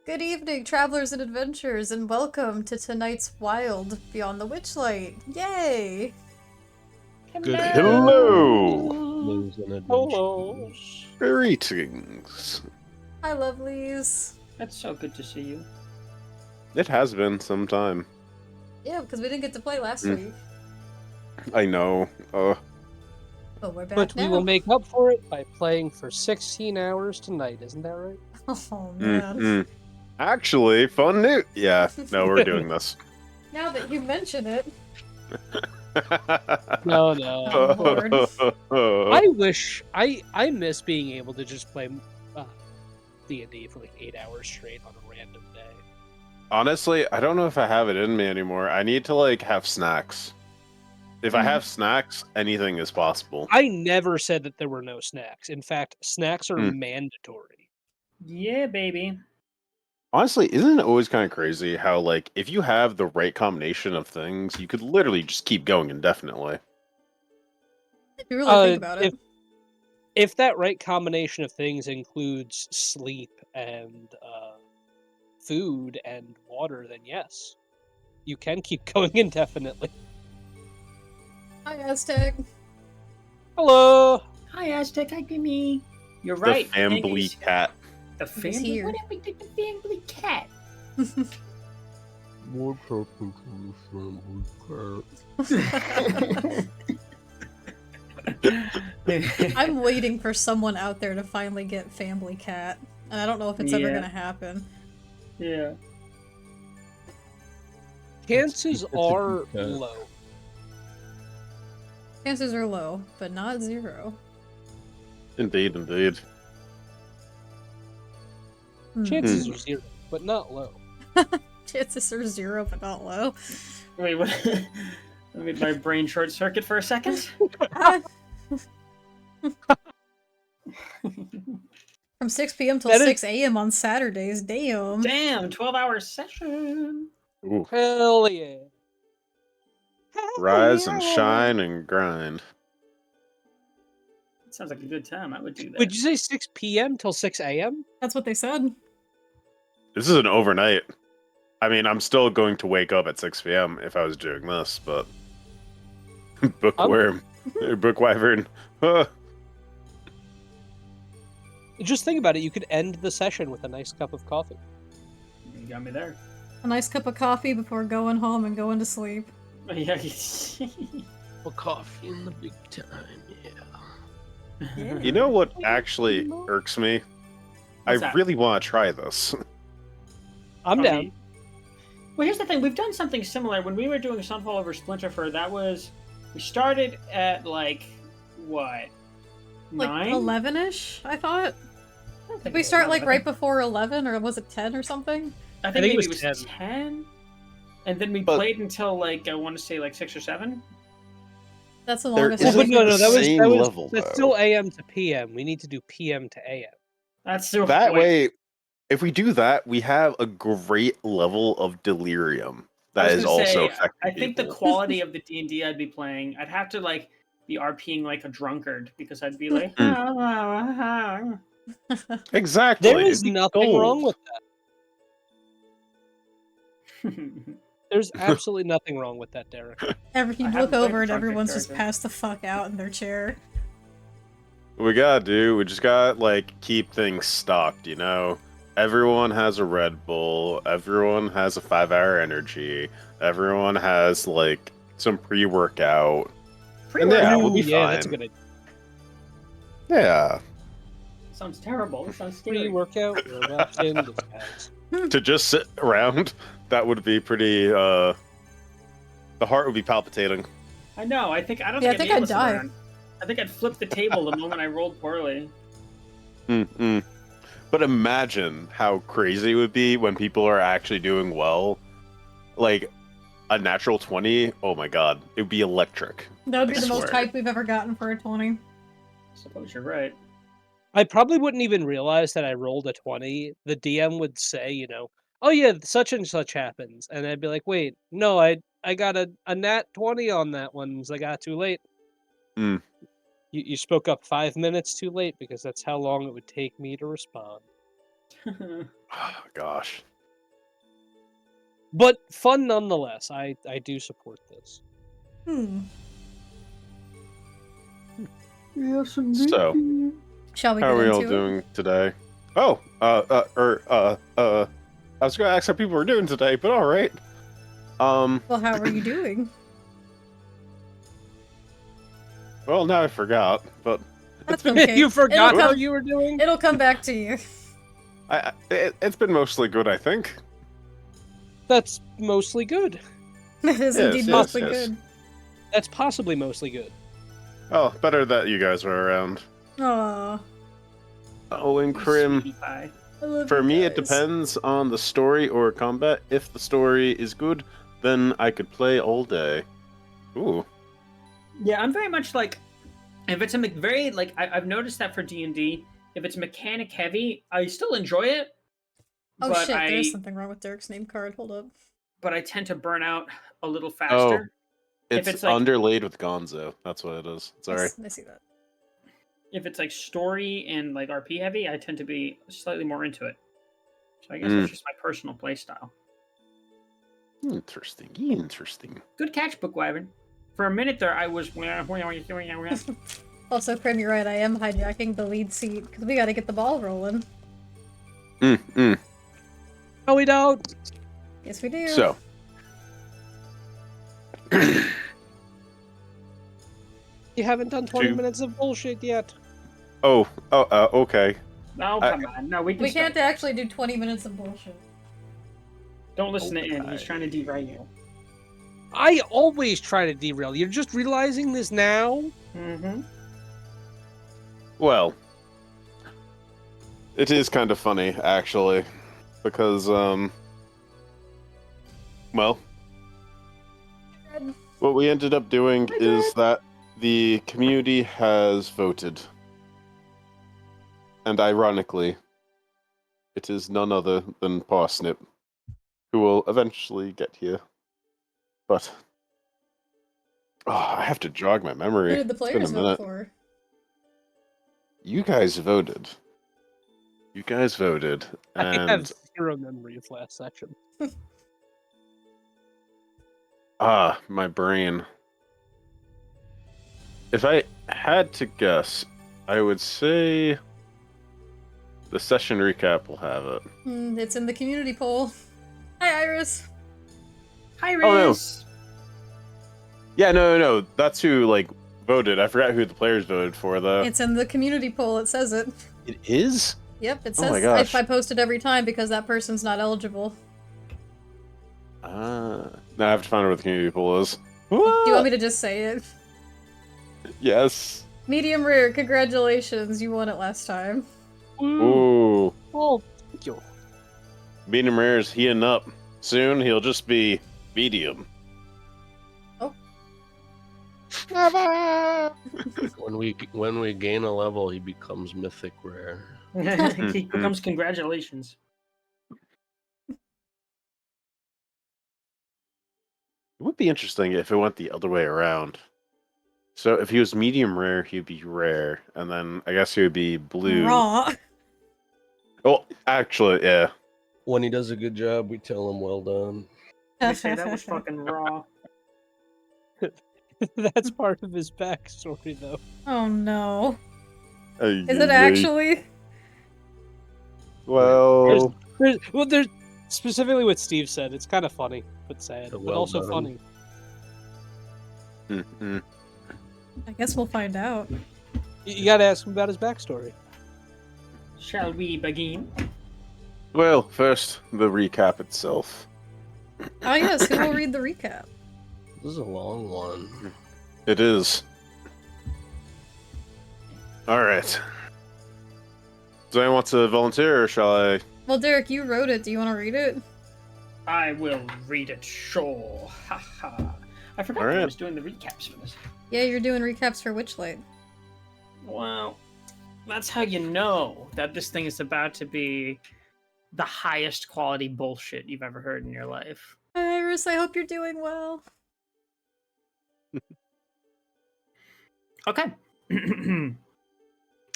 Good evening, travelers and adventurers, and welcome to tonight's wild Beyond the Witchlight. Yay! Good Hello! evenings and Hello. adventures. Greetings. Hi, lovelies. That's so good to see you. It has been some time. Yeah, because we didn't get to play last Mm. week. I know. But we're back But now. we will make up for it by playing for 16 hours tonight, isn't that right? Oh, man. Mm. Actually, fun news. Yeah, no, we're doing this. Now that you mention it. No, no. Oh, Lord. I miss being able to just play D&D for like 8 hours straight on a random day. Honestly, I don't know if I have it in me anymore. I need to, have snacks. If I have snacks, anything is possible. I never said that there were no snacks. In fact, snacks are Mm. mandatory. Yeah, baby. Honestly, isn't it always kind of crazy how, if you have the right combination of things, you could literally just keep going indefinitely. If you really think about it. If that right combination of things includes sleep and food and water, then yes, you can keep going indefinitely. Hi, Aztec. Hello. Hi, Aztec. Hi, Gimme. You're The right. family cat. The He's family. here. What happened to the family cat? What happened to the family cat? I'm waiting for someone out there to finally get Family Cat. And I don't know if it's ever Yeah. gonna happen. Yeah. Chances It's a are good cat. low. Chances are low, but not zero. Indeed, indeed. Chances are zero, but not low. Chances are zero, but not low. Wait, what? Let me my brain short circuit for a second. From 6 p.m. till That is- 6 a.m. on Saturdays. Damn. Damn, 12-hour session. Ooh. Hell yeah. Rise and shine and grind. That sounds like a good time. I would do that. Would you say 6 p.m. till 6 a.m.? That's what they said. This is an overnight. I mean, I'm still going to wake up at 6 p.m. if I was doing this, but... Bookworm. Bookwyvern. Just think about it. You could end the session with a nice cup of coffee. You got me there. A nice cup of coffee before going home and going to sleep. Yeah. Well, coffee in the big time, yeah. You know what actually irks me? What's I that? really want to try this. I'm down. Well, here's the thing. We've done something similar. When we were doing Sunfall over Splinterfur, that was... We started at, what? 9? 11-ish, I thought. I don't Did think we it was start 11. right before 11, or was it 10 or something? I I think think maybe it it was was 10. And then we But- played until, I want to say, 6 or 7. That's the There longest. Well, isn't but no, that was same that was level, that's though. still AM to PM. We need to do PM to AM. That's so That way, if we do that, we have a great level of delirium I that was is gonna also say, affecting I think the people. quality of the D&D I'd be playing, I'd have to, be RPing like a drunkard, because I'd be like... Exactly. There is it'd be nothing gold. wrong with that. There's absolutely nothing wrong with that, Derek. You I look haven't played over a and drunken everyone's just character. passed the fuck out in their chair. What we gotta do, we just gotta, keep things stocked, you know? Everyone has a Red Bull, everyone has a 5-hour energy, everyone has, some pre-workout. And yeah, we'll be yeah, fine. that's a good idea. Yeah. Sounds terrible. It sounds scary. Pre-workout, we're wrapped in this pads. To just sit around, that would be pretty, the heart would be palpitating. I know. I don't Yeah, I think think I'd I'd be able to sit die. around. I think I'd flip the table the moment I rolled poorly. Mm-mm. But imagine how crazy it would be when people are actually doing well. Like, a natural 20, oh my god, it would be electric. That would be I the most swear. hype we've ever gotten for a 20. I suppose you're right. I probably wouldn't even realize that I rolled a 20. The DM would say, oh yeah, such and such happens. And I'd be like, wait, no, I got a nat 20 on that one because I got too late. Mm. You spoke up 5 minutes too late because that's how long it would take me to respond. Oh, gosh. But fun nonetheless. I do support this. Yes, So, Shall we how get are we all into it? doing today? Oh, I was gonna ask how people were doing today, but all right. Well, how are you doing? Well, now I forgot, but That's okay. You forgot It'll how come- you were doing? It'll come back to you. it's been mostly good, I think. That's mostly good. It is Yes, indeed yes, mostly yes. good. That's possibly mostly good. Oh, better that you guys are around. Aw, Oh, and You Crim. sweetie pie. I love For you me, it guys. depends on the story or combat. If the story is good, then I could play all day. Ooh. Yeah, I'm very much like, if it's a very like I've noticed that for D&D, if it's mechanic heavy, I still enjoy it. Oh but shit, I there's something wrong with Derek's name card. Hold up. but I tend to burn out a little Oh, faster. it's, it's like- underlaid with Gonzo. That's what it is. Sorry. I see that. If it's like story and like RP heavy, I tend to be slightly more into it. So I guess it's just my personal play style. Interesting. Interesting. Good catch, Bookwyvern. For a minute there, I was. Also, Crim, you're right. I am hijacking the lead seat because we got to get the ball rolling. No, we don't. Yes, we do. So. You haven't done 20 Two. minutes of bullshit yet. Okay. No, come on. No, we can. we start. can't actually do 20 minutes of bullshit. Don't listen to him. Okay. He's trying to derail you. I always try to derail. You're just realizing this now? Mm-hmm. Well, it is kind of funny, actually, because, well, what we ended up doing is that the community has voted. And ironically, it is none other than Parsnip, who will eventually get here. But, I have to jog my memory. Who did the It's been a players vote minute. for? You guys voted. You guys voted, I have and zero memory of last session. my brain. If I had to guess, I would say the session recap will have it. It's in the community poll. Hi, Iris. Hi, Oh, no. Riz. Yeah, no, that's who voted. I forgot who the players voted for though. It's in the community poll. It says it. It is? Yep, it Oh my says gosh. I post it every time because that person's not eligible. Now I have to find out what the community pool is. Do you want me to just say it? Yes. Medium rare, congratulations. You won it last time. Ooh. Oh, thank you. Medium rare is heating up. Soon he'll just be medium. When we gain a level, he becomes mythic rare. He becomes congratulations. It would be interesting if it went the other way around. So if he was medium rare, he'd be rare, and then I guess he would be blue. Raw. Oh, actually, yeah. When he does a good job, we tell him well done. I say that was fucking raw. That's part of his backstory, though. Oh no. Is Is it actually? Well, There's specifically what Steve said. It's kind of funny, but sad, but Well also done. funny. I guess we'll find out. You gotta ask him about his backstory. Shall we begin? well, first the recap itself. Oh yes, who will read the recap? This is a long one. It is. All right. Does anyone want to volunteer, or shall I? Well, Derek, you wrote it. Do you want to read it? I will read it, sure. Ha ha. I forgot that I Alright. was doing the recaps for this. Yeah, you're doing recaps for Witchlight. Well, that's how you know that this thing is about to be the highest quality bullshit you've ever heard in your life. Hi, Iris, I hope you're doing well. Okay.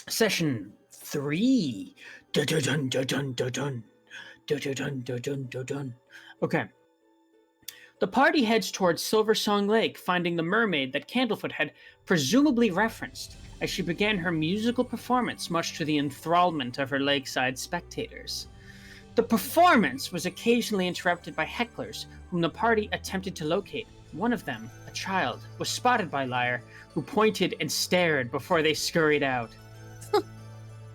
Session 3. Dun dun dun dun dun dun dun. Dun dun dun dun dun dun dun. Okay. The party heads towards Silver Song Lake, finding the mermaid that Candlefoot had presumably referenced as she began her musical performance, much to the enthrallment of her lakeside spectators. The performance was occasionally interrupted by hecklers, whom the party attempted to locate. One of them, a child, was spotted by Lyre, who pointed and stared before they scurried out.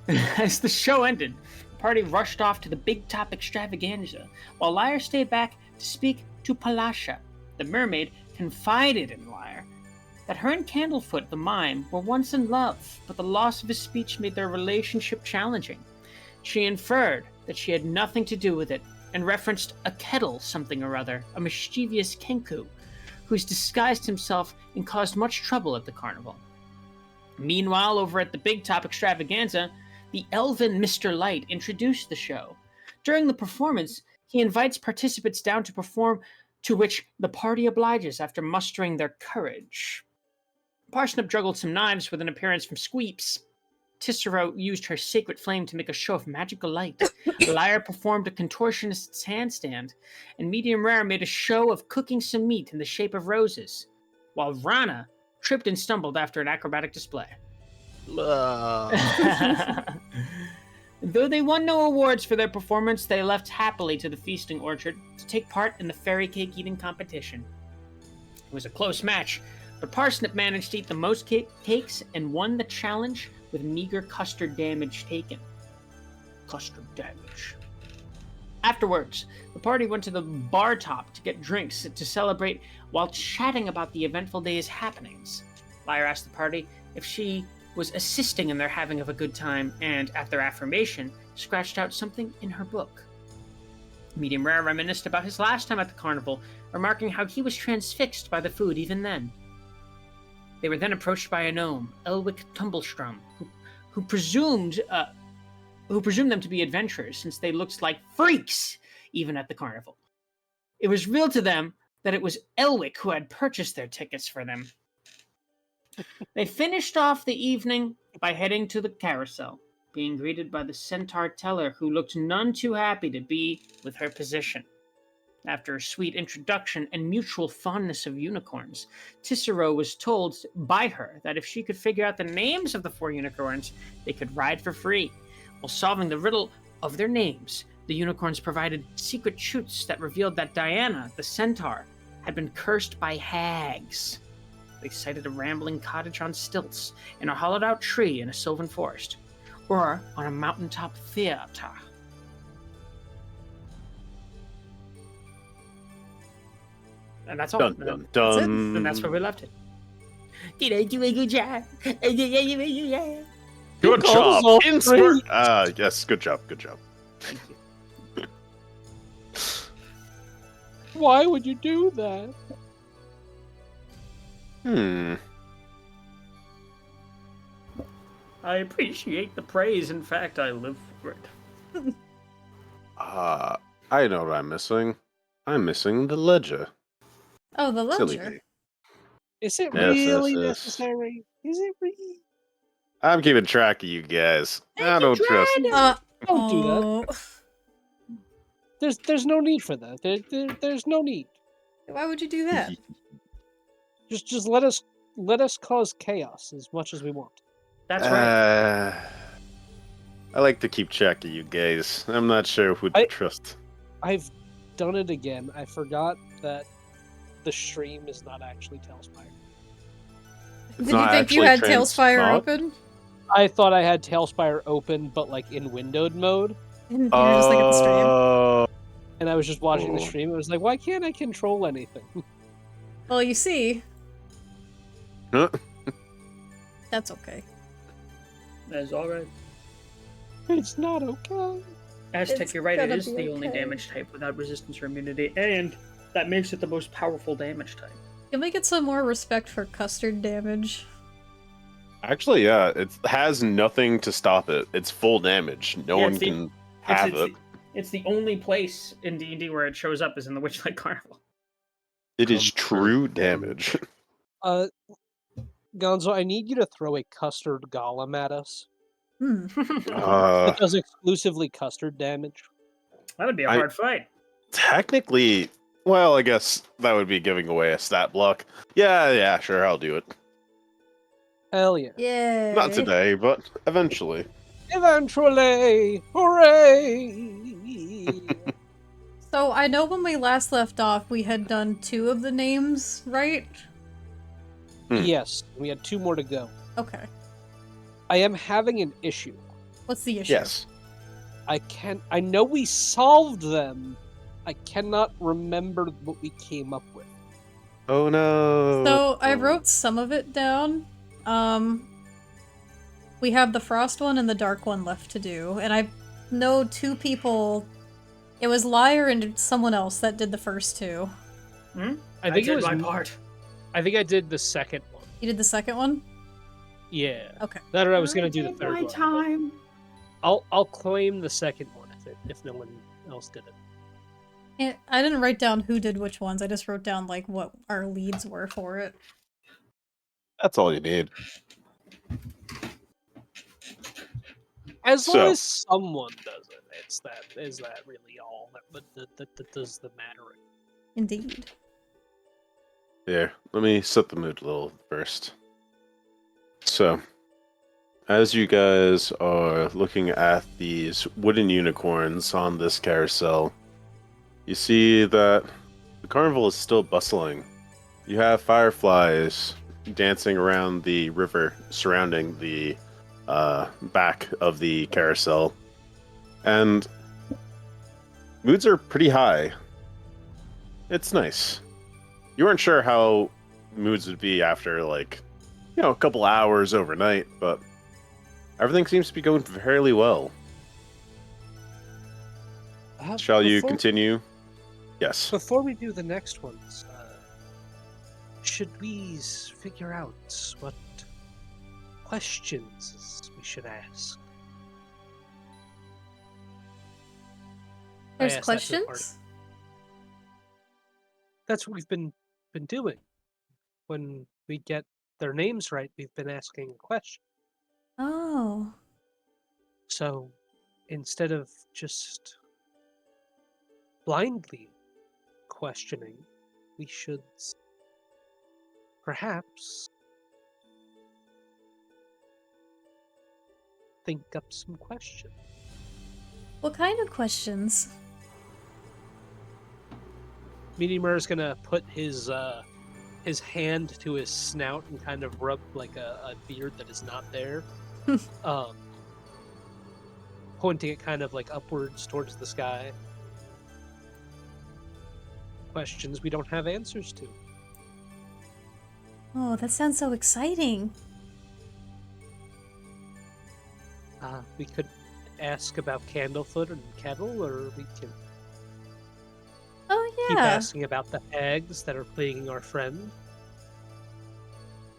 As the show ended, the party rushed off to the Big Top Extravaganza, while Lyre stayed back to speak to Palasha. The mermaid confided in Lyre that her and Candlefoot the mime were once in love, but the loss of his speech made their relationship challenging. She inferred that she had nothing to do with it, and referenced a kettle something or other, a mischievous Kenku, who's disguised himself and caused much trouble at the carnival. Meanwhile, over at the Big Top Extravaganza, the elven Mr. Light introduced the show. During the performance, he invites participants down to perform, to which the party obliges after mustering their courage. Parsnip juggled some knives with an appearance from Squeeps. Tissero used her sacred flame to make a show of magical light. Lyre performed a contortionist's handstand, and Medium Rare made a show of cooking some meat in the shape of roses, while Rana tripped and stumbled after an acrobatic display. Though they won no awards for their performance, they left happily to the feasting orchard to take part in the fairy cake eating competition. It was a close match, but Parsnip managed to eat the most cakes and won the challenge with meager custard damage taken. Custard damage. Afterwards, the party went to the bar top to get drinks to celebrate while chatting about the eventful day's happenings. Lyre asked the party if she was assisting in their having of a good time, and, at their affirmation, scratched out something in her book. Medium Rare reminisced about his last time at the carnival, remarking how he was transfixed by the food even then. They were then approached by a gnome, Elwick Tumblestrum, who presumed them to be adventurers, since they looked like freaks even at the carnival. It was revealed to them that it was Elwick who had purchased their tickets for them. They finished off the evening by heading to the carousel, being greeted by the centaur teller, who looked none too happy to be with her position. After a sweet introduction and mutual fondness of unicorns, Tissero was told by her that if she could figure out the names of the 4 unicorns, they could ride for free. While solving the riddle of their names, the unicorns provided secret chutes that revealed that Diana, the centaur, had been cursed by hags. They sighted a rambling cottage on stilts in a hollowed-out tree in a sylvan forest, or on a mountaintop theater. And that's all. Dun, dun, dun. And that's where we left it. Did I do a good job? Good calls job. all Insert. three. Yes, good job. Good job. Thank you. Why would you do that? I appreciate the praise. In fact, I live for it. I know what I'm missing. I'm missing the ledger. Oh, the Silly ledger. me. Is it Yes, yes, really yes. necessary? Is it really? I'm keeping track of you guys. I don't trust. Don't do Oh. that. There's no need for that. There's no need. Why would you do that? Just let us cause chaos as much as we want. That's right. I like to keep track of you guys. I'm not sure who to trust. I've done it again. I forgot that the stream is not actually Tailspire. Did you think you had Tailspire open? I thought I had Tailspire open, but like in windowed mode. And you were just like at the stream. And I was just watching the stream. I was like, why can't I control anything? Well, you see. Huh? That's okay. That is all right. It's not okay. Aztec, It's you're right. It gonna is be the only okay. damage type without resistance or immunity, and that makes it the most powerful damage type. Can we get some more respect for custard damage? Actually, yeah, it has nothing to stop it. It's full damage. No one can have it. It's the only place in D&D where it shows up is in the Witchlight Carnival. It is true damage. Gonzo, I need you to throw a custard golem at us. Hmm. It does exclusively custard damage. That would be a I- hard fight. Technically, well, I guess that would be giving away a stat block. Yeah, sure, I'll do it. Hell yeah. Yay. Not today, but eventually. Eventually! Hooray! So I know when we last left off, we had done 2 of the names, right? Yes, we had 2 more to go. Okay. I am having an issue. What's the issue? Yes. I know we solved them. I cannot remember what we came up with. Oh no. So I wrote some of it down. We have the frost one and the dark one left to do, and I know 2 people. It was Liar and someone else that did the first 2. I think it did was my part. I think I did the second one. You did the second one? Yeah. Okay. That or I was gonna do the third my one. but time. I'll claim the second one if no one else did it. I didn't write down who did which ones. I just wrote down like what our leads were for it. That's all you need. As long So- as someone does it, is that really all that does the mattering. Indeed. Here, let me set the mood a little first. So, as you guys are looking at these wooden unicorns on this carousel, you see that the carnival is still bustling. You have fireflies dancing around the river surrounding the back of the carousel. And moods are pretty high. It's nice. You weren't sure how moods would be after, like, a couple hours overnight, but everything seems to be going fairly well. Shall you continue? Yes. Before we do the next ones, should we figure out what questions we should ask? I There's asked that to the party. questions? That's what we've been doing. When we get their names right, we've been asking questions. Oh. So instead of just blindly questioning, we should perhaps think up some questions. What kind of questions? Meteor is gonna put his hand to his snout and kind of rub like a beard that is not there, pointing it kind of like upwards towards the sky. Questions we don't have answers to. Oh, that sounds so exciting. We could ask about Candlefoot and Kettle, or we can Oh keep yeah. asking about the hags that are plaguing our friend.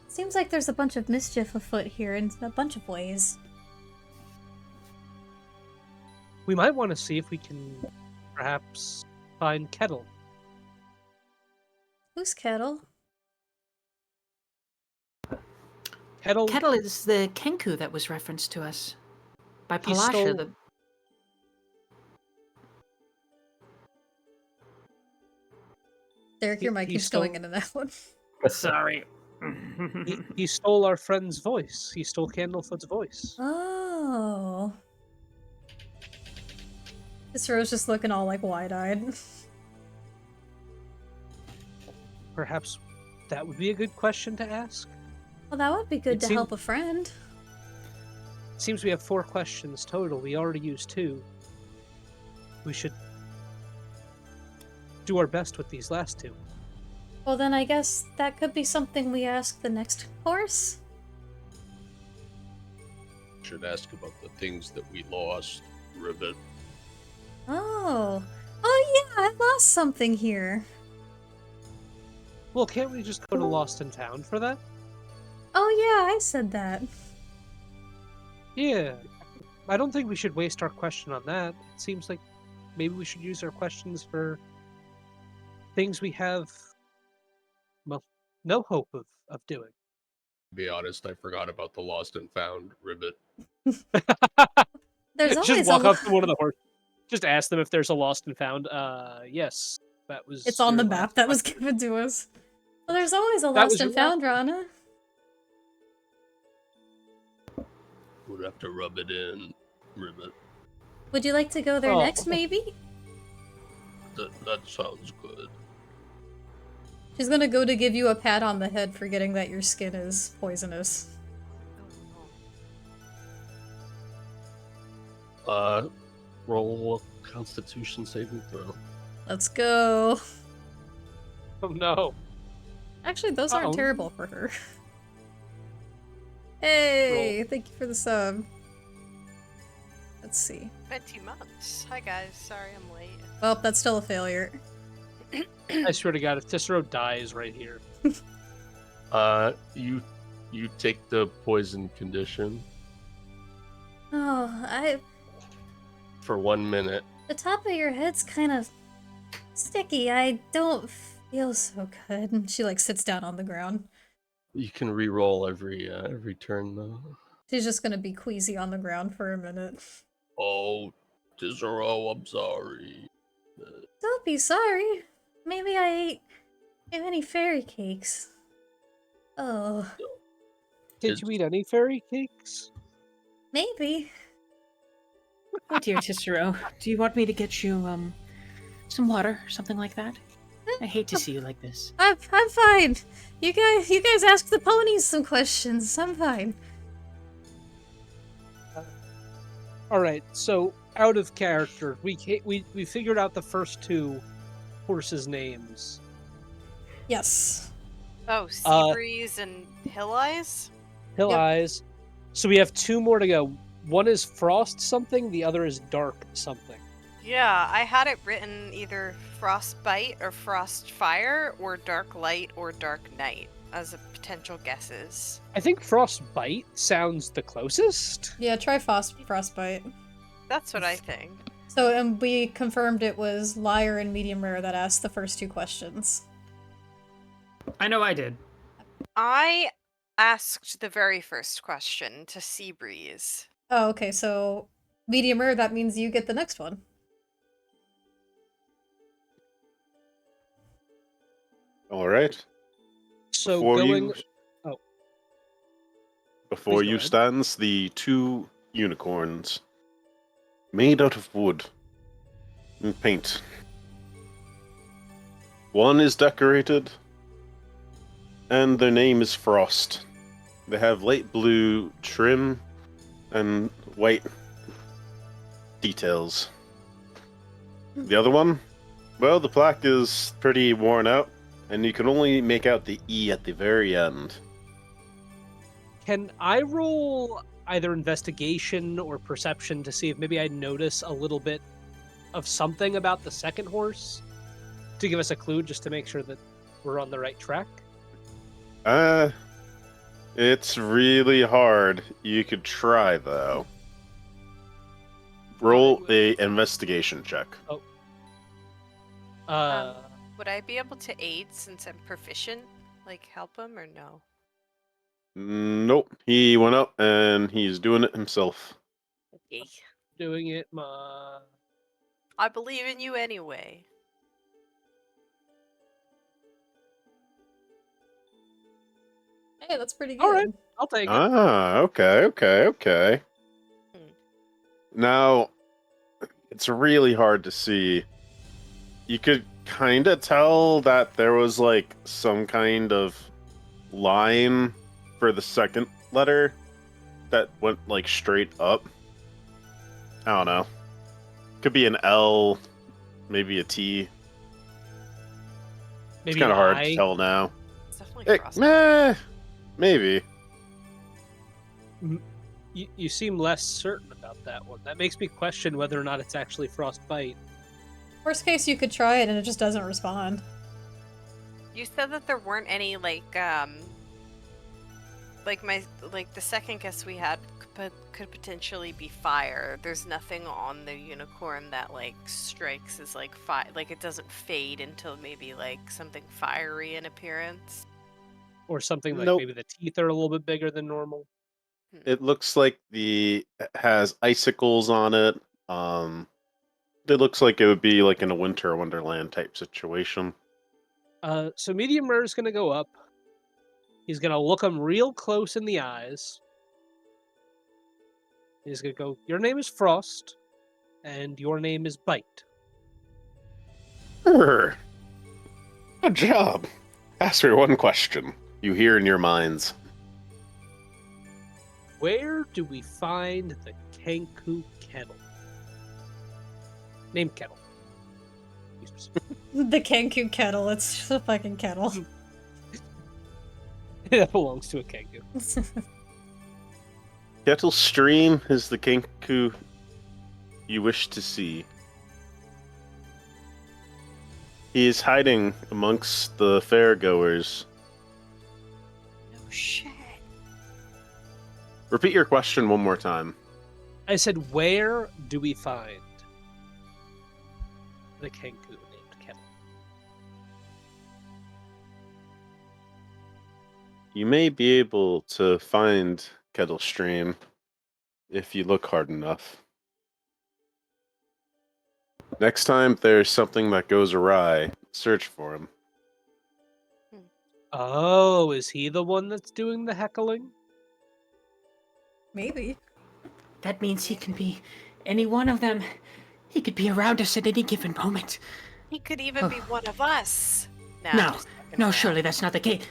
Seems like there's a bunch of mischief afoot here in a bunch of ways. We might want to see if we can perhaps find Kettle. Who's Kettle? Kettle, Kettle is the Kenku that was referenced to us by He Palasha. stole- The... Derek, your He- mic he keeps going stole- into that one. Sorry. he stole our friend's voice. He stole Candlefoot's voice. Oh. This Rose just looking all like wide-eyed. Perhaps that would be a good question to ask. Well, that would be good It to seem- help a friend. It seems we have 4 questions total. We already used 2. We should do our best with these last 2. Well, then I guess that could be something we ask the next course. Should ask about the things that we lost. Ribbit. Oh. Oh yeah, I lost something here. Well, can't we just go to Lost and Found for that? Oh yeah, I said that. Yeah. I don't think we should waste our question on that. It seems like maybe we should use our questions for things we have, well, no hope of doing. To be honest, I forgot about the lost and found ribbit. There's always Just walk a up to one of the horses. Just ask them if there's a lost and found. Yes, that was. It's on the your map last that was question. given to us. Well, there's always a That lost was and your last found, Rana. Would have to rub it in, ribbit. Would you like to go there Oh. next, maybe? That sounds good. She's gonna go to give you a pat on the head, forgetting that your skin is poisonous. Roll a Constitution saving throw. Let's go. Oh no. Actually, those aren't Uh-oh. terrible for her. Hey, thank you for the sub. Let's see. 20 months. Hi guys, sorry I'm late. Well, that's still a failure. I swear to God, if Cicero dies right here. You take the poison condition Oh, for 1 minute. the top of your head's kind of sticky. I don't feel so good. And she like sits down on the ground. You can re-roll every turn though. She's just gonna be queasy on the ground for a minute. Oh, Cicero, I'm sorry. Don't be sorry. Maybe I ate too many fairy cakes. Oh, Did you eat any fairy cakes? maybe. Oh dear, Cicero. Do you want me to get you some water or something like that? I hate to see you like this. I'm fine. You guys ask the ponies some questions. I'm fine. All right. So out of character, we figured out the first two horses' names. Yes. Oh, Seabreeze and Hill Eyes? Hill Yep. Eyes. So we have two more to go. One is Frost something. The other is Dark something. Yeah, I had it written either Frostbite or Frostfire or Dark Light or Dark Night as a potential guesses. I think Frostbite sounds the closest. Yeah, try frostbite. That's what I think. So, and we confirmed it was Liar and Medium Rare that asked the first two questions. I know I did. I asked the very first question to Seabreeze. Oh, okay, so Medium Rare, that means you get the next one. All right. So Before going. you, Oh. before Please go you ahead. stands the two unicorns, made out of wood and paint. One is decorated, and their name is Frost. They have light blue trim and white details. The other one, well, the plaque is pretty worn out, and you can only make out the E at the very end. Can I roll either investigation or perception to see if maybe I notice a little bit of something about the second horse to give us a clue, just to make sure that we're on the right track? It's really hard. You could try, though. Roll a investigation check. Would I be able to aid since I'm proficient? Like, help him or no? Nope. He went up and he's doing it himself. Okay. Doing it, ma. I believe in you anyway. Hey, that's pretty good. All right. I'll take it. Ah, okay. Now, it's really hard to see. You could kind of tell that there was like some kind of line for the second letter that went like straight up. I don't know. Could be an L, maybe a T. Maybe It's kind of hard I. to tell now. It's definitely Hey, Frostbite. maybe. You seem less certain about that one. That makes me question whether or not it's actually Frostbite. Worst case, you could try it and it just doesn't respond. You said that there weren't any like the second guess we had could potentially be fire. There's nothing on the unicorn that like strikes as like fire. Like it doesn't fade until maybe like something fiery in appearance. Or something like Nope. maybe the teeth are a little bit bigger than normal. It looks like it has icicles on it. It looks like it would be like in a winter wonderland type situation. So medium rare is gonna go up. He's gonna look him real close in the eyes. He's gonna go, "Your name is Frost, and your name is Bite." Good job. Ask me one question. You hear in your minds. Where do we find the Kenku kettle? Name kettle. Be specific. The Kenku kettle. It's just a fucking kettle. That belongs to a Kenku. Kettle Stream is the Kenku you wish to see. He is hiding amongst the fairgoers. No shit. Repeat your question one more time. I said, where do we find the Kenku named kettle? You may be able to find Kettle Stream if you look hard enough. Next time there's something that goes awry, search for him. Oh, is he the one that's doing the heckling? Maybe. That means he can be any one of them. He could be around us at any given moment. He could even be one of us. Nah, No, I'm just fucking no, around. surely that's not the case.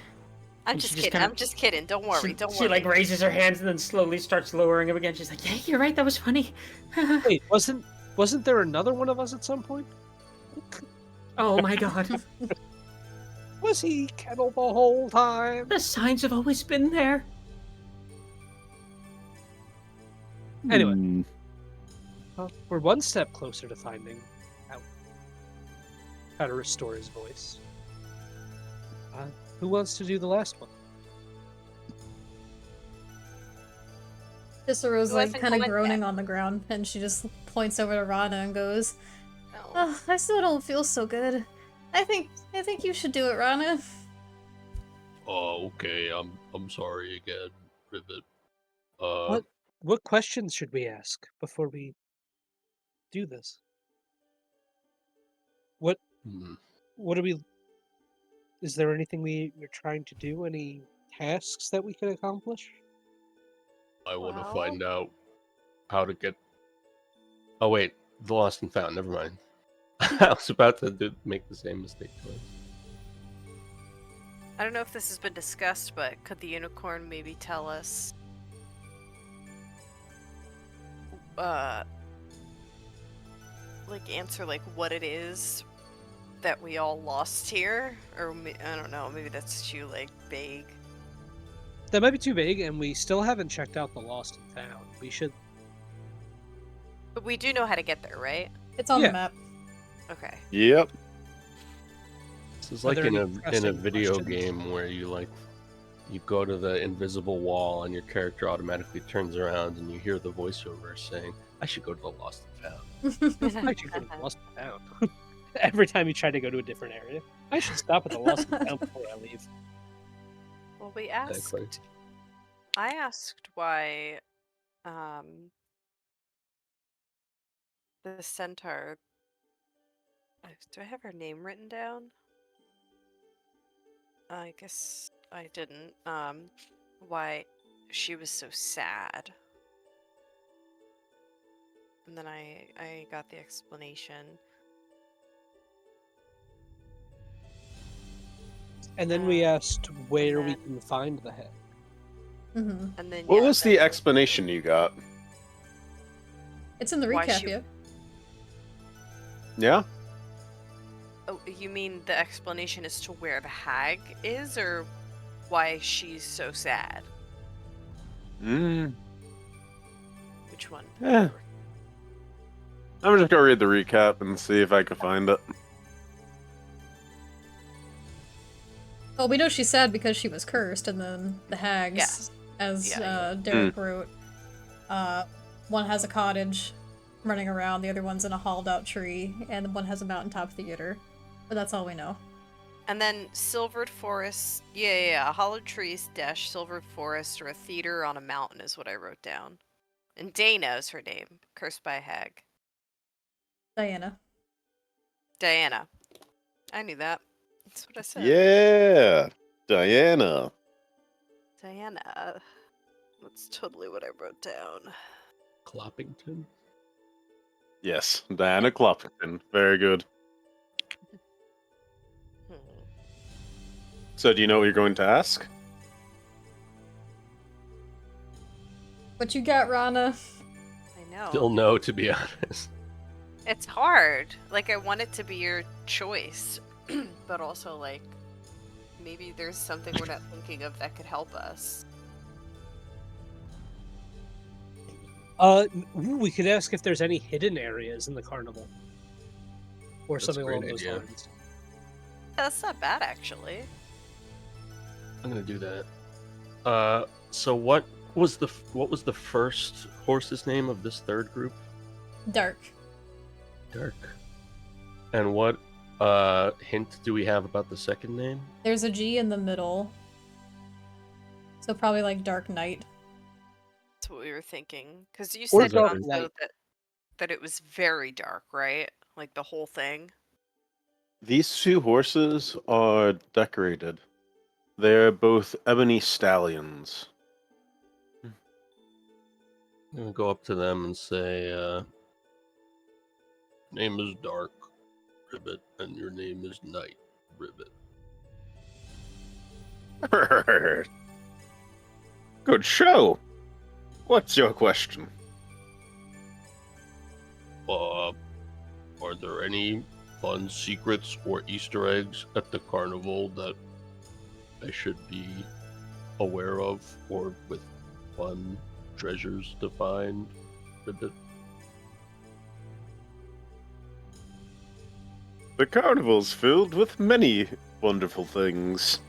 I'm And just she just kidding. kinda- I'm just kidding. Don't worry. Don't She worry. like raises her hands and then slowly starts lowering them again. She's like, "Yeah, you're right. That was funny." Wait, wasn't there another one of us at some point? Oh my god. Was he kettle the whole time? The signs have always been there. Anyway. Hmm. Well, we're one step closer to finding out how to restore his voice. Who wants to do the last one? Cicero's Who like hasn't kind of gone groaning yet? on the ground, and she just points over to Rana and goes, Oh. "Oh, I still don't feel so good. I think you should do it, Rana." Oh, okay. I'm sorry again, Rivet. What questions should we ask before we do this? Hmm. What are we? Is there anything we're trying to do? Any tasks that we can accomplish? I want to Well- find out how to get. Oh wait, the lost and found. Never mind. I was about to make the same mistake twice. I don't know if this has been discussed, but could the unicorn maybe tell us like answer like what it is that we all lost here? Or I don't know, maybe that's too like vague. That might be too vague, and we still haven't checked out the lost and found. We should. But we do know how to get there, right? It's on Yeah. the map. Okay. Yep. This is Are like there in any a pressing video questions? game where you go to the invisible wall and your character automatically turns around and you hear the voiceover saying, "I should go to the lost and found." I should go to the lost and found. Every time you try to go to a different area, I should stop at the lost and found before I leave. Well, we asked. Exactly. I asked why the centaur. Do I have her name written down? I guess I didn't. Why she was so sad. And then I got the explanation. And then we asked where we then- can find the head. Hmm. And then What yeah, was then the explanation you got? It's in the Why recap, she- yeah. Yeah? Oh, you mean the explanation as to where the hag is, or why she's so sad? Which one? Yeah. I'm just gonna read the recap and see if I can find it. Well, we know she's sad because she was cursed, and then the hags, Yeah. as Yeah. Derek wrote, one has a cottage running around, the other one's in a hauled out tree, and one has a mountaintop theater. But that's all we know. And then Silvered Forest. Yeah. Hollowed trees dash Silvered Forest or a theater on a mountain is what I wrote down. And Dana is her name. Cursed by a hag. Diana. Diana. I knew that. That's what I said. Yeah, Diana. Diana. That's totally what I wrote down. Cloppington? Yes, Diana Cloppington. Very good. Hmm. So, do you know what you're going to ask? What you got, Rana? I know. Still no, to be honest. It's hard. Like, I want it to be your choice. But also, like, maybe there's something we're not thinking of that could help us. We could ask if there's any hidden areas in the carnival. Or That's a something along great those idea. lines. That's not bad, actually. I'm gonna do that. So what was the first horse's name of this third group? Dark. Dark. And what hint do we have about the second name? There's a G in the middle. So probably like Dark Knight. That's what we were thinking. Because you Or said, Dark Gonzo, Knight. that it was very dark, right? Like, the whole thing. These two horses are decorated. They're both ebony stallions. I'm gonna go up to them and say, name is Dark, Ribbit, and your name is Night, Ribbit. Good show. What's your question? Are there any fun secrets or Easter eggs at the carnival that I should be aware of, or with fun treasures to find? Ribbit? The carnival's filled with many wonderful things.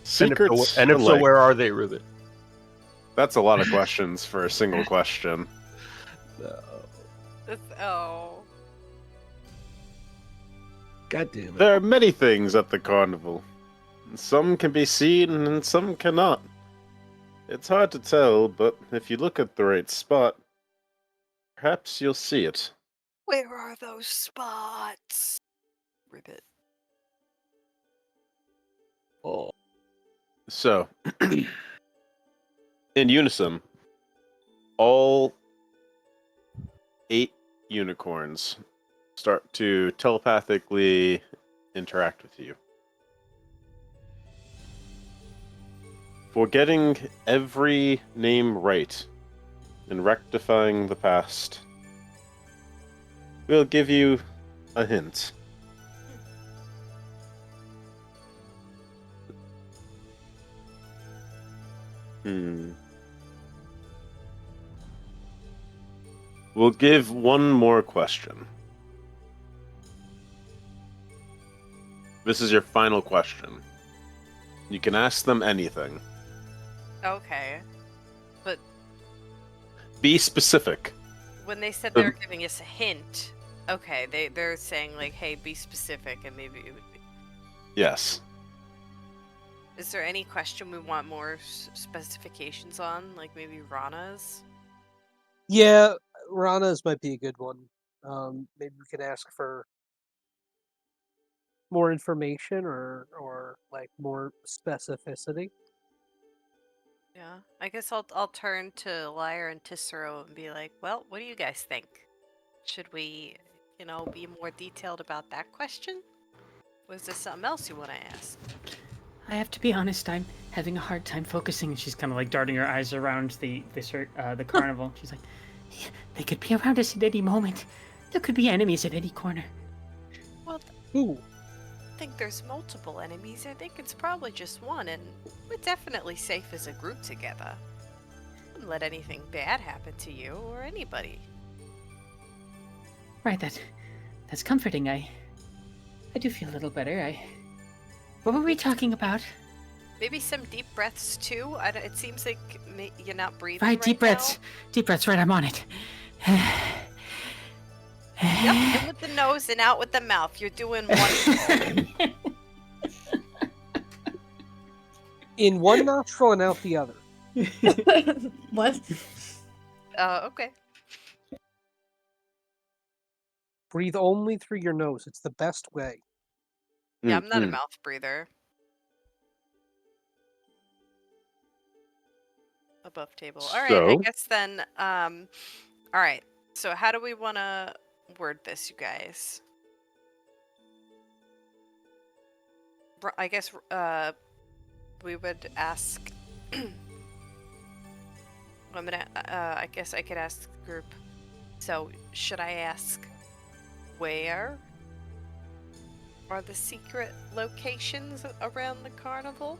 Secrets. And if so, alike. where are they, Ribbit? That's a lot of questions for a single question. Oh. God damn it. There are many things at the carnival. Some can be seen and some cannot. It's hard to tell, but if you look at the right spot, perhaps you'll see it. Where are those spots? Ribbit. Oh. So, in unison, all 8 unicorns start to telepathically interact with you. For getting every name right and rectifying the past, we'll give you a hint. We'll give one more question. This is your final question. You can ask them anything. Okay. But Be specific. when they said they were giving us a hint, okay, they're saying, like, hey, be specific, and maybe it would be... Yes. Is there any question we want more specifications on? Like, maybe Rana's? Yeah, Rana's might be a good one. Maybe we could ask for more information or like more specificity. Yeah. I guess I'll turn to Lyre and Tissero and be like, well, what do you guys think? Should we, be more detailed about that question? Was there something else you want to ask? I have to be honest, I'm having a hard time focusing. And she's kind of like darting her eyes around the carnival. She's like, they could be around us at any moment. There could be enemies at any corner. Well, Ooh. I think there's multiple enemies. I think it's probably just one, and we're definitely safe as a group together. Wouldn't let anything bad happen to you or anybody. Right, that's comforting. I do feel a little better. What were we talking about? Maybe some deep breaths too. It seems like you're not breathing Right, deep breaths. now. Deep breaths, right, I'm on it. Yep, in with the nose and out with the mouth. You're doing wonderful. In one nostril and out the other. What? Okay. Breathe only through your nose. It's the best way. Yeah, I'm not a Mhm. mouth breather. Above table. All right, I So, guess then. All right. So how do we want to word this, you guys? I guess we would ask. I'm gonna. I guess I could ask the group. So should I ask where are the secret locations around the carnival?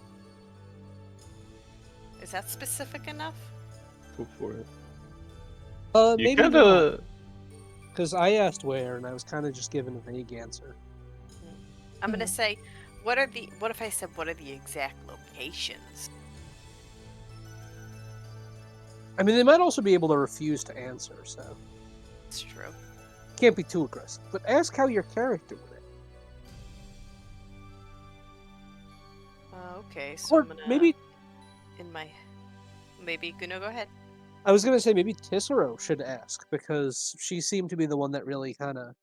Is that specific enough? Go for it. you Maybe kind not. of. Because I asked where, and I was kind of just given a vague answer. I'm gonna say, what if I said what are the exact locations? I mean, they might also be able to refuse to answer, so It's true. can't be too aggressive. But ask how your character would it. Okay, so Or I'm gonna maybe maybe Guno, go ahead. I was gonna say maybe Tissero should ask because she seemed to be the one that really kind of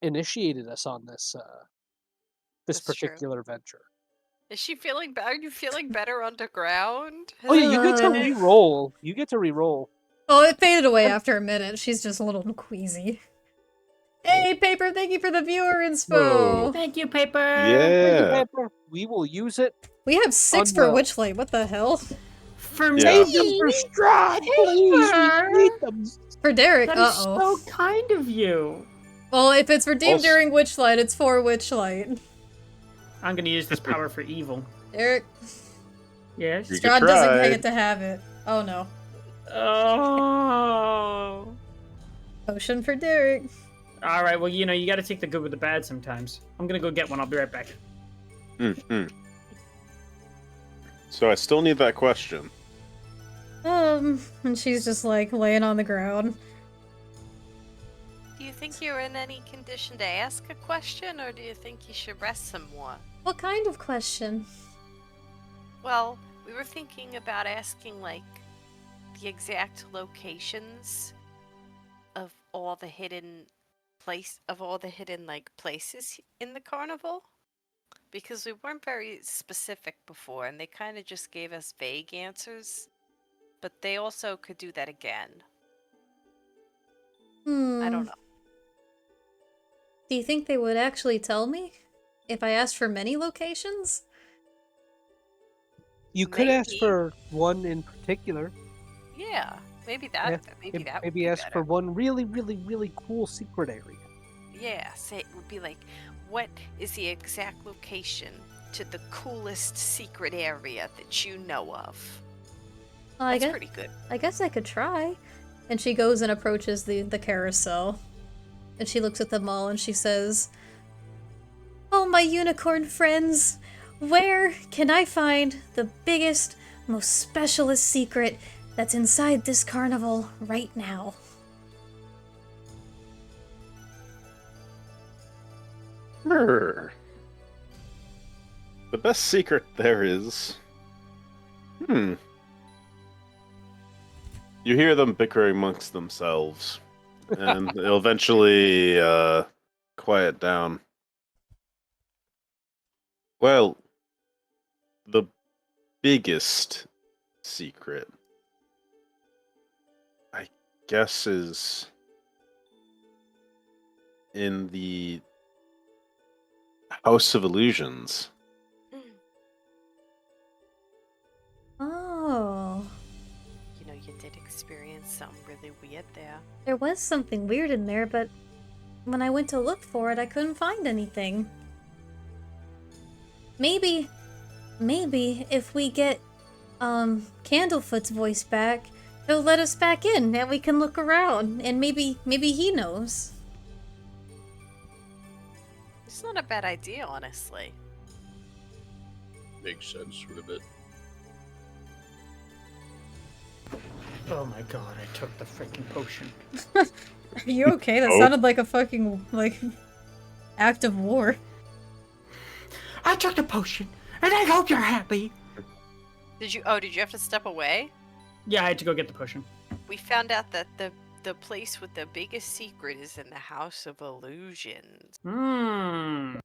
initiated us on this That's true. particular venture. Is she feeling better? Are you feeling better underground? Oh yeah, you get to Uh. re-roll. You get to re-roll. Oh, it faded away after a minute. She's just a little queasy. Hey, Paper, thank you for the viewer inspo. Whoa. Thank you, Paper. Yeah. We will use it. We have 6 for Unwell. Witchlight. What the hell? For Yeah. Save them me. for Strahd, please. We need them. For Derek, That is uh-oh. so kind of you. Well, if it's redeemed Also- during Witchlight, it's for Witchlight. I'm gonna use this power for evil. Derek, Yes. You could Strahd doesn't try. get to have it. Oh no. Oh. Potion for Derek. All right. Well, you know, you got to take the good with the bad sometimes. I'm gonna go get one. I'll be right back. Mhm. So I still need that question. And she's just like laying on the ground. Do you think you're in any condition to ask a question, or do you think you should rest some more? What kind of question? Well, we were thinking about asking like the exact locations of all the hidden places in the carnival, because we weren't very specific before, and they kind of just gave us vague answers. But they also could do that again. I don't know. Do you think they would actually tell me if I asked for many locations? You could ask Maybe. for one in particular. Yeah, maybe that. Maybe that. Would Maybe be ask better. for one really, really, really cool secret area. Yeah, say it would be like, what is the exact location to the coolest secret area that you know of? That's pretty good. I guess I could try. And she goes and approaches the carousel. And she looks at them all and she says, "Oh, my unicorn friends, where can I find the biggest, most specialist secret that's inside this carnival right now?" Brr. The best secret there is. You hear them bickering amongst themselves, and they'll eventually quiet down. Well, the biggest secret, I guess, is in the House of Illusions. Oh, You know, you did experience something really weird there. there was something weird in there, but when I went to look for it, I couldn't find anything. Maybe if we get, Candlefoot's voice back, he'll let us back in and we can look around, and maybe he knows. It's not a bad idea, honestly. Makes sense, Ribbit. Oh my god, I took the freaking potion. Are you okay? That Oh. sounded like a fucking, act of war. I took the potion, and I hope you're happy. Did you have to step away? Yeah, I had to go get the potion. We found out that the place with the biggest secret is in the House of Illusions. Hmm.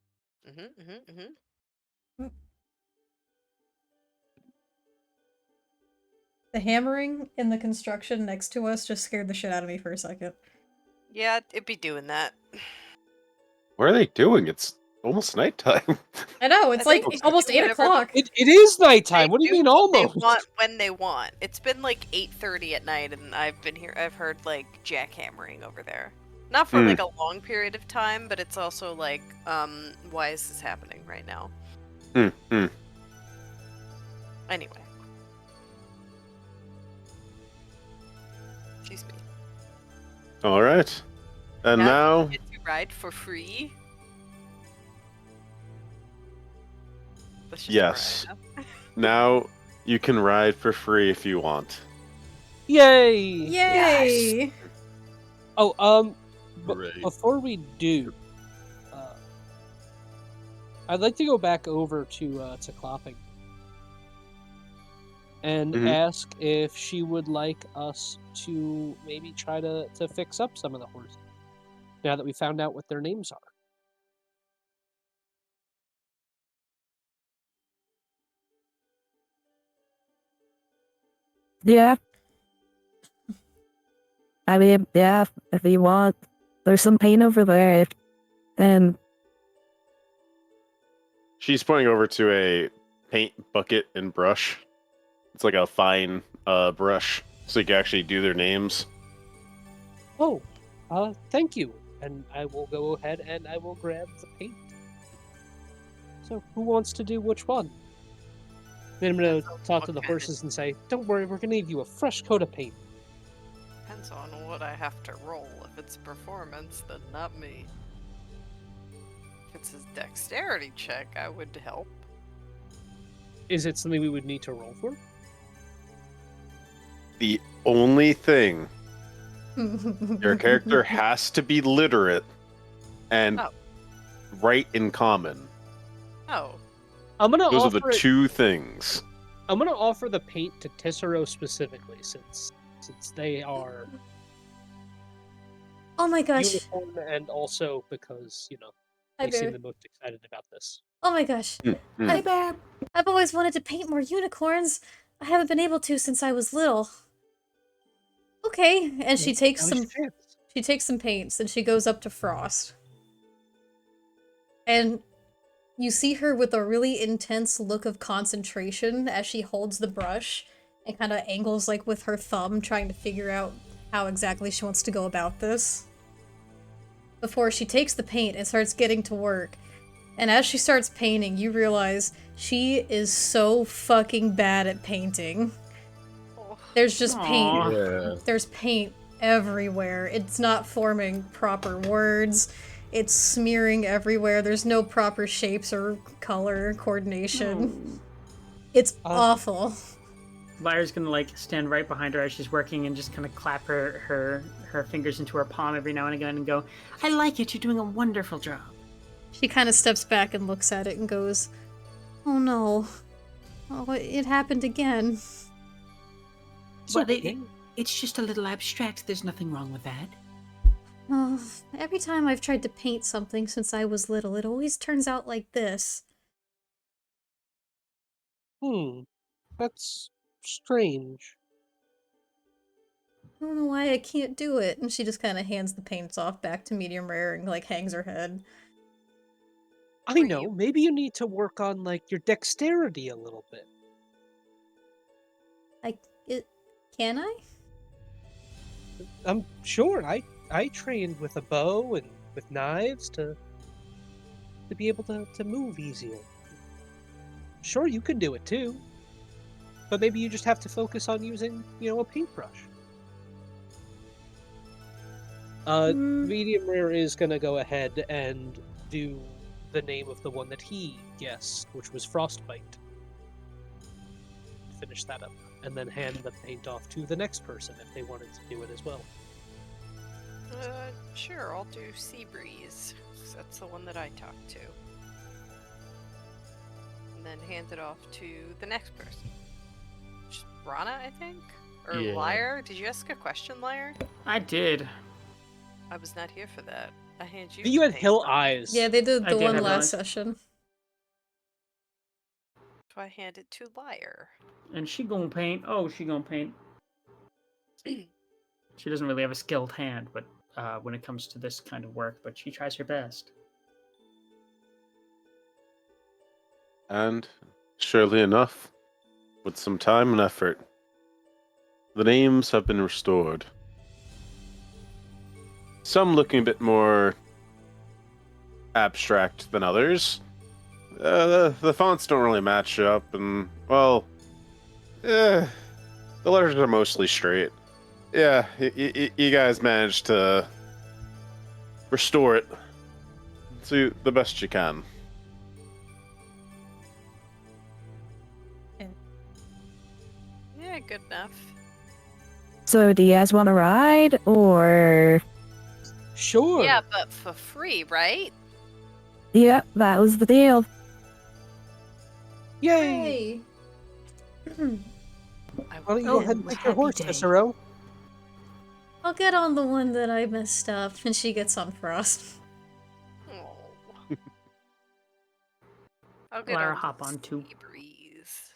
The hammering in the construction next to us just scared the shit out of me for a second. Yeah, it'd be doing that. What are they doing? It's almost nighttime. I know, it's I think like they almost do 8 whatever- o'clock. It is They nighttime. What do you mean what they almost? want when they want. It's been like 8:30 at night, and I've heard like jackhammering over there. Not for like a long period of time, but it's also like, why is this happening right now? Anyway. Excuse me. All right. And Yeah, now, you get to ride for free. That's just a yes. ride, Now you can ride for free if you want. Yay! Yay! Oh, Hooray. before we do, I'd like to go back over to Clopping and ask if she would like us to maybe try to fix up some of the horses now that we found out what their names are. Yeah. I mean, yeah, if you want. There's some paint over there. And She's pointing over to a paint bucket and brush. It's like a fine brush, so you can actually do their names. Oh, thank you. And I will go ahead and I will grab the paint. So, who wants to do which one? Then I'm going to talk to the horses and say, don't worry, we're going to give you a fresh coat of paint. Depends on what I have to roll. If it's performance, then not me. If it's his dexterity check, I would help. Is it something we would need to roll for? The only thing, your character has to be literate and write in common. Oh. I'm gonna Those are offer the two things. I'm gonna offer the paint to Tissero specifically, since they are Oh my gosh. uniform, and also because Hi, they seem Bear. the most excited about this. Oh my gosh. Hi, Bear. I've always wanted to paint more unicorns. I haven't been able to since I was little. Okay, and she takes Now's some your chance. she takes some paints and she goes up to Frost. And you see her with a really intense look of concentration as she holds the brush and kind of angles like with her thumb, trying to figure out how exactly she wants to go about this. Before she takes the paint and starts getting to work. And as she starts painting, you realize she is so fucking bad at painting. There's just paint. Yeah. There's paint everywhere. It's not forming proper words. It's smearing everywhere. There's no proper shapes or color coordination. It's awful. Lyra's gonna like stand right behind her as she's working and just kind of clap her fingers into her palm every now and again and go, "I like it. You're doing a wonderful job." She kind of steps back and looks at it and goes, "Oh no. Oh, it happened again." But it's just a little abstract. There's nothing wrong with that. Oh, every time I've tried to paint something since I was little, it always turns out like this. That's strange. I don't know why I can't do it. And she just kind of hands the paints off back to medium rare and like hangs her head. I know, maybe you need to work on like your dexterity a little bit. Can I? I'm sure. I trained with a bow and with knives to be able to move easier. Sure, you can do it too. But maybe you just have to focus on using, a paintbrush. Medium Rare is gonna go ahead and do the name of the one that he guessed, which was Frostbite. Finish that up, and then hand the paint off to the next person if they wanted to do it as well. Sure, I'll do Seabreeze. That's the one that I talked to. And then hand it off to the next person. Rana, I think? Or Yeah. Liar? Did you ask a question, Liar? I did. I was not here for that. I handed you. You had paint. hill eyes. Yeah, they did I the did one have last eyes. session. So I handed to Liar. And she gonna paint. Oh, she gonna paint. She doesn't really have a skilled hand, but when it comes to this kind of work, but she tries her best. And surely enough, with some time and effort, the names have been restored. Some looking a bit more abstract than others. The fonts don't really match up, and, well, the letters are mostly straight. Yeah, you guys managed to restore it to the best you can. Yeah, good enough. So do you guys want to ride, or... Sure. Yeah, but for free, right? Yeah, that was the deal. Yay! Hooray! I Why don't you Oh, go ahead and a take your happy horse, day. Cicero? I'll get on the one that I messed up, and she gets on Frost. Oh. I'll get Lara, on hop on too. Sea Breeze.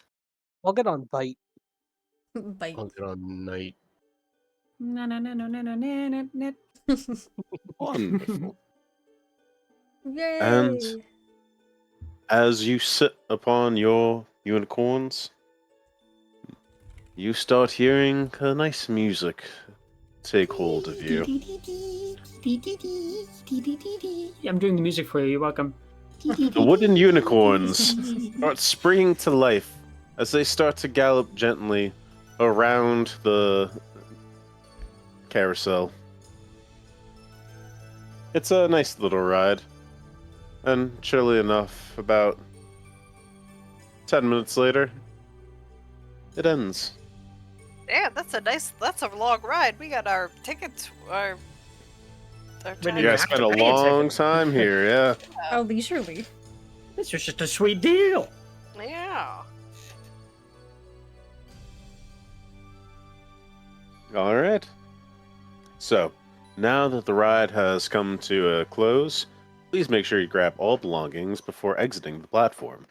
I'll get on Bite. Bite. I'll get on night. No, no, no, no, no, no, no, no. Wonderful. Yay! And- As you sit upon your unicorns, you start hearing a nice music take hold of you. I'm doing the music for you. You're welcome. The wooden unicorns start springing to life as they start to gallop gently around the carousel. It's a nice little ride. And surely enough, about 10 minutes later, it ends. Yeah, that's a long ride. We got our tickets, our But time. You guys spent a long time here, yeah. How leisurely. This was just a sweet deal. Yeah. Alright. So, now that the ride has come to a close, please make sure you grab all belongings before exiting the platform.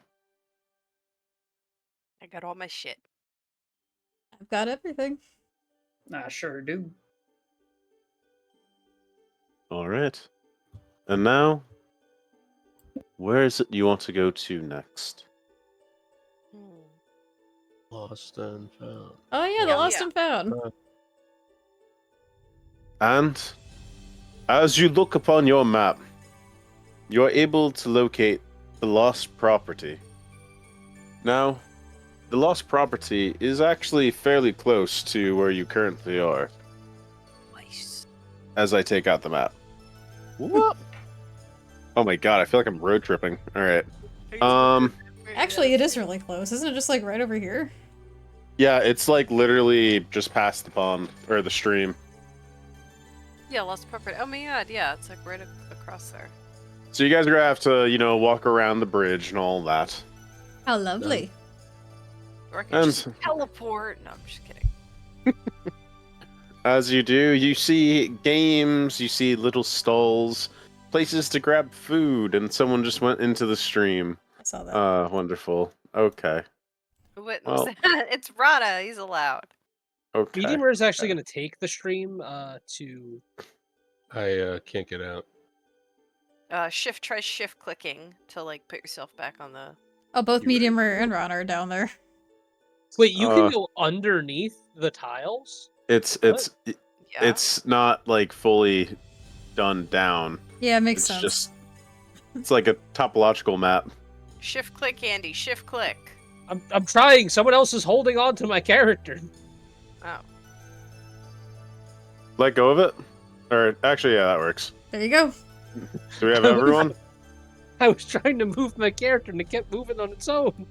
I got all my shit. I've got everything. I sure do. Alright. And now, where is it you want to go to next? Lost and found. Oh yeah, the Yeah. lost Yeah. and found. And as you look upon your map, you're able to locate the lost property. Now, the lost property is actually fairly close to where you currently are, Nice. as I take out the map. Whoop! Oh my god, I feel like I'm road tripping. Alright. Actually, it is really close. Isn't it just like right over here? Yeah, it's like literally just past the pond, or the stream. Yeah, lost property. Oh my god, yeah, it's like right across there. So you guys are gonna have to, walk around the bridge and all that. How lovely. Or I can just teleport. No, I'm just kidding. As you do, you see games, you see little stalls, places to grab food, and someone just went into the stream. I saw that. Wonderful. Okay. What Well- was that? It's Rana. He's allowed. Okay. Medium is actually going to take the stream to... I can't get out. Try shift clicking to like put yourself back on the. Oh, both You Medium and Ron are down there. Wait, you can go underneath the tiles? It's Yeah. it's not like fully done down. Yeah, it makes It's sense. just it's like a topological map. Shift click, Andy. Shift click. I'm trying. Someone else is holding on to my character. Oh. Let go of it? Or actually, yeah, that works. There you go. Do we have everyone? I was trying to move my character and it kept moving on its own.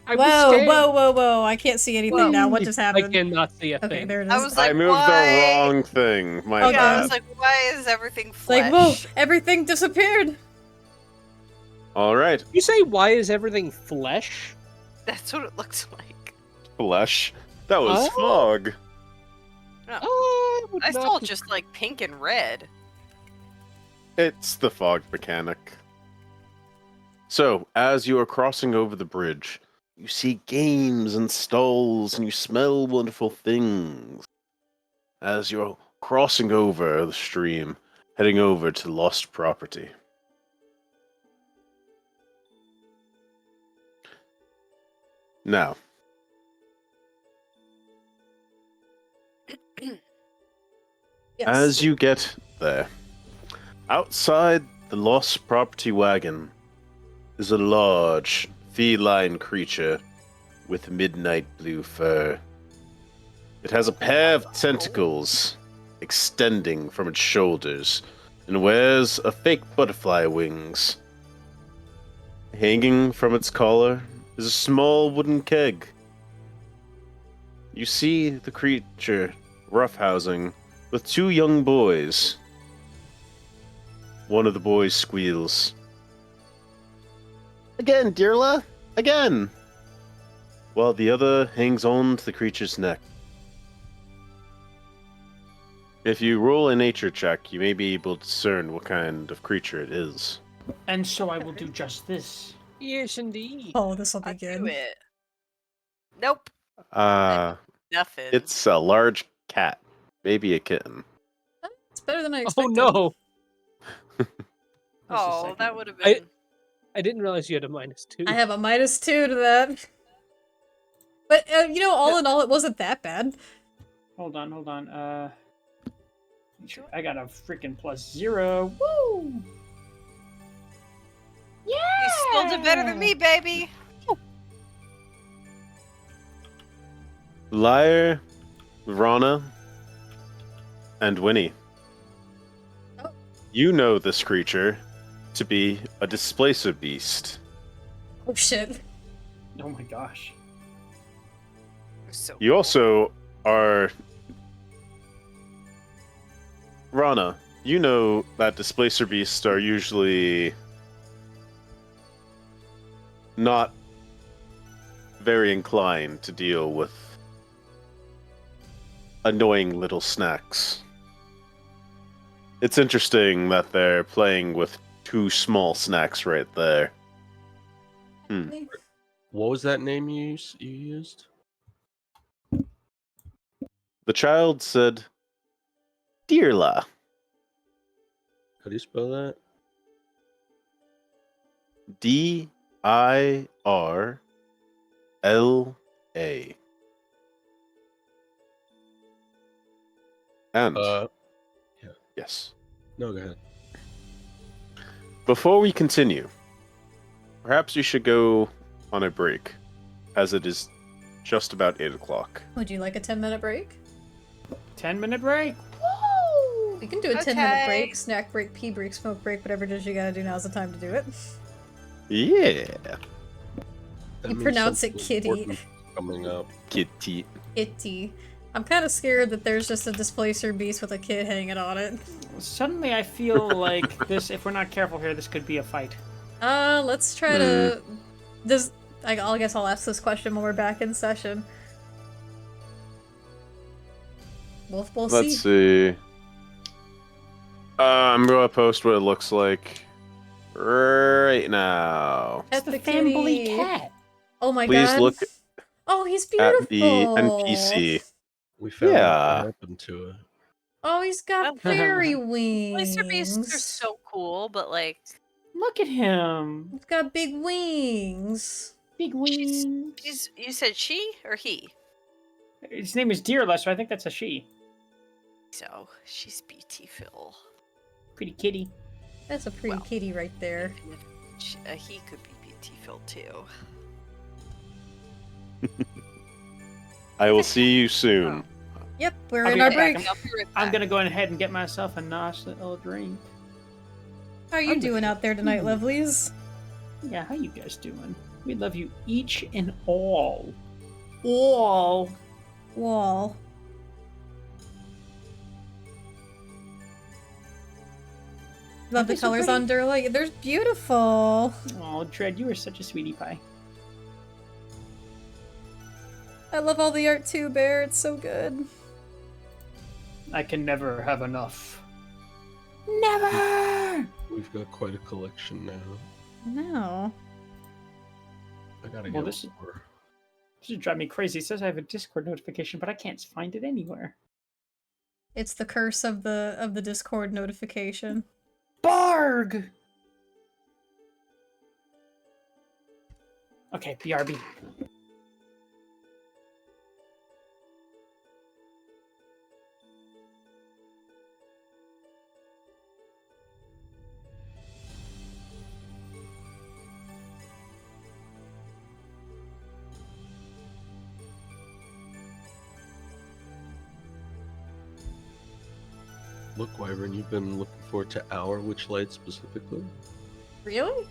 I was Whoa, scared. whoa. I can't see anything Whoa. now. What just I happened? cannot see a Okay, thing. there it is. I was like, I moved why? the wrong thing. My Oh, Yeah, I bad. was like, why is everything It's flesh? like, whoa, everything disappeared. All right. You say, why is everything flesh? That's what it looks like. flesh. That was Oh. fog. I saw just like pink and red. It's the fog mechanic. So, as you are crossing over the bridge, you see games and stalls and you smell wonderful things. As you're crossing over the stream, heading over to lost property. Now, Yes. as you get there, outside the lost property wagon is a large feline creature with midnight blue fur. It has a pair of tentacles extending from its shoulders and wears a fake butterfly wings. Hanging from its collar is a small wooden keg. You see the creature roughhousing with two young boys. One of the boys squeals. Again, Dearla! Again! While the other hangs on to the creature's neck. If you roll a nature check, you may be able to discern what kind of creature it is. And so I will do just this. Yes, indeed. Oh, this will be I'll do good. it. Nope. Nothing. It's a large cat. Maybe a kitten. It's better than I Oh expected. no! Just a Oh, second. that would have been. I didn't realize you had a -2. I have a -2 to that. But, all in all, it wasn't that bad. Hold on. I got a freaking +0. Woo! Yeah! You still did better than me, baby. Lyre, Rana, and Winnie. Oh. You know this creature to be a displacer beast. Oh, shit. Oh my gosh. So You also are... Rana, you know that displacer beasts are usually not very inclined to deal with annoying little snacks. It's interesting that they're playing with two small snacks right there. What was that name you used? The child said, Dearla. How do you spell that? D-I-R-L-A. And, yes. No, go ahead. Before we continue, perhaps we should go on a break, as it is just about 8 o'clock. Would you like a 10-minute break? 10-minute break. Woo! We can do a 10-minute Okay. break, snack break, pee break, smoke break, whatever it is you gotta do, now's the time to do it. Yeah. That You means pronounce it something kitty. important coming up. Kitty. Itty. I'm kind of scared that there's just a displacer beast with a kid hanging on it. Suddenly I feel like this, if we're not careful here, this could be a fight. Let's try to... I guess I'll ask this question when we're back in session. We'll Let's see. I'm gonna post what it looks like right now. At the family kitty. cat. Oh my Please god. look Oh, he's beautiful. at the NPC. We found out Yeah. what happened to it. Oh, he's got fairy wings. Laser beasts are so cool, but like Look at him. He's got big wings. Big wings. you said she or he? His name is Dearla, so I think that's a she. So she's beautiful. Pretty kitty. That's a pretty Well. kitty right there. He could be beautiful too. I will see you soon. Yep, we're I'll in be our back. break. I'll be right I'm back. gonna go ahead and get myself a nice little drink. How are you doing out there tonight, lovelies? Yeah, how you guys doing? We love you each and all. All. Wall. Love the they so colors on Durla. They're beautiful. Oh, Dread, you are such a sweetie pie. I love all the art too, Bear. It's so good. I can never have enough. Never! We've got quite a collection now. No. I gotta Well, get this is- more. This would drive me crazy. It says I have a Discord notification, but I can't find it anywhere. It's the curse of the Discord notification. Barg! Okay, BRB. Look, Wyvern, you've been looking forward to our Witchlight specifically? Really?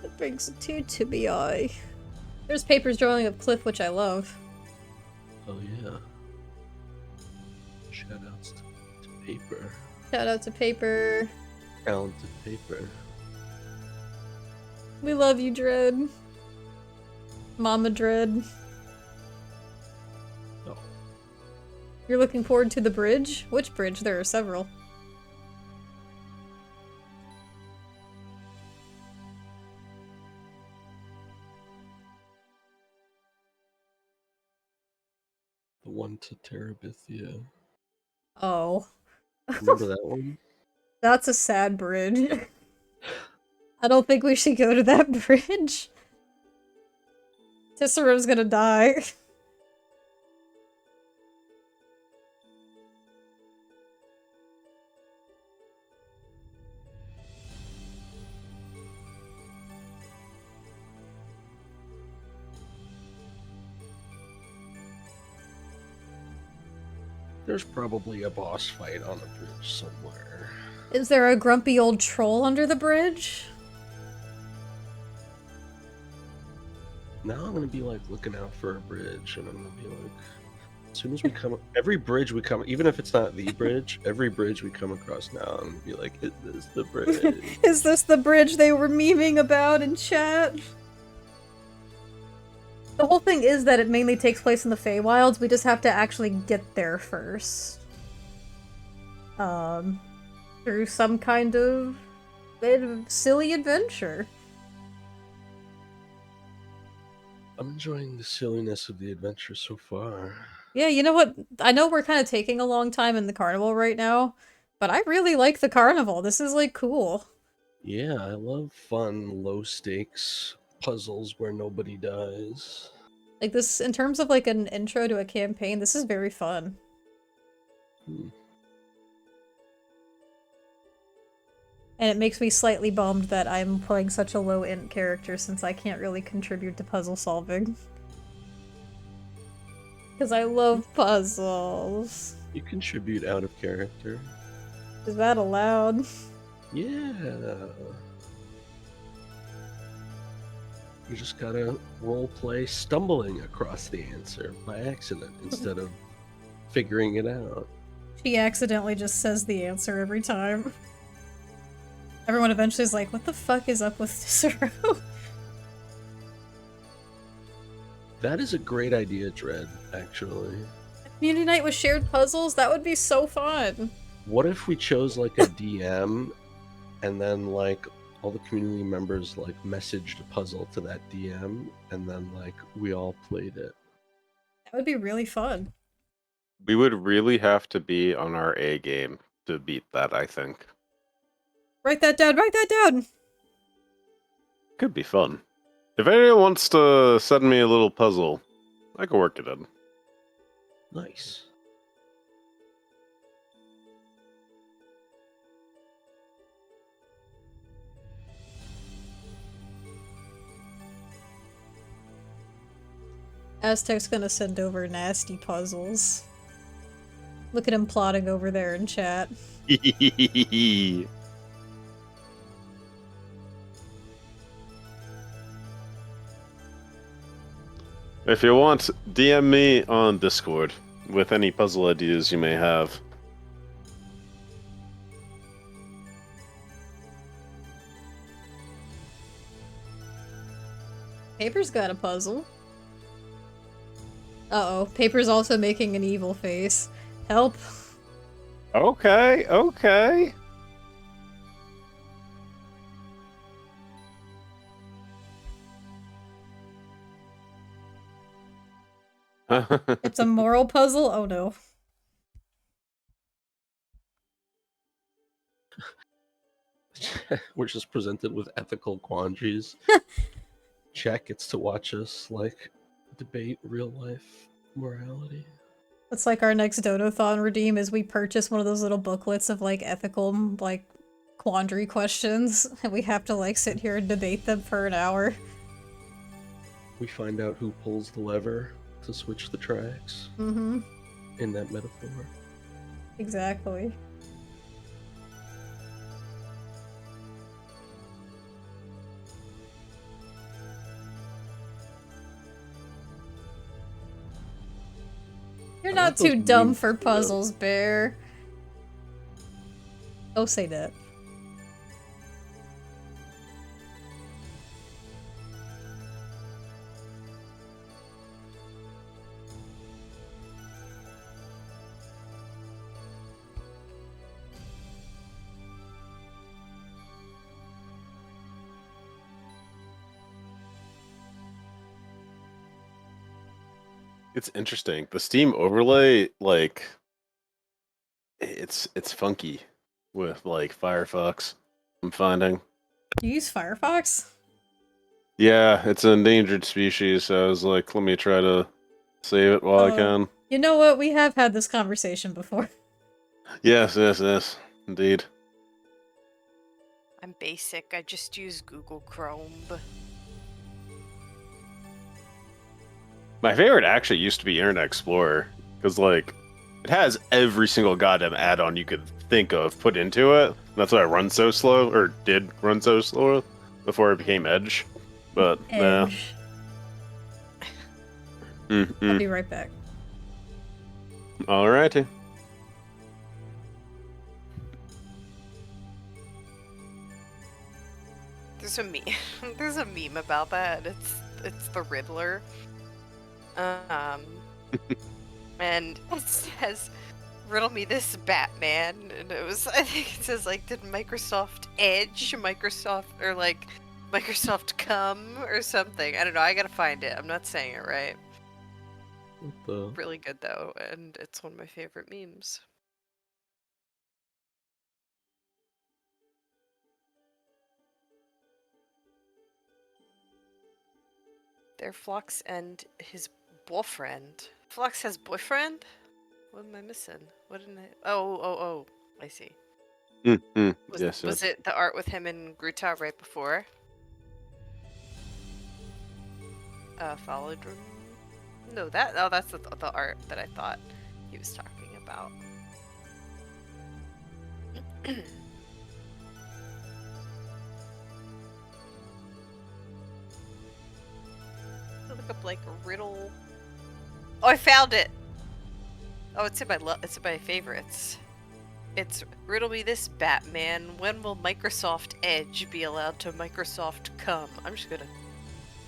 That brings a tear to my eye. There's papers drawing of Cliff, which I love. Oh yeah. Shoutouts to paper. Shout out to Paper. Talented paper. We love you, Dread. Mama Dread. Oh. You're looking forward to the bridge? Which bridge? There are several. The one to Terabithia. Oh. Remember that one? That's a sad bridge. I don't think we should go to that bridge. Tissero's gonna die. There's probably a boss fight on a bridge somewhere. Is there a grumpy old troll under the bridge? Now I'm gonna be like looking out for a bridge, and I'm gonna be like, as soon as we come, every bridge we come, even if it's not the bridge, every bridge we come across now, I'm gonna be like, is this the bridge? Is this the bridge they were memeing about in chat? The whole thing is that it mainly takes place in the Feywilds. We just have to actually get there first. Through some kind of silly adventure. I'm enjoying the silliness of the adventure so far. Yeah, you know what? I know we're kind of taking a long time in the carnival right now, but I really like the carnival. This is, like, cool. Yeah, I love fun, low stakes puzzles where nobody dies. Like, this, in terms of, like, an intro to a campaign, this is very fun. Hmm. And it makes me slightly bummed that I'm playing such a low int character since I can't really contribute to puzzle solving. Because I love puzzles. You contribute out of character. Is that allowed? Yeah. You just gotta roleplay stumbling across the answer by accident instead of figuring it out. She accidentally just says the answer every time. Everyone eventually is like, what the fuck is up with Cicero? That is a great idea, Dread, actually. Community night with shared puzzles? That would be so fun. What if we chose like a DM and then like all the community members like messaged a puzzle to that DM and then like we all played it? That would be really fun. We would really have to be on our A game to beat that, I think. Write that down, write that down! Could be fun. If anyone wants to send me a little puzzle, I can work it in. Nice. Aztec's gonna send over nasty puzzles. Look at him plotting over there in chat. If you want, DM me on Discord with any puzzle ideas you may have. Paper's got a puzzle. Uh-oh, Paper's also making an evil face. Help. Okay, okay. It's a moral puzzle? Oh no. We're just presented with ethical quandaries. Jack gets to watch us like debate real life morality. That's like our next Donathon redeem is we purchase one of those little booklets of like ethical like quandary questions and we have to like sit here and debate them for an hour. We find out who pulls the lever to switch the tracks Mm-hmm. in that metaphor. Exactly. You're I not like those too dumb memes for too, though. puzzles, Bear. Don't say that. It's interesting. The Steam overlay, like, it's funky with like Firefox. I'm finding. You use Firefox? Yeah, it's an endangered species, so I was like, let me try to save it while I can. You know what? We have had this conversation before. Yes, indeed. I'm basic. I just use Google Chrome. My favorite actually used to be Internet Explorer, because like, it has every single goddamn add-on you could think of put into it. That's why I run so slow, or did run so slow before it became Edge. But nah. Edge. I'll be right back. Alrighty. There's a meme. There's a meme about that. It's the Riddler. And it says, "Riddle me this, Batman," and it was. I think it says like, "Did Microsoft Edge, or like Microsoft come or something?" I don't know. I gotta find it. I'm not saying it right. What the? Really good though, and it's one of my favorite memes. There, Phlox and his boyfriend. Phlox has boyfriend? What am I missing? What didn't I? Oh, I see. Was it the art with him and Gruta right before? Followed. No, that's the art that I thought he was talking about. Look up like a riddle. Oh, I found it. Oh, it's in my favorites. It's riddle me this, Batman. When will Microsoft Edge be allowed to Microsoft come? I'm just gonna.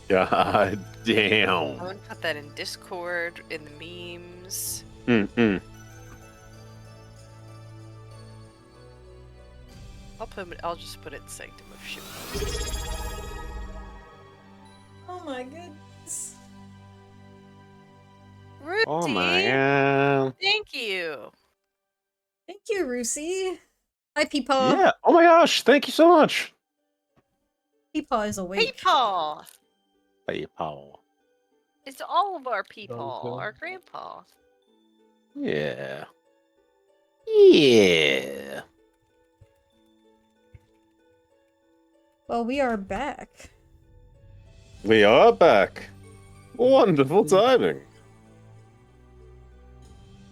God damn. I'm gonna put that in Discord, in the memes. I'll just put it in Sanctum of Ship. Oh my goodness. Rudy, Oh my god. thank you. Thank you, Rusi. Hi, Peepaw. Yeah. Oh my gosh. Thank you so much. Peepaw is awake. Peepaw. Hey, Paul. It's all of our Peepaw, Gonzo. our grandpa. Yeah. Yeah. Well, we are back. We are back. Wonderful timing.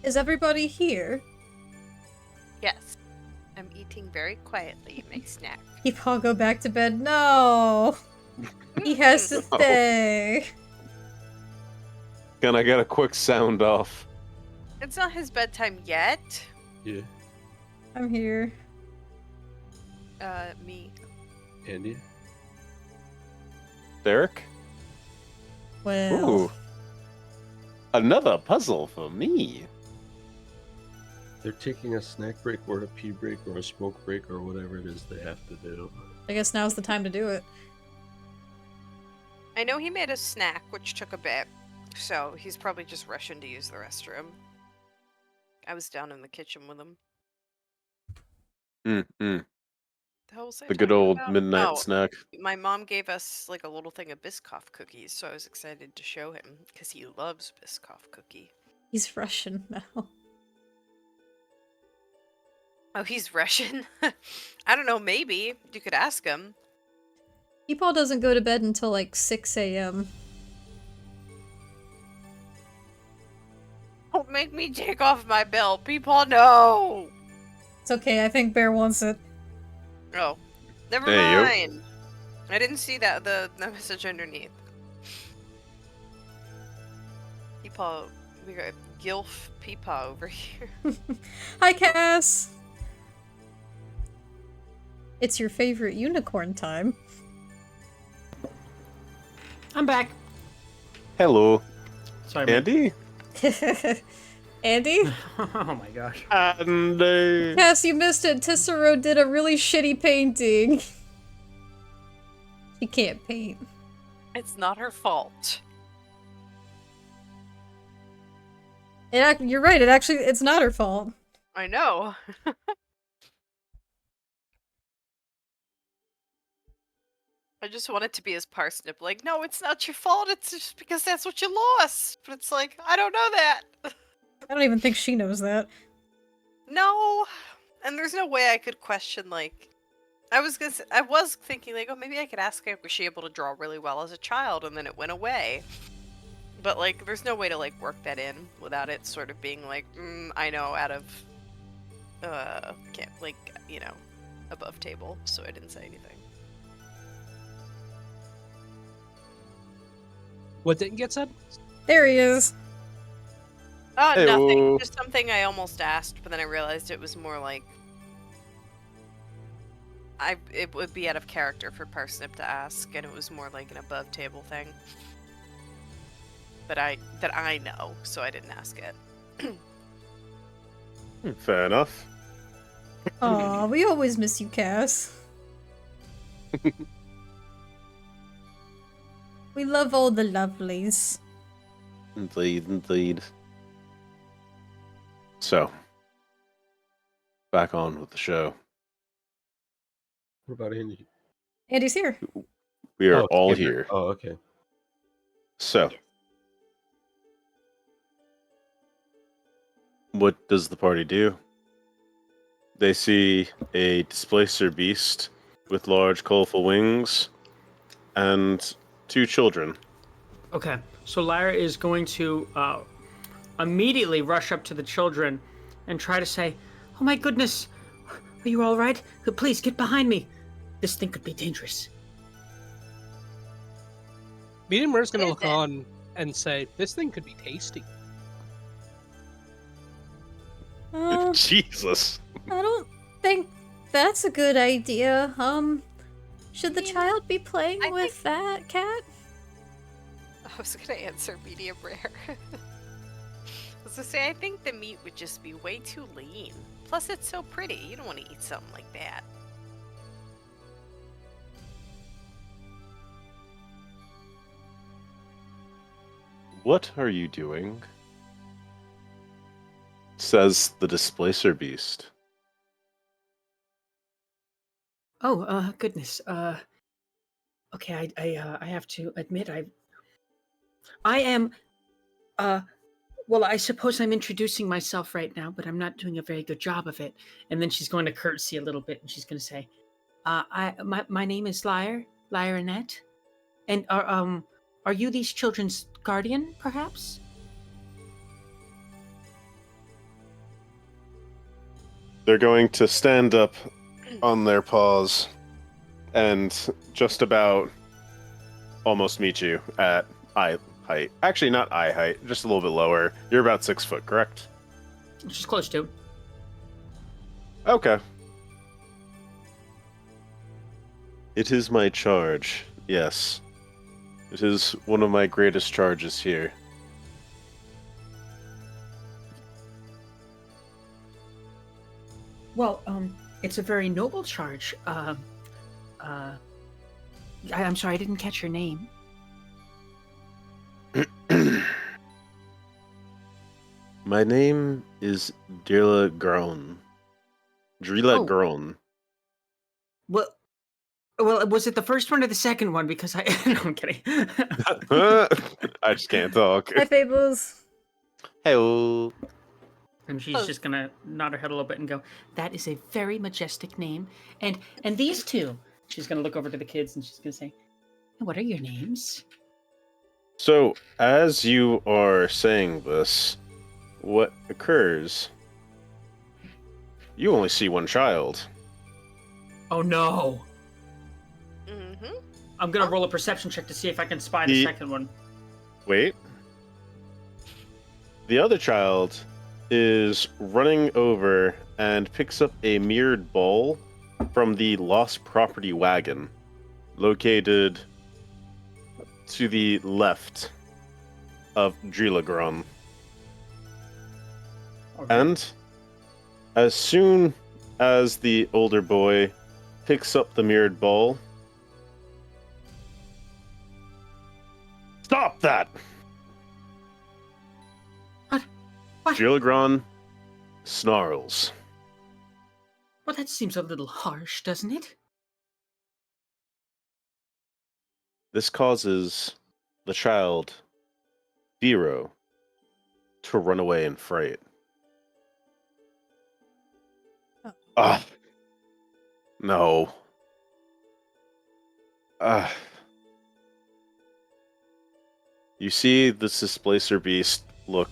Is everybody here? Yes. I'm eating very quietly my snack. Peepaw, go back to bed. No! He has to No. stay. Can I get a quick sound off? It's not his bedtime yet. Yeah, I'm here. Me. Andy. Derek? Well, Ooh. Another puzzle for me. They're taking a snack break or a pee break or a smoke break or whatever it is they have to do. I guess now's the time to do it. I know he made a snack, which took a bit, so he's probably just rushing to use the restroom. I was down in the kitchen with him. Mm-mm. The hell was I The good talking old about? midnight Oh, snack. my mom gave us like a little thing of Biscoff cookies, so I was excited to show him because he loves Biscoff cookie. He's Russian now. Oh, he's Russian? I don't know, maybe. You could ask him. Peepaw doesn't go to bed until like 6 a.m. Don't make me take off my belt, people. No! It's okay, I think Bear wants it. Oh, never Hey, yo. mind. I didn't see that the message underneath. Peepaw, we got Gilf Peepaw over here. Hi, Cass! It's your favorite unicorn time. I'm back. Hello, Sorry, man. Andy. Andy? Oh my gosh. Andy. Cass, you missed it. Tissero did a really shitty painting. She can't paint. It's not her fault. You're right, it's not her fault. I know. I just want it to be as Parsnip, like, no, it's not your fault, it's just because that's what you lost. But it's like, I don't know that. I don't even think she knows that. No. And there's no way I could question, like, I was thinking, like, oh, maybe I could ask her, was she able to draw really well as a child, and then it went away. But, like, there's no way to, like, work that in without it sort of being like, I know, out of, can't, like, you know, above table, so I didn't say anything. What didn't get said? There he is. Hey-o. Nothing. Just something I almost asked, but then I realized it was more like it would be out of character for Parsnip to ask, and it was more like an above table thing. That I know, so I didn't ask it. Fair enough. Aw, we always miss you, Cass. We love all the lovelies. Indeed, indeed. So, back on with the show. What about Andy? Andy's here. We are Oh, all together. here. Oh, okay. So, what does the party do? They see a displacer beast with large, colorful wings and 2 children. Okay, so Lyra is going to immediately rush up to the children and try to say, "Oh my goodness, are you all right? Please get behind me. This thing could be dangerous." Medium Rare's gonna Is look it? on and say, this thing could be tasty. Jesus. I don't think that's a good idea. Should the mean, child be playing I with that cat? I was gonna answer medium rare. I was gonna say, I think the meat would just be way too lean. Plus, it's so pretty. You don't want to eat something like that. What are you doing? Says the displacer beast. Oh, goodness. Okay, I have to admit, I am, well, I suppose I'm introducing myself right now, but I'm not doing a very good job of it. And then she's going to curtsy a little bit, and she's going to say, my name is Lyra-Annette, and are you these children's guardian, perhaps? They're going to stand up on their paws and just about almost meet you at eye height. Actually, not eye height, just a little bit lower. You're about 6 foot, correct? She's close to. Okay. It is my charge, yes. It is one of my greatest charges here. Well, it's a very noble charge. I'm sorry, I didn't catch your name. My name is Dirla Groen. Drila Oh. Groen. Well, was it the first one or the second one? Because I... No, I'm kidding. I just can't talk. Hi, Fables. Hey. And she's just gonna nod her head a little bit and go, "That is a very majestic name." And these two, she's gonna look over to the kids and she's gonna say, "What are your names?" So, as you are saying this, what occurs? You only see one child. Oh no! Mm-hmm. I'm gonna roll a perception check to see if I can spy the second one. Wait. The other child is running over and picks up a mirrored ball from the lost property wagon, located to the left of Drilagron. Okay. And as soon as the older boy picks up the mirrored ball, stop that! What? Drilagron snarls. Well, that seems a little harsh, doesn't it? This causes the child, Biro, to run away in fright. Oh. Ah. No. Ah. You see this displacer beast look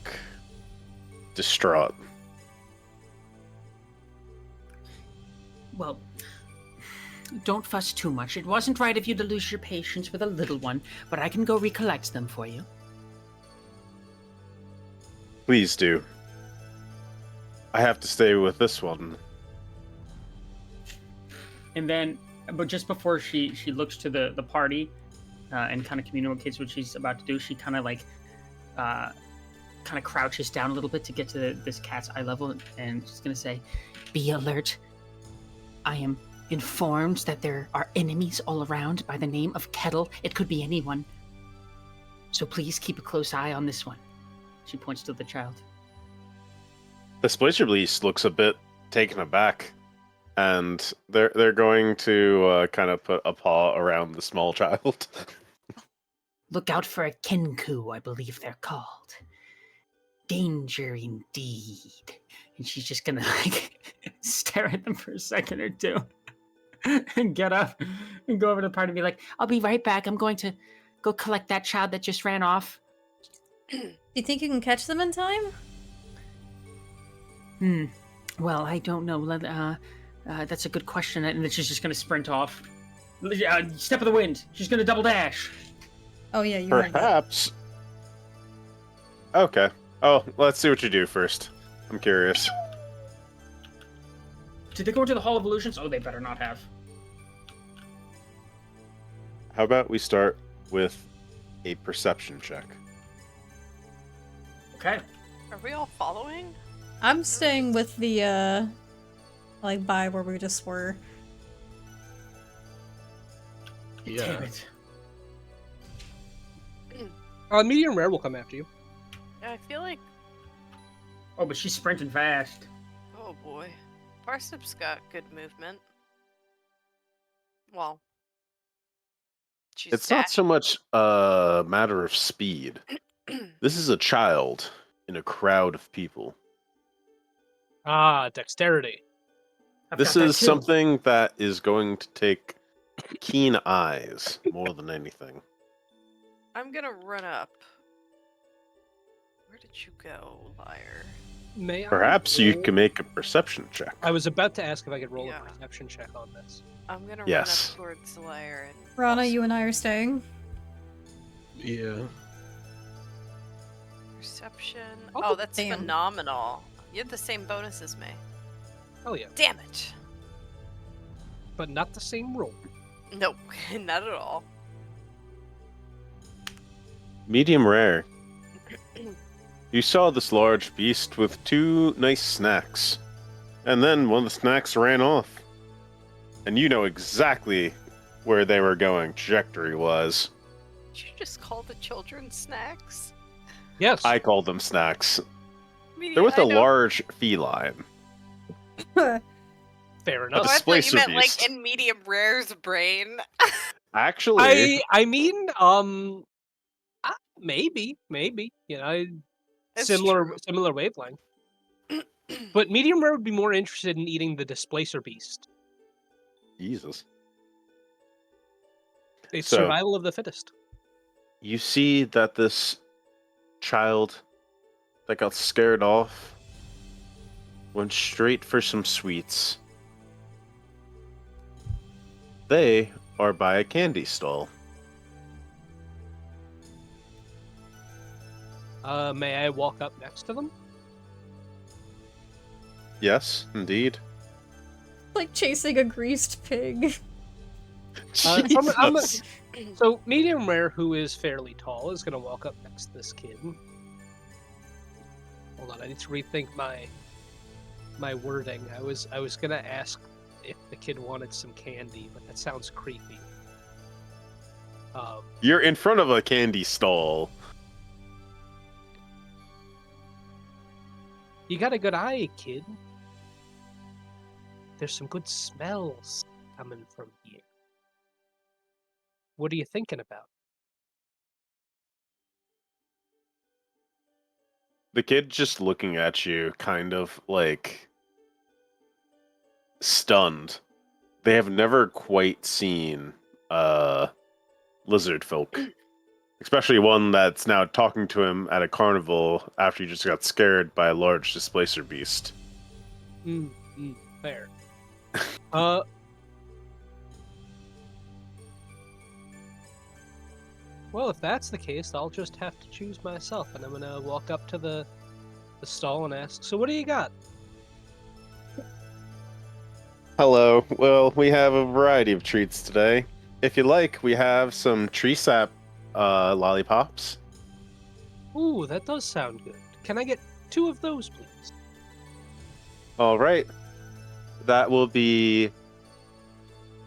distraught. Well, don't fuss too much. It wasn't right of you to lose your patience with a little one, but I can go recollect them for you. Please do. I have to stay with this one. And then, but just before she looks to the party and kind of communicates what she's about to do, she kind of like kind of crouches down a little bit to get to this cat's eye level, and she's gonna say, "Be alert. I am informed that there are enemies all around by the name of Kettle. It could be anyone. So please keep a close eye on this one." She points to the child. The displacer beast looks a bit taken aback, and they're going to kind of put a paw around the small child. Look out for a Kenku, I believe they're called. Danger indeed. And she's just gonna like stare at them for a second or two and get up and go over to the party and be like, "I'll be right back. I'm going to go collect that child that just ran off." Do you think you can catch them in time? Well, I don't know. That's a good question. And then she's just gonna sprint off. Step of the wind. She's gonna double dash. Oh yeah, you heard that. Perhaps. Okay. Oh, let's see what you do first. I'm curious. Did they go into the Hall of Illusions? Oh, they better not have. How about we start with a perception check? Okay. Are we all following? I'm staying with the like by where we just were. Damn it. Medium rare will come after you. I feel like, Oh, but she's sprinting fast. oh boy, Parsnip's got good movement. Well, she's It's not so much a matter of speed. This is a child in a crowd of people. Ah, dexterity. I've This got that is too. something that is going to take keen eyes more than anything. I'm gonna run up. Where did you go, liar? May I Perhaps you roll- can make a perception check. I was about to ask if I could roll Yeah. a perception check on this. I'm gonna Yes. run up towards the liar and Rana, also you and I are staying. Yeah. perception. Oh, Oh, that's damn. phenomenal. You have the same bonus as me. Oh yeah, Damn it. but not the same roll. Nope, not at all. Medium rare. You saw this large beast with two nice snacks And then one of the snacks ran off. And you know exactly where they were going, trajectory-wise. Did you just call the children snacks? Yes. I called them snacks. Me- They're with I a know- large feline. Fair Oh, enough. I thought you Displacer meant beast. like in medium rare's brain. Actually, I mean, maybe. You know, It's similar true. wavelength. But medium rare would be more interested in eating the displacer beast. Jesus. It's So- survival of the fittest. You see that this child that got scared off went straight for some sweets. They are by a candy stall. May I walk up next to them? Yes, indeed. Like chasing a greased pig. Jesus. So medium rare, who is fairly tall, is gonna walk up next to this kid. Hold on, I need to rethink my wording. I was gonna ask if the kid wanted some candy, but that sounds creepy. You're in front of a candy stall. You got a good eye, kid. There's some good smells coming from here. What are you thinking about? The kid just looking at you, kind of like stunned. They have never quite seen lizard folk. Especially one that's now talking to him at a carnival after he just got scared by a large displacer beast. Fair. Well, if that's the case, I'll just have to choose myself, and I'm gonna walk up to the stall and ask, so what do you got? Hello. Well, we have a variety of treats today. If you like, we have some tree sap lollipops. Ooh, that does sound good. Can I get 2 of those, please? All right. That will be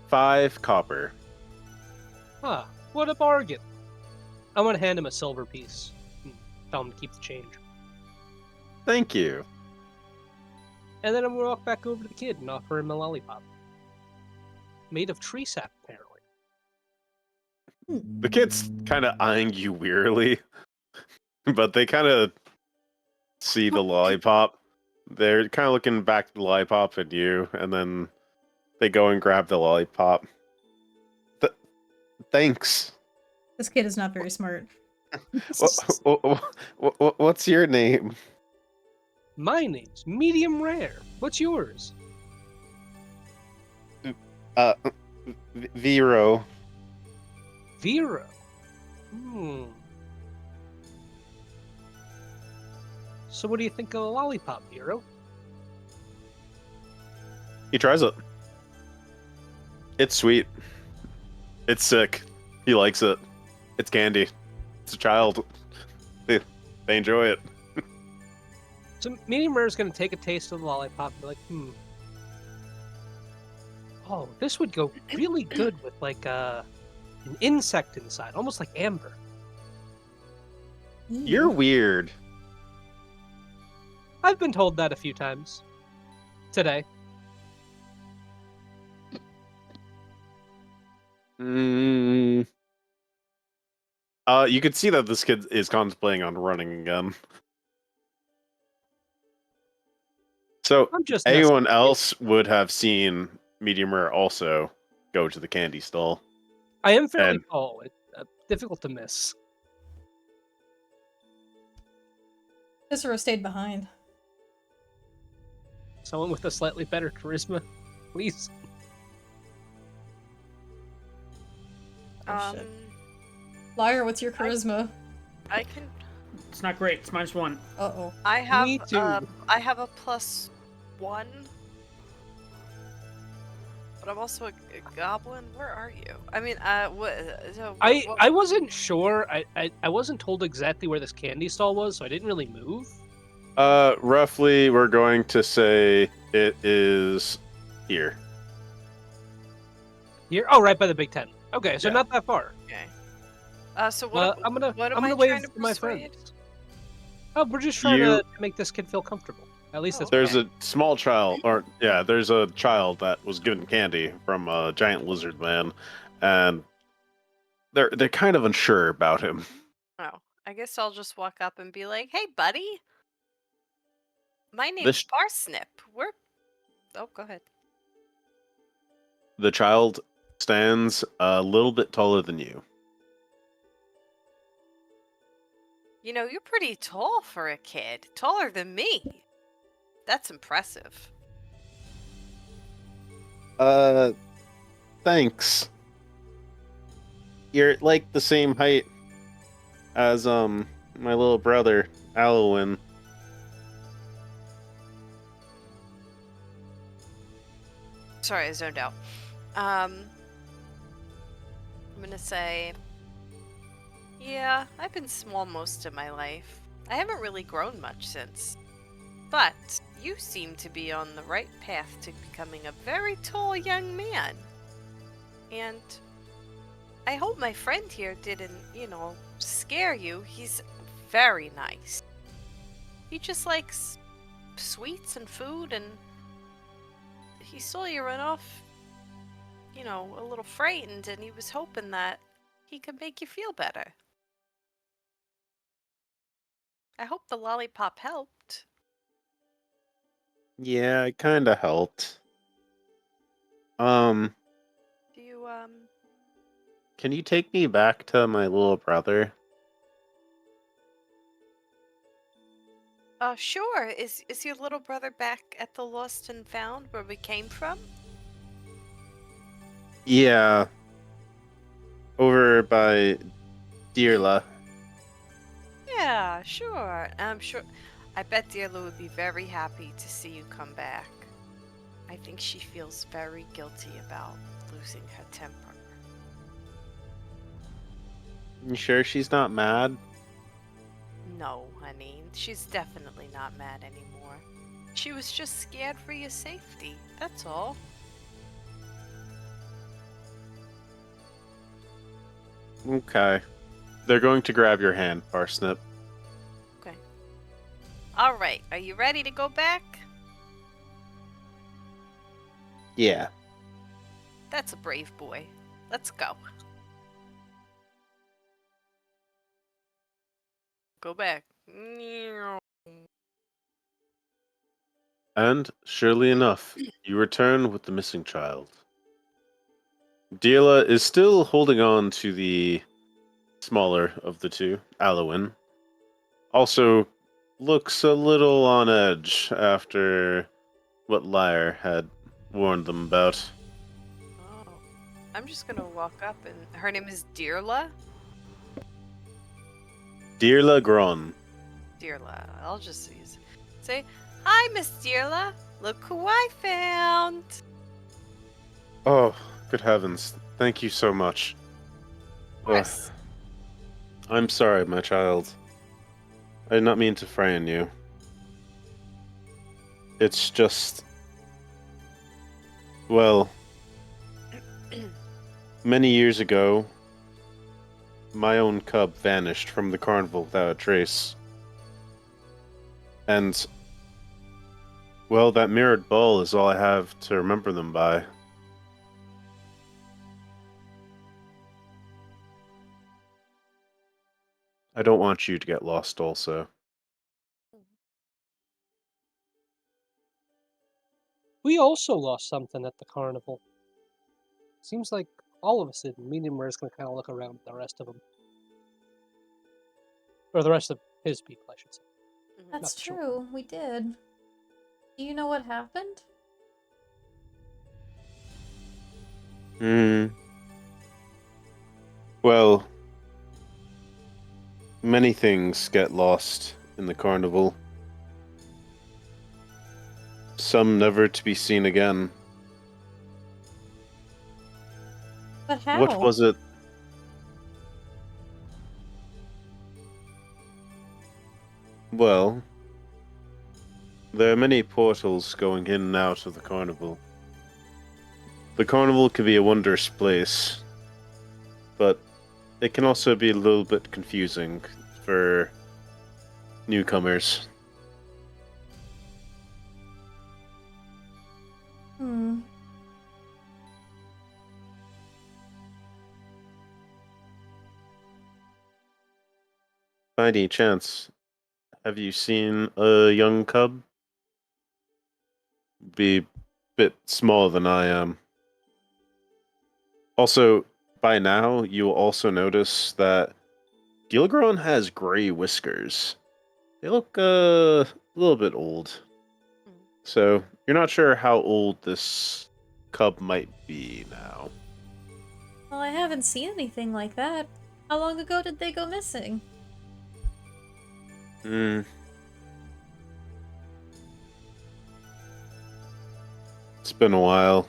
5 copper. Ah, what a bargain. I'm gonna hand him a silver piece. And tell him to keep the change. Thank you. And then I'm gonna walk back over to the kid and offer him a lollipop. Made of tree sap, apparently. The kid's kind of eyeing you wearily, but they kind of see the lollipop. They're kind of looking back at the lollipop at you, and then they go and grab the lollipop. Thanks. This kid is not very smart. What's your name? My name's Medium Rare. What's yours? Vero. Vero. So what do you think of a lollipop, Vero? He tries it. It's sweet. It's sick. He likes it. It's candy. It's a child. They enjoy it. So Medium Rare is going to take a taste of the lollipop and be like, oh, this would go really good with like an insect inside, almost like amber. You're weird. I've been told that a few times. Today. You could see that this kid is contemplating on running again. So, I'm just anyone else would have seen Medium Rare also go to the candy stall. I am fairly tall. It's difficult to miss. Cicero stayed behind. Someone with a slightly better charisma, please. Oh, shit. Liar, what's your charisma? I can. It's not great. It's -1. Uh-oh. I have. Me too. I have a +1. But I'm also a goblin. Where are you? I mean, what? So, I wasn't sure. I wasn't told exactly where this candy stall was, so I didn't really move. Roughly, we're going to say it is here. Here? Oh, right by the Big Ten. Okay, so Yeah. not that far. Okay. So what? I'm gonna what am I'm I gonna wave trying to to my persuade? friends. Oh, we're just trying You- to make this kid feel comfortable. At least Oh, it's There's okay. a small child, or yeah, there's a child that was given candy from a giant lizard man, and they're kind of unsure about him. Oh, I guess I'll just walk up and be like, "Hey, buddy, my name's This Parsnip. We're." Oh, go ahead. the child stands a little bit taller than you. You know, you're pretty tall for a kid. Taller than me. That's impressive. Thanks. You're like the same height as my little brother, Alwyn. Sorry, I zoned out. I'm gonna say, yeah, I've been small most of my life. I haven't really grown much since. But you seem to be on the right path to becoming a very tall young man. And I hope my friend here didn't, scare you. He's very nice. He just likes sweets and food, and he saw you run off, a little frightened, and he was hoping that he could make you feel better. I hope the lollipop helped. Yeah, it kind of helped. Um, Do you, can you take me back to my little brother? Sure. Is your little brother back at the Lost and Found where we came from? Yeah, over by Deerla. Yeah, sure. I'm sure. I bet Dearla would be very happy to see you come back. I think she feels very guilty about losing her temper. You sure she's not mad? No, honey, she's definitely not mad anymore. She was just scared for your safety, that's all. Okay. They're going to grab your hand, Parsnip. Okay. Alright, are you ready to go back? Yeah. That's a brave boy. Let's go. Go back. And, surely enough, you return with the missing child. Deerla is still holding on to the smaller of the two, Alwyn. Also, looks a little on edge after what Lyre had warned them about. Oh. I'm just gonna walk up and her name is Dearla? Deerla Gron. Dearla. I'll just say, "Hi, Miss Dearla. Look who I found." Oh, good heavens. Thank you so much. Of course. I'm sorry, my child. I did not mean to frighten you. It's just... Well... Many years ago, my own cub vanished from the carnival without a trace. And... Well, that mirrored ball is all I have to remember them by. I don't want you to get lost also. We also lost something at the carnival. Seems like all of us did. Medium Rare's gonna kind of look around at the rest of them. Or the rest of his people, I should say. Mhm. That's Not the short true. We did. Do you know what happened? Well, many things get lost in the carnival. Some never to be seen again. But how? What was it? Well, There are many portals going in and out of the carnival. The carnival can be a wondrous place, but it can also be a little bit confusing for newcomers. Hmm. By any chance, have you seen a young cub? Be a bit smaller than I am. Also, by now, you will also notice that Gilgron has gray whiskers. They look a little bit old. So, you're not sure how old this cub might be now. Well, I haven't seen anything like that. How long ago did they go missing? Hmm. It's been a while.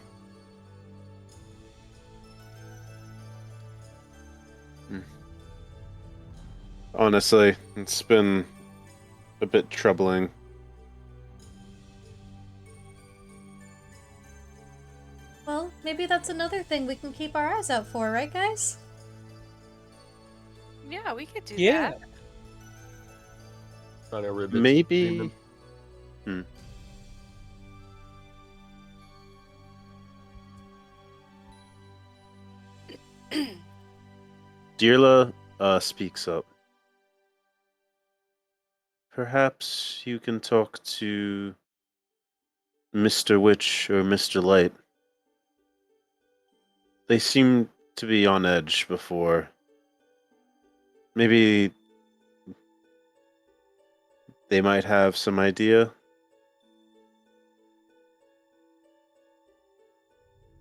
Honestly, it's been a bit troubling. Well, maybe that's another thing we can keep our eyes out for, right, guys? Yeah, we could do Yeah. that. Kind of ribbons. Maybe. Dirla speaks up. Perhaps you can talk to Mr. Witch or Mr. Light. They seem to be on edge before. Maybe they might have some idea.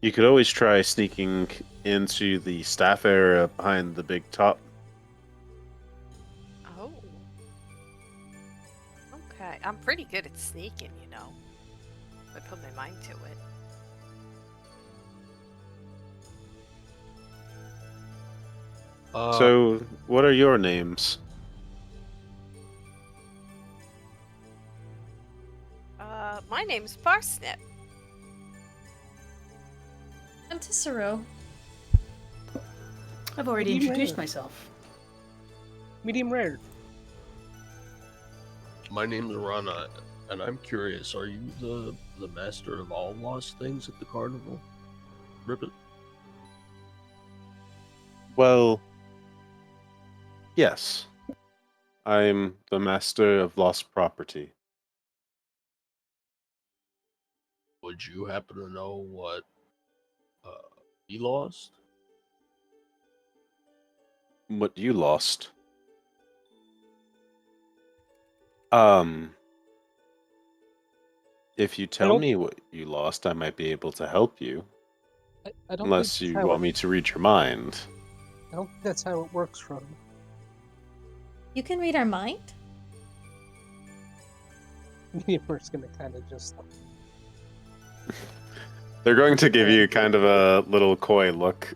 You could always try sneaking into the staff area behind the big top. Oh. Okay. I'm pretty good at sneaking, you know. If I put my mind to it. So, what are your names? My name's Parsnip. I'm Tisserou. I've already Medium introduced rare. myself. Medium rare. My name's Rana, and I'm curious, are you the master of all lost things at the carnival? Ribbit? Well, yes. I'm the master of lost property. Would you happen to know what he lost? What you lost? If you tell don't- me what you lost, I might be able to help you. I don't Unless think you that's how want me to read your mind. I don't think that's how it works from. You can read our mind? Medium rare's gonna kind of just. They're going to give you kind of a little coy look.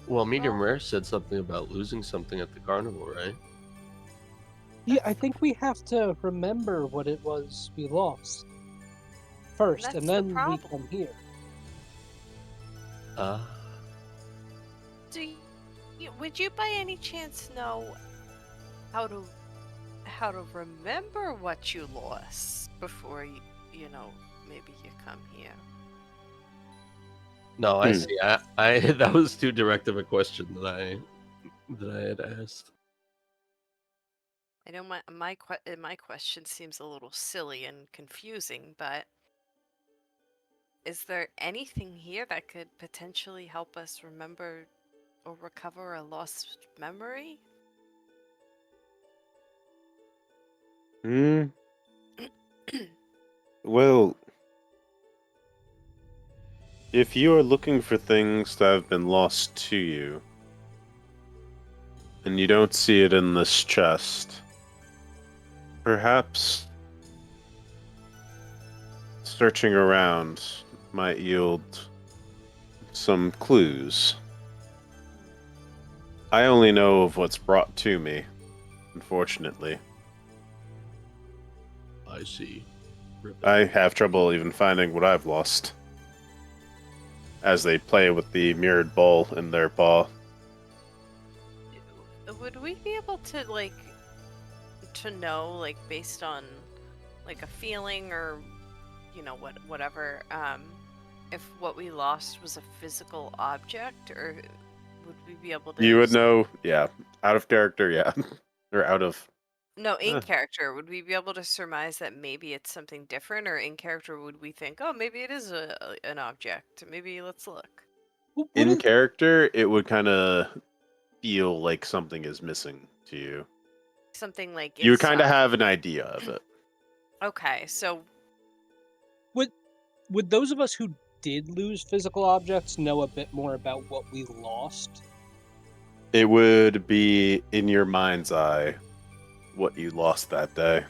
Well, Medium Rare said something about losing something at the carnival, right? Yeah, I think we have to remember what it was we lost first, That's and the then we problem. come here. Would you by any chance know how to remember what you lost before you know, maybe you come here? No, I Hmm. see. I that was too direct of a question that I had asked. I know my question seems a little silly and confusing, but is there anything here that could potentially help us remember or recover a lost memory? Hmm. Well, if you are looking for things that have been lost to you, and you don't see it in this chest, perhaps searching around might yield some clues. I only know of what's brought to me, unfortunately. I see. I have trouble even finding what I've lost. As they play with the mirrored ball in their paw. Would we be able to to know based on a feeling or whatever if what we lost was a physical object, or would we be able to You would know, yeah. Out of character, yeah. Or out of... No, in character, would we be able to surmise that maybe it's something different, or in character would we think, oh, maybe it is an object? Maybe let's look. In character, it would kind of feel like something is missing to you. Something like You would kind of inside. have an idea of it. Okay, so Would those of us who did lose physical objects know a bit more about what we lost? It would be in your mind's eye what you lost that day.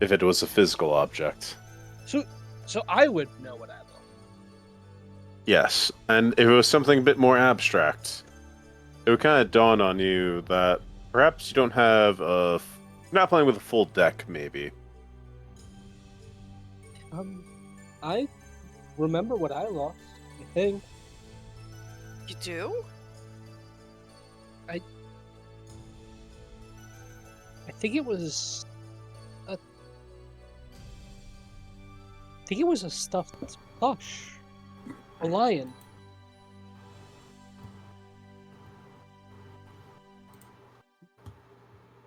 If it was a physical object. So I would know what I lost. Yes, and if it was something a bit more abstract, it would kind of dawn on you that perhaps you don't have you're not playing with a full deck, maybe. I remember what I lost, I think. you do? I think it was I think it was a stuffed plush. A lion.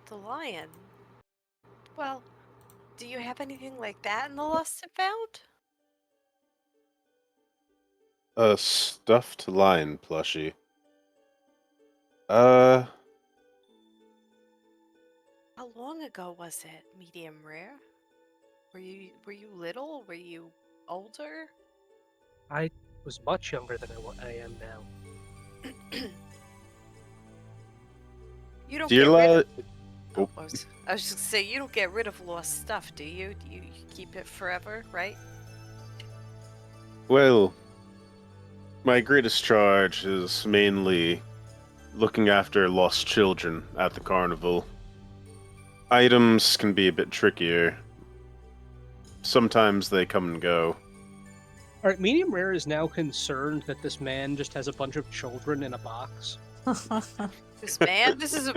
The lion. Well, do you have anything like that in the lost and found? A stuffed lion plushie. Uh, How long ago was it? Medium rare? Were you little? Were you older? I was much younger than I am now. You don't dear get rid of... Oh. I was just gonna say, you don't get rid of lost stuff, do you? You keep it forever, right? Well, my greatest charge is mainly looking after lost children at the carnival. Items can be a bit trickier. Sometimes they come and go. Alright, Medium Rare is now concerned that this man just has a bunch of children in a box. This man, this is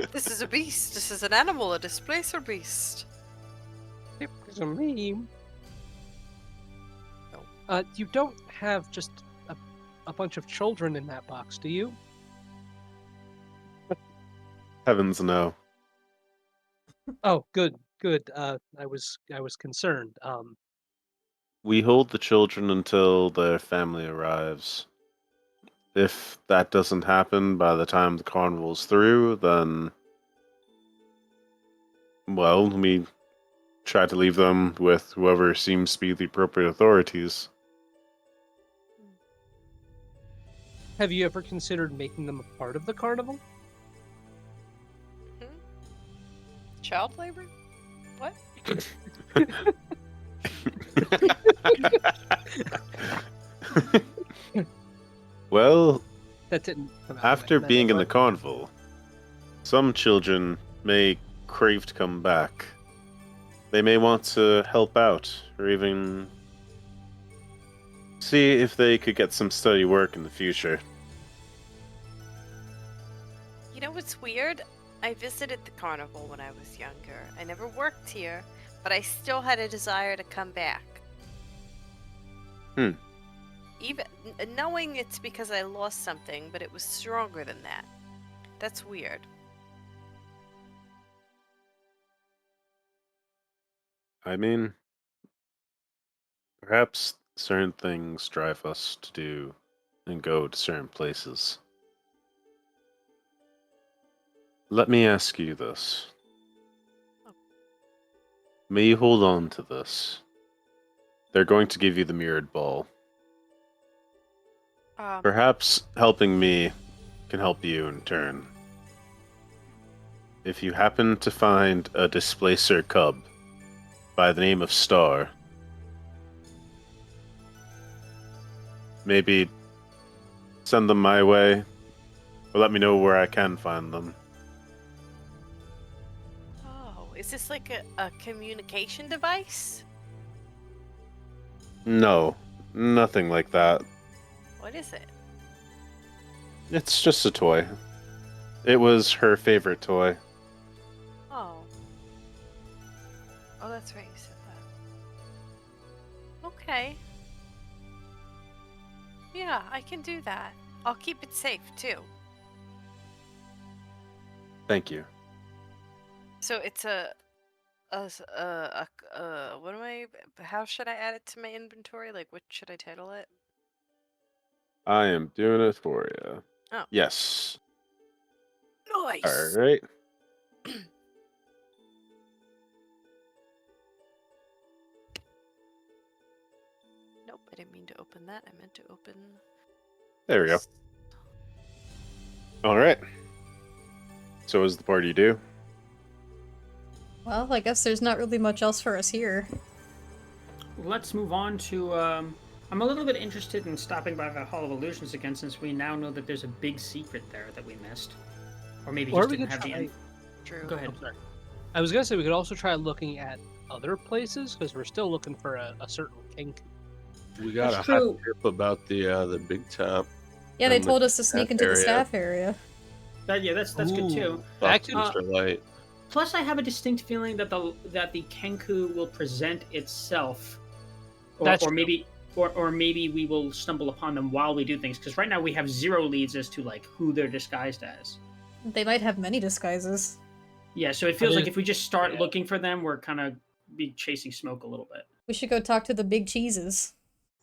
a beast. This is an animal, a displacer beast. It's a meme. No. You don't have just a bunch of children in that box, do you? Heavens no. Oh, good. I was concerned. We hold the children until their family arrives. If that doesn't happen by the time the carnival's through, then... well, we try to leave them with whoever seems to be the appropriate authorities. Have you ever considered making them a part of the carnival? Child labor? What? Well, That didn't come out after right, being in the but- carnival, some children may crave to come back. They may want to help out, or even see if they could get some steady work in the future. You know what's weird? I visited the carnival when I was younger. I never worked here, but I still had a desire to come back. Even knowing it's because I lost something, but it was stronger than that. That's weird. I mean, perhaps certain things drive us to do and go to certain places. Let me ask you this. May you hold on to this. They're going to give you the mirrored ball. Perhaps helping me can help you in turn. If you happen to find a displacer cub by the name of Star, maybe send them my way, or let me know where I can find them. Oh, Is this like a communication device? No, nothing like that. What is it? It's just a toy. It was her favorite toy. Oh. Oh, that's right, you said that. Okay. Yeah, I can do that. I'll keep it safe, too. Thank you. So it's what am I, how should I add it to my inventory? Like, what should I title it? I am doing it for you. Oh. Yes. Nice! All right. Nope, I didn't mean to open that. I meant to open... There we go. All right. So what does the party do? Well, I guess there's not really much else for us here. Let's move on to. I'm a little bit interested in stopping by the Hall of Illusions again, since we now know that there's a big secret there that we missed, or maybe Or just we didn't could have the. try- True. Go ahead. I'm sorry. I was gonna say we could also try looking at other places because we're still looking for a certain kink. We got That's a hot true. tip about the big top. Yeah, they And the told us to sneak into the area. staff area. That's good too. That could- Mr. Light. Plus, I have a distinct feeling that the Kenku will present itself, That's or true. maybe we will stumble upon them while we do things. Because right now we have zero leads as to like who they're disguised as. They might have many disguises. Yeah, so it feels But like if we just start yeah. looking for them, we're kind of be chasing smoke a little bit. We should go talk to the big cheeses.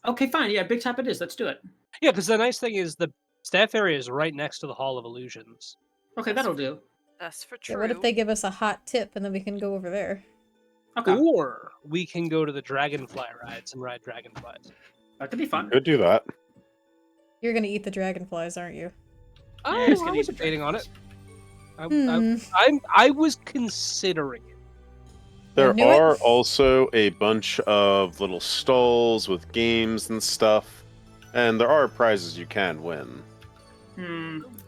Okay, fine. Yeah, big top it is. Let's do it. Yeah, because the nice thing is the staff area is right next to the Hall of Illusions. Okay, that'll do. That's for Yeah, true. what if they give us a hot tip and then we can go over there? Okay, Or we can go to the dragonfly rides and ride dragonflies. that could be fun. Could do that. You're gonna eat the dragonflies, aren't you? Oh, it's I gonna was be debating on it. Hmm. I was considering it. There knew it. are also a bunch of little stalls with games and stuff, and there are prizes you can win.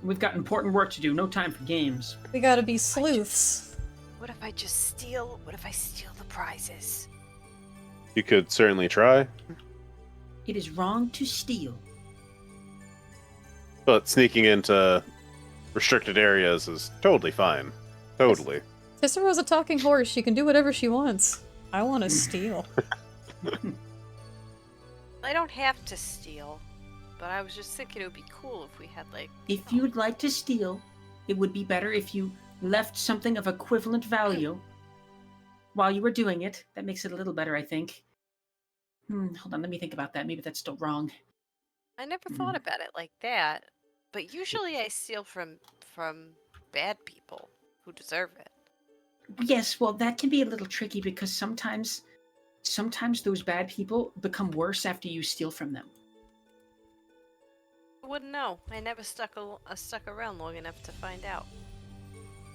We've got important work to do. No time for games. We gotta be sleuths. What if I just steal? What if I steal the prizes? You could certainly try, It is wrong to steal. but sneaking into restricted areas is totally fine. Totally. Cicero's a talking horse. She can do whatever she wants. I want to steal. I don't have to steal, but I was just thinking it would be cool if we had like. If you'd like to steal, it would be better if you left something of equivalent value while you were doing it. That makes it a little better, I think. Hold on, let me think about that. Maybe that's still wrong. I never thought about it like that, but usually I steal from bad people who deserve it. Yes, well, that can be a little tricky because sometimes those bad people become worse after you steal from them. I wouldn't know. I never stuck around long enough to find out.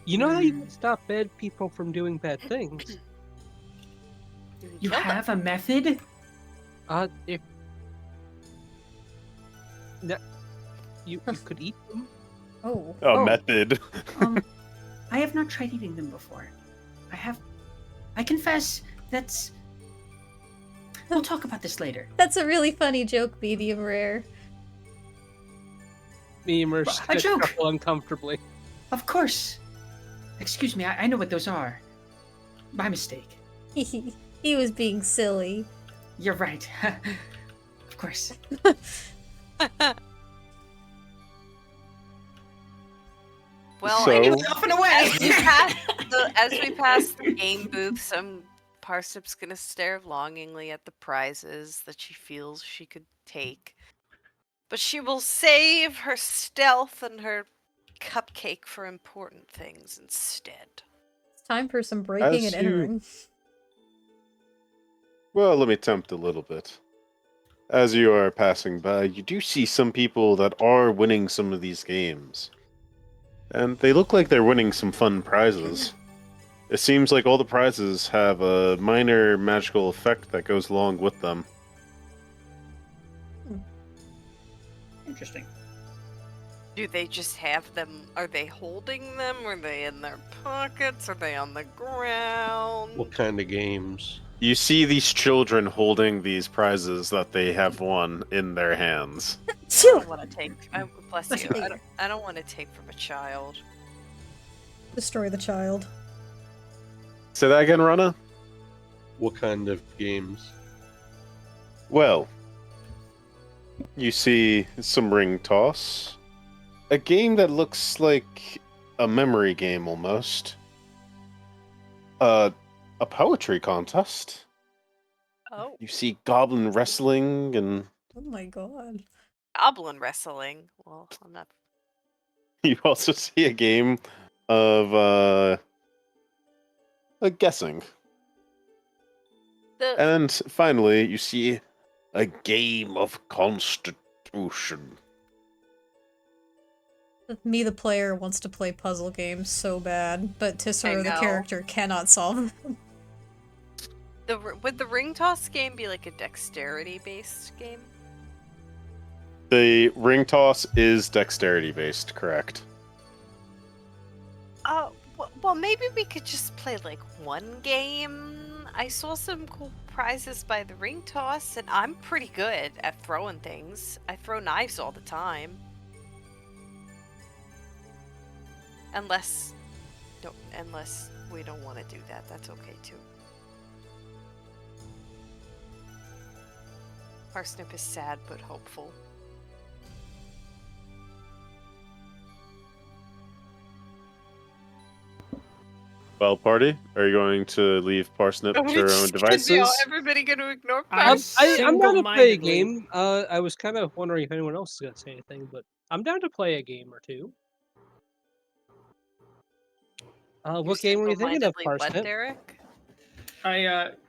You know how you can stop bad people from doing bad things? You can You kill them. have a method? If no, you could eat them. Oh. A method. I have not tried eating them before. I confess, that's... We'll talk about this later. That's a really funny joke, medium rare. Me and Merce A joke! chuckle uncomfortably. Of course. Excuse me, I know what those are. My mistake. He was being silly. You're right. Of course. Well, So- anyway, Off and away! as we pass the game booth, some Parsnip's gonna stare longingly at the prizes that she feels she could take. But she will save her stealth and her cupcake for important things instead. It's time for some breaking As and entering. Well, let me tempt a little bit. As you are passing by, you do see some people that are winning some of these games. And they look like they're winning some fun prizes. It seems like all the prizes have a minor magical effect that goes along with them. Interesting. Do they just have them? Are they holding them? Are they in their pockets? Are they on the ground? What kind of games? You see these children holding these prizes that they have won in their hands. I don't want to take. Bless you. Here. I don't want to take from a child. Destroy the child. Say that again, Rana? What kind of games? Well, you see some ring toss. A game that looks like a memory game almost. A poetry contest. Oh, You see goblin wrestling and Oh my god. goblin wrestling. Well, I'm not. you also see a game of guessing. And finally, you see a game of constitution. Me, the player, wants to play puzzle games so bad, but Tissero, the know. character, cannot solve them. Would the ring toss game be like a dexterity-based game? The ring toss is dexterity based, correct? Well, maybe we could just play like one game. I saw some cool prizes by the ring toss, and I'm pretty good at throwing things. I throw knives all the time. Unless we don't want to do that, that's okay too. Parsnip is sad but hopeful. Well, party, are you going to leave Parsnip to her own devices? Everybody gonna ignore I'm Parsnip? down to play a Single-mindedly- game. I was kind of wondering if anyone else is going to say anything, but I'm down to play a game or two. What game were you thinking of, Single-mindedly what, Parsnip? Derek?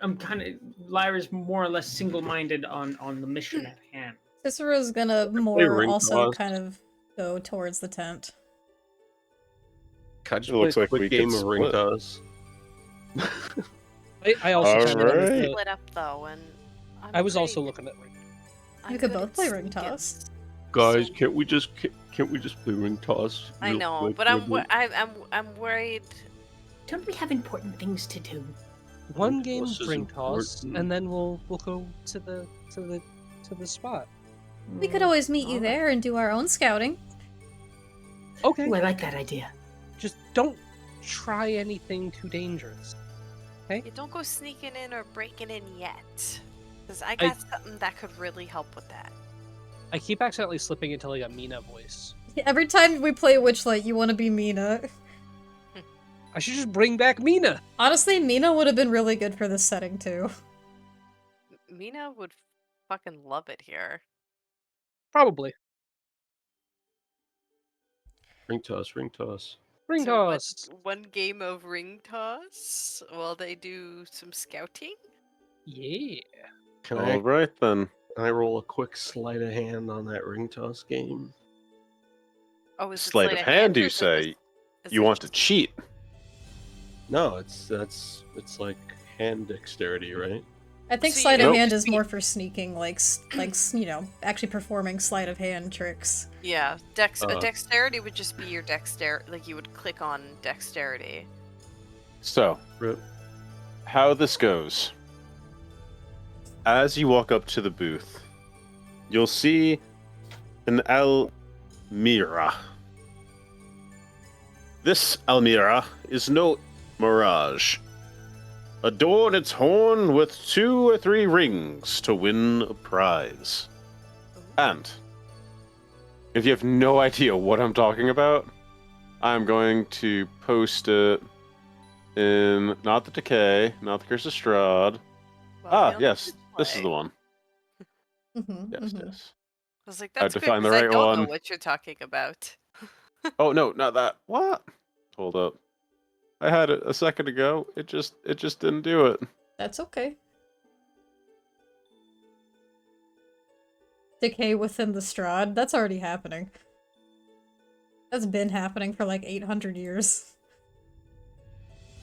I'm kind of Lyra's more or less single-minded on the mission at hand. Cicero's gonna more ring also toss. kind of go towards the tent. Can I just It play looks a like quick we game could of ring split. toss? I also All kinda wanted right. to- Split up though, and I was also looking at ring. You could both play ring toss. Guys, So- can't we just play ring toss? I real know, quick, but I'm real quick? I'm worried. Don't we have important things to do? One Ring game toss is ring toss, important. and then we'll go to the spot. We could always meet you Alright. there and do our own scouting. Okay. Ooh, I like that idea. Just don't try anything too dangerous. You don't go sneaking in or breaking in yet, because I got something that could really help with that. I keep accidentally slipping into like a Mina voice. Every time we play Witchlight, you want to be Mina. I should just bring back Mina. Honestly, Mina would have been really good for this setting too. Mina would fucking love it here. Probably. Ring toss, ring toss. Ring So what, toss. one game of ring toss while they do some scouting. Yeah. Can All right then. I roll a quick sleight of hand on that ring toss game? Oh, is it Sleight of hand, or you is it say? is You it want to just- cheat? No, it's like hand dexterity, right? I think So you sleight of don't hand is speak- more for sneaking, like you know, actually performing sleight of hand tricks. Yeah, Uh. dexterity would just be your dexterity. Like you would click on dexterity. So, Rip. how this goes. As you walk up to the booth, you'll see an Almira. This Almira is no mirage. Adorn its horn with 2 or 3 rings to win a prize. And, if you have no idea what I'm talking about, I'm going to post it in not the Decay, not the Curse of Strahd. Well, Beyond the Yes, this is the Witchlight. one. Mm-hmm, Yes, yes. I was like, I had that's to good find the 'cause I right don't one. know what you're talking about. Oh no, not that. What? Hold up. I had it a second ago. It just didn't do it. That's okay. Decay within the Strahd. That's already happening. That's been happening for like 800 years.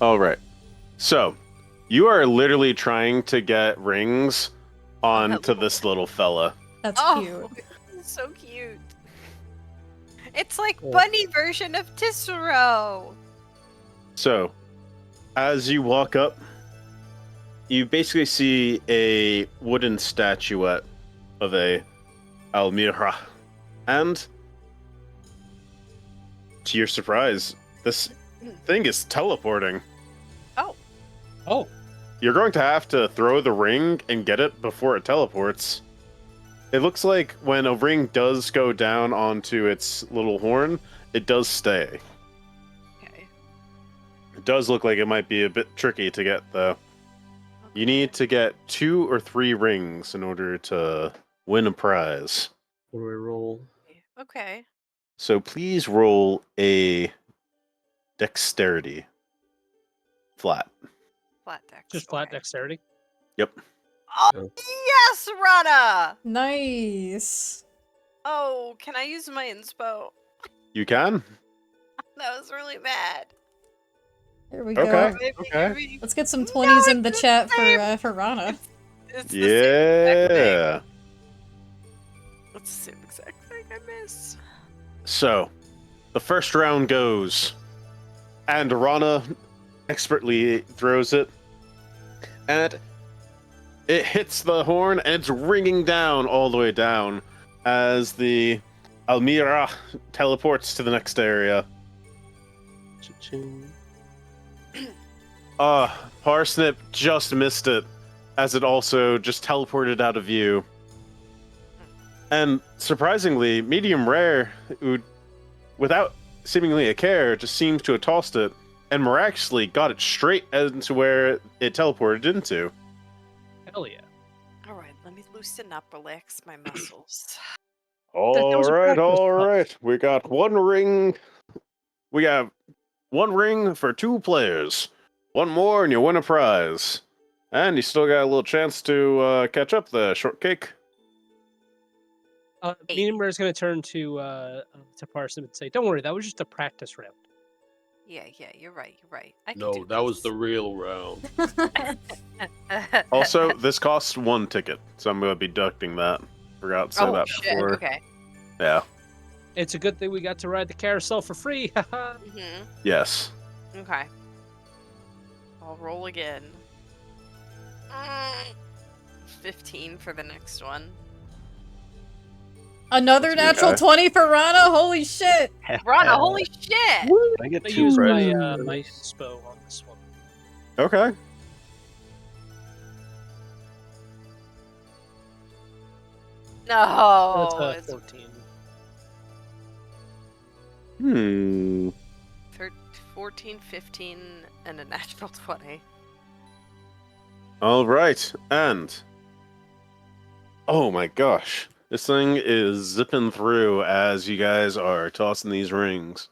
All right. So, you are literally trying to get rings onto hello. this little fella. That's Oh, cute. so cute. It's like bunny version of Tisserot. So, as you walk up, you basically see a wooden statuette of a Almira. And, to your surprise, this thing is teleporting. Oh, You're going to have to throw the ring and get it before it teleports. It looks like when a ring does go down onto its little horn, it does stay. Okay. It does look like it might be a bit tricky to get, though. You need to get 2 or 3 rings in order to win a prize. What do I roll? Okay. So please roll a dexterity. Flat. Flat dex. just flat okay. dexterity. Yep. Oh, Yeah. yes, Rana! Nice. Oh, can I use my inspo? You can? That was really bad. Here we Okay. go. Maybe, okay. maybe- Let's get some No, 20s in it's the the chat same. for Rana. It's the same exact thing. Yeah. It's the same exact thing I missed. So, the first round goes, and Rana expertly throws it, and it hits the horn, and it's ringing down all the way down as the Almira teleports to the next area. Cha-ching. Parsnip just missed it, as it also just teleported out of view. And surprisingly, medium rare, who, without seemingly a care, just seems to have tossed it, and miraculously got it straight into where it teleported into. Hell yeah. All right, let me loosen up, relax my muscles. That was a practice All run. right. We got 1 ring. We have 1 ring for 2 players. 1 more and you win a prize. And you still got a little chance to catch up the shortcake. Medium Rare is going to turn to Parsnip and say, "Don't worry, that was just a practice round." Yeah, you're right. I can No, do that was this. the real round. Also, this costs 1 ticket, so I'm going to be deducting that. Forgot to say that shit. before. Okay. Yeah. It's a good thing we got to ride the carousel for free. Yes. Okay. I'll roll again. 15 for the next one. Another natural Okay. 20 for Rana? Holy shit! Rana, holy shit! I get I 2 used my prizes. my inspo on this one. Okay. No, That's it's 14. 14, 15, and a natural 20. All right, and oh my gosh, this thing is zipping through as you guys are tossing these rings.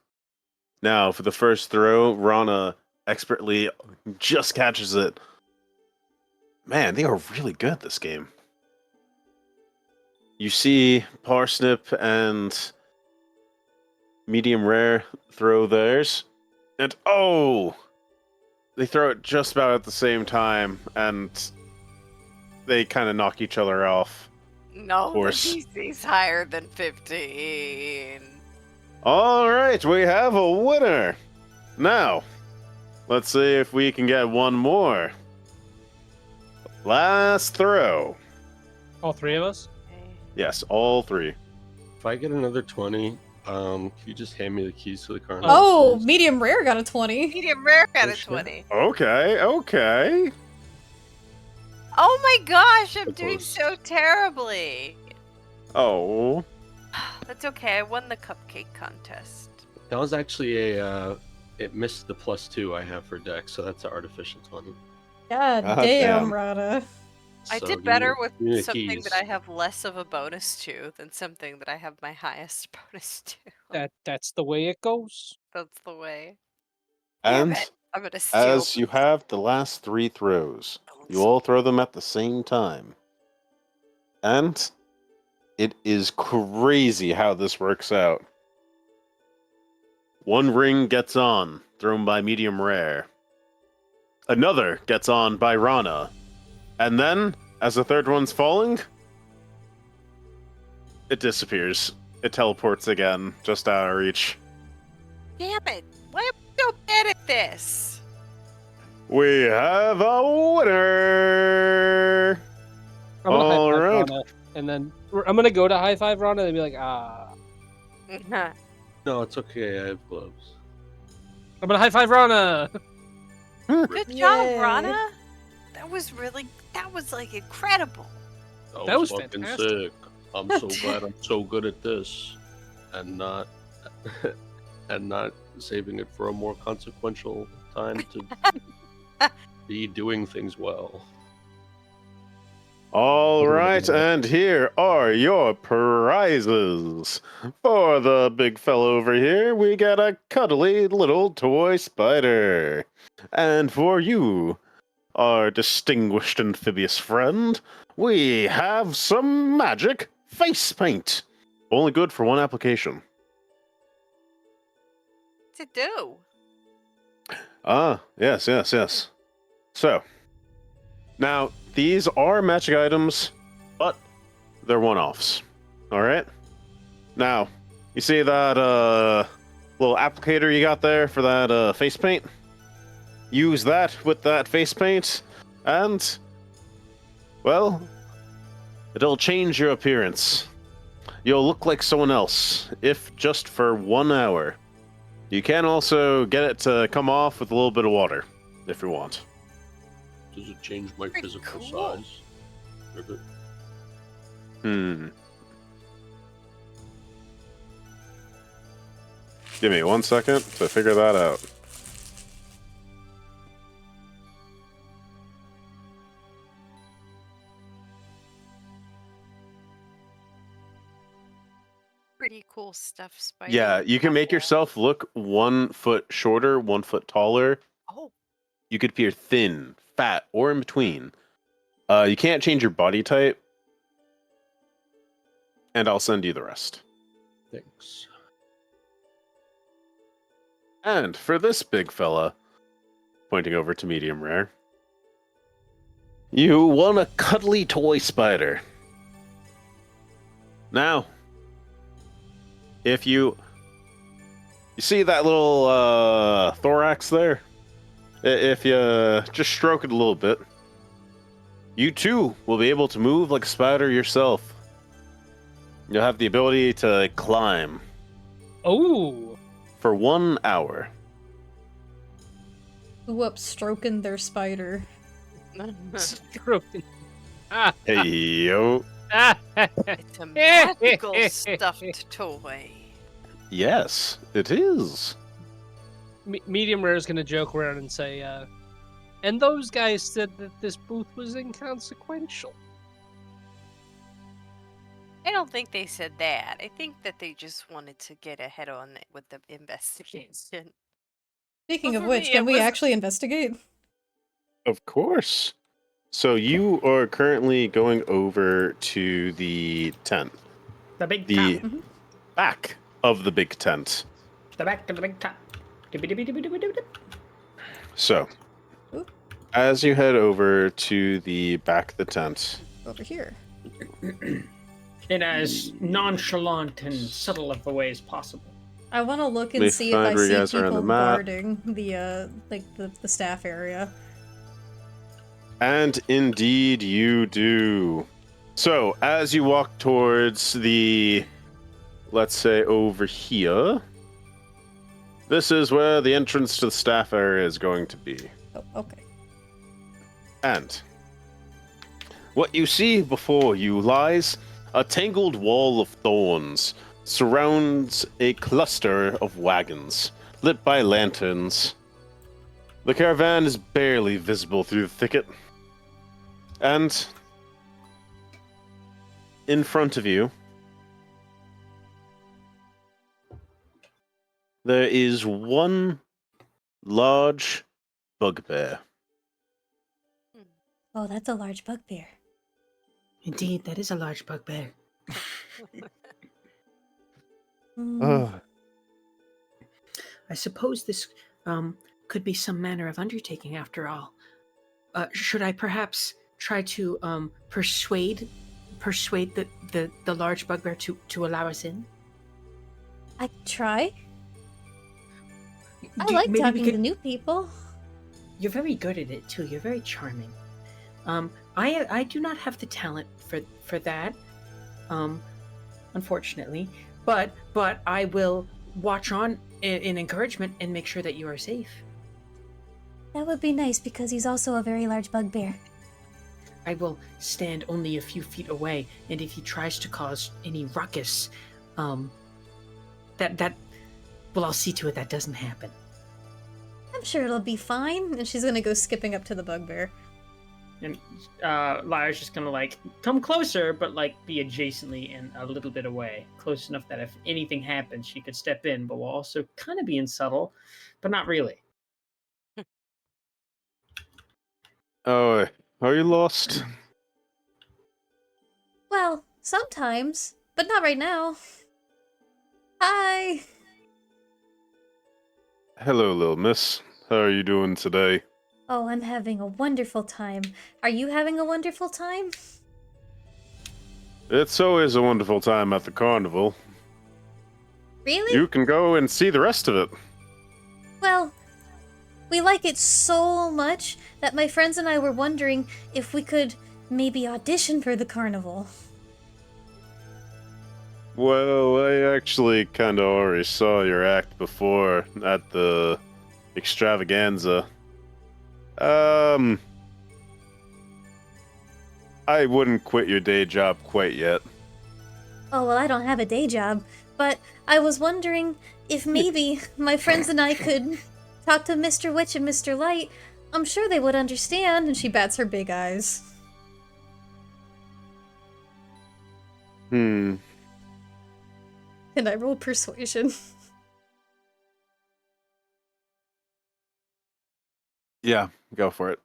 Now, for the first throw, Rana expertly just catches it. Man, they are really good at this game. You see Parsnip and Medium Rare throw theirs, and oh! They throw it just about at the same time, and they kind of knock each other off. No, the course. DC's higher than 15. All right, we have a winner. Now, let's see if we can get 1 more. Last throw. All 3 of us? Yes, all 3. If I get another 20, can you just hand me the keys to the car? Oh, medium rare got a 20. Medium rare got Oh, a shit. 20. Okay. Oh my gosh, I'm So doing close. so terribly. Oh. That's okay, I won the cupcake contest. That was actually a. It missed the +2 I have for Dex, so that's an artificial 20. God Ah, damn, damn. I I So did give better me the with something keys. that I have less of a bonus to than something that I have my highest bonus to. That's the way it goes. That's the way. Damn And it. I'm gonna steal as you this. have the last 3 throws, you all throw them at the same time. And it is crazy how this works out. 1 ring gets on, thrown by Medium Rare. Another gets on by Rana. And then, as the third one's falling, it disappears. it teleports again, just out of reach. Damn it! Why am I so bad at this? We have a winner! I'm gonna All high five right. Rana, and then I'm gonna go to high five Rana and be like, ah. No, it's okay. I have gloves. I'm gonna high five Rana. Good job, Yay. Rana. That was like incredible. That was fucking fantastic. sick. I'm so glad I'm so good at this, and not saving it for a more consequential time to be doing things well. All right, and here are your prizes. For the big fellow over here, we got a cuddly little toy spider. And for you, our distinguished amphibious friend, we have some magic face paint. Only good for one application. What's it do? Yes. So, now, these are magic items, but they're one-offs. Alright? Now, you see that little applicator you got there for that face paint? Use that with that face paint, and, well, it'll change your appearance. You'll look like someone else, if just for 1 hour. You can also get it to come off with a little bit of water, if you want. Does it change my Pretty physical cool. size? Ribbit? Give me 1 second to figure that out. Pretty cool stuff, Spider. Yeah, you can make Cool. yourself look 1 foot shorter, 1 foot taller. Oh, You could appear thin, fat, or in between. You can't change your body type. And I'll send you the rest. Thanks. And for this big fella, pointing over to medium rare, you won a cuddly toy spider. Now, if you see that little thorax there, if you just stroke it a little bit, you too will be able to move like a spider yourself. You'll have the ability to climb Oh. for 1 hour. Whoops, stroking their spider. Stroking. Ah. Hey yo. it's a magical stuffed toy. Yes, it is. Medium Rare is gonna joke around and say, and those guys said that this booth was inconsequential. I don't think they said that. I think that they just wanted to get ahead on it with the investigation. Speaking Well, of for which, me, can it we was- actually investigate? Of course. So you are currently going over to the tent. The big The top. back of the big tent. The back of the big top. Dibby-dibby-dibby-dibby-dibby. So, Oop. as you head over to the back of the tent, Over here. In as nonchalant and subtle of a way as possible. I want to look Let and me see if I find where you see guys are on the people map. guarding the the staff area. and indeed you do. So, as you walk towards the, let's say over here, this is where the entrance to the staff area is going to be. Oh, okay. And what you see before you lies a tangled wall of thorns surrounds a cluster of wagons lit by lanterns. The caravan is barely visible through the thicket. And in front of you, there is one large bugbear. Oh, that's a large bugbear. Indeed, that is a large bugbear. Mm, I suppose this could be some manner of undertaking after all. Should I perhaps try to persuade the large bugbear to allow us in? I try. I Do- like maybe we talking could- to new people. You're very good at it too. You're very charming. I do not have the talent for that, unfortunately. But I will watch on in encouragement and make sure that you are safe. That would be nice because he's also a very large bugbear. I will stand only a few feet away, and if he tries to cause any ruckus, well, I'll see to it that doesn't happen. I'm sure it'll be fine. And she's gonna go skipping up to the bugbear. And Lyra's just gonna like come closer, but like be adjacently and a little bit away, close enough that if anything happens, she could step in, but while also kind of being subtle, but not really. Oh, are you lost? Well, sometimes, but not right now. Hi. Hello, little miss. How are you doing today? Oh, I'm having a wonderful time. Are you having a wonderful time? It's always a wonderful time at the carnival. Really? You can go and see the rest of it. Well, we like it so much that my friends and I were wondering if we could maybe audition for the carnival. Well, I actually kind of already saw your act before at the extravaganza. I wouldn't quit your day job quite yet. Oh, well, I don't have a day job, but I was wondering if maybe my friends and I could talk to Mr. Witch and Mr. Light. I'm sure they would understand, and she bats her big eyes. Hmm. And I roll persuasion. Yeah, go for it.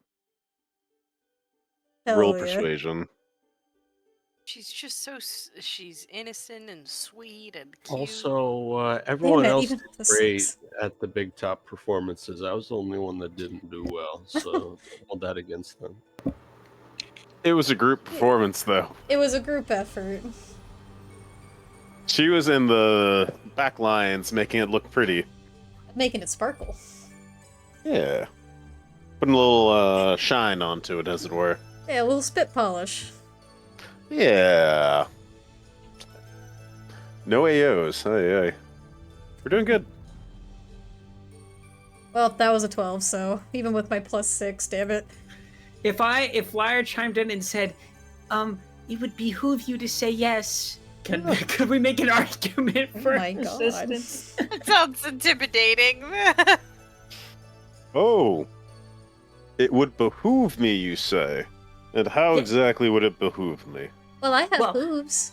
Hell Roll yeah. persuasion. She's just so she's innocent and sweet and cute. Also, everyone met else even did with the great six. at the big top performances. I was the only one that didn't do well, so hold that against them. It was a group performance, though. It was a group effort. She was in the back lines, making it look pretty. Making it sparkle. Yeah. Putting a little shine onto it, as it were. Yeah, a little spit polish. Yeah. No AOs. Hey. We're doing good. Well, that was a 12, so even with my +6, damn it. If Lyra chimed in and said, it would behoove you to say yes, could we make an argument for Oh my god. assistance? It sounds intimidating. Oh. It would behoove me, you say? And how Yeah. exactly would it behoove me? Well, I have Well- hooves.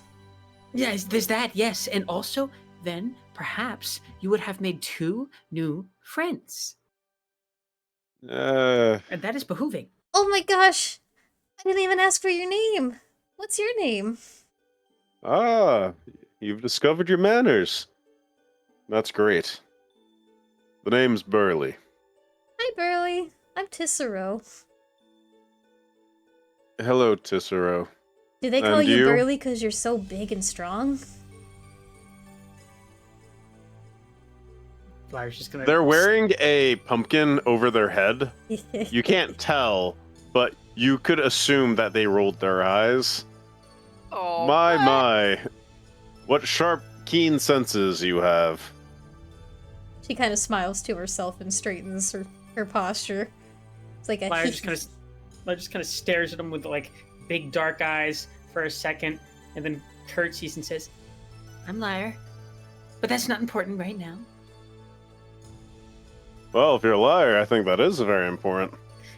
Yes, there's that, yes. And also, then, perhaps, you would have made 2 new friends. And that is behooving. Oh my gosh! I didn't even ask for your name. What's your name? You've discovered your manners. That's great. The name's Burley. Hi, Burley. I'm Tissero. Hello, Tissero. Do they call And you you? Burley because you're so big and strong? Lyra's just gonna. They're wearing a pumpkin over their head. You can't tell, but you could assume that they rolled their eyes. Oh My. What sharp, keen senses you have. She kind of smiles to herself and straightens her posture. It's like a Lyra just kind of stares at him with like big dark eyes for a second, and then curtsies and says, I'm Lyra. But that's not important right now. Well, if you're a liar, I think that is very important.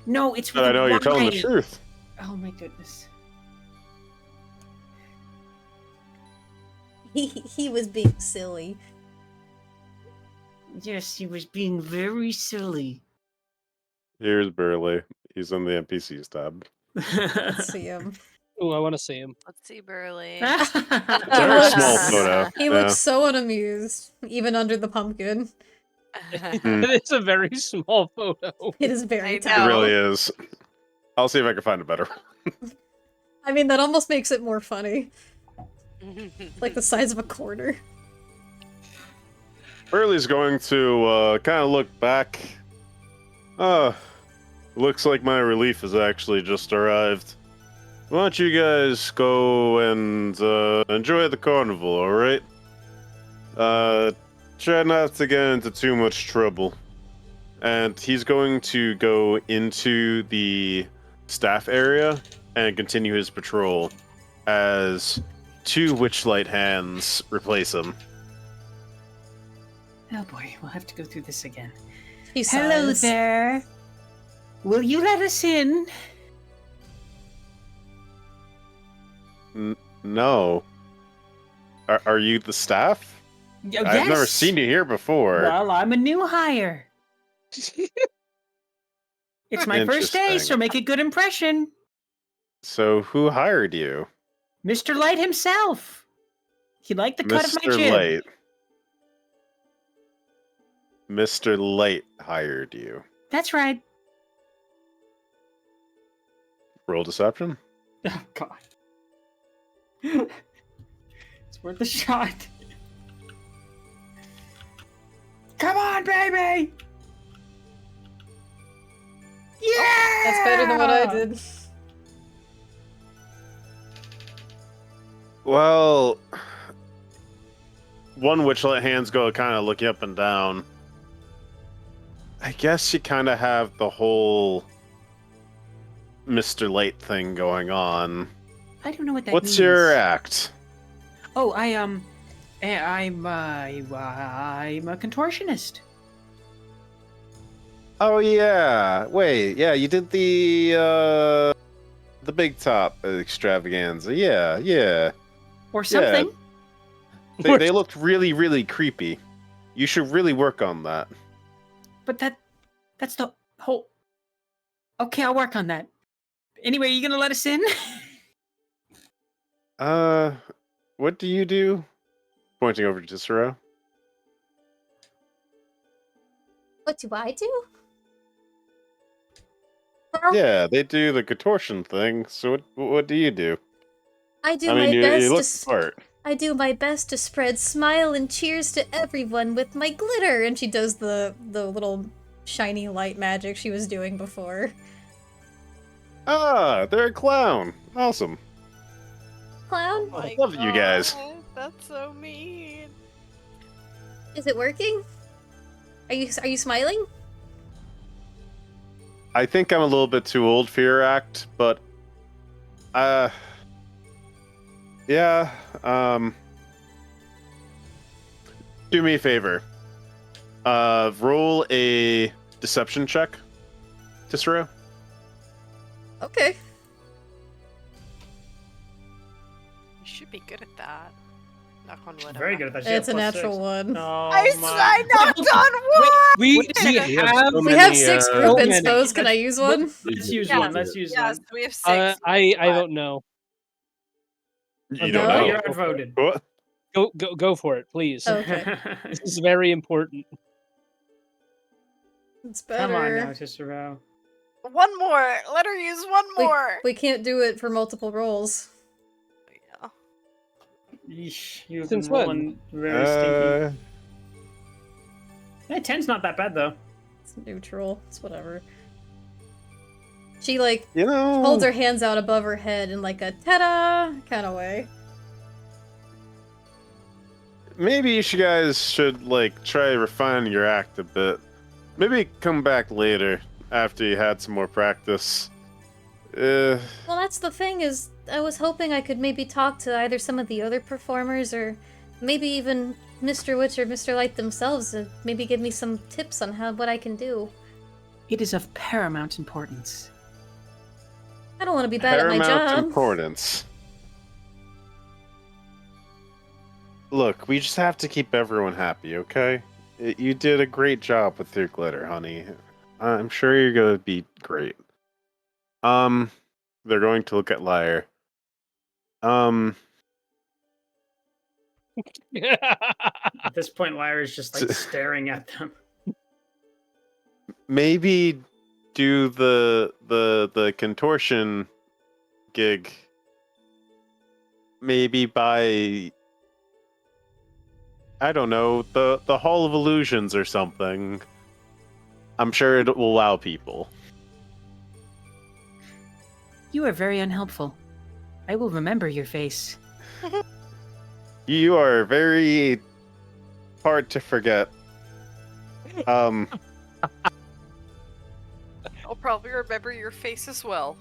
No, it's But I know you're telling the Y. truth. Oh my goodness. he was being silly. Yes, he was being very silly. Here's Burley. He's in the NPCs tab. Let's see him. Ooh, I want to see him. Let's see, Burley. It's a He very looks- small photo. He looks so unamused, even under the pumpkin. Hmm. It's a very small photo. It is very I It tiny. know. really is. I'll see if I can find a better one. I mean, that almost makes it more funny. Like the size of a quarter. Burley's going to kind of look back. Looks like my relief has actually just arrived. Why don't you guys go and enjoy the carnival, alright? Try not to get into too much trouble. And he's going to go into the staff area and continue his patrol as 2 witchlight hands replace him. Oh boy, we'll have to go through this again. He Hello sighs. there. Will you let us in? No. Are you the staff? Yes. I've never seen you here before. Well, I'm a new hire. It's my first day, Interesting. so make a good impression. So who hired you? Mr. Light himself. He liked the cut of my Mr. jib. Light. Mr. Light hired you. That's right. Roll deception? Oh, God. It's worth a shot. Come on, baby! Yeah! That's better than what I did. Well, one witchlight hands go kind of looking up and down. I guess you kind of have the whole Mr. Light thing going on. I don't know what that What's means. your act? Oh, I'm a contortionist. Oh yeah. Wait, yeah, you did the big top extravaganza. Yeah. Or something. They looked really, really creepy. You should really work on that. But that's the whole... Okay, I'll work on that. Anyway, are you gonna let us in? What do you do? Pointing over to Cicero. What do I do? Yeah, they do the contortion thing. So what do you do? I do I mean, my you best look to the part. I do my best to spread smile and cheers to everyone with my glitter, and she does the little shiny light magic she was doing before. Ah, they're a clown. Awesome. Clown, Oh my love you guys. God, that's so mean. is it working? Are you smiling? I think I'm a little bit too old for your act, but yeah, do me a favor. Roll a deception check, Cicero. Okay. You should be good at that. Knock on wood. I'm Very not good at that. gonna- It's a natural one. No, I knocked on wood! We Wait a second. have so We have many, 6 so group many. inspos. Can I use one? Let's use Yeah. one. Let's use Yes, one. we have 6. I don't know. You No? don't No, know. you're outvoted. What? Go for it, please. Okay. This is very important. It's Come on better. now, Cicero. One more! Let her use one more! We can't do it for multiple rolls. Yeah. Yeesh, you've Since been rolling very stinky. Yeah, 10's not that bad though. It's neutral. It's whatever. She like You know, holds her hands out above her head in like a ta-da kind of way. maybe you guys should like try refining your act a bit. Maybe come back later after you had some more practice. Well, that's the thing is, I was hoping I could maybe talk to either some of the other performers or maybe even Mr. Witch or Mr. Light themselves and maybe give me some tips on what I can do. It is of paramount importance. I don't want to be bad at my Paramount job. importance. Look, we just have to keep everyone happy, okay? You did a great job with your glitter, honey. I'm sure you're gonna be great. They're going to look at Lyre. At this point, Lyra is just like staring at them. Maybe do the contortion gig. Maybe by I don't know, the Hall of Illusions or something. I'm sure it will wow people. You are very unhelpful. I will remember your face. You are very hard to forget. I'll probably remember your face as well.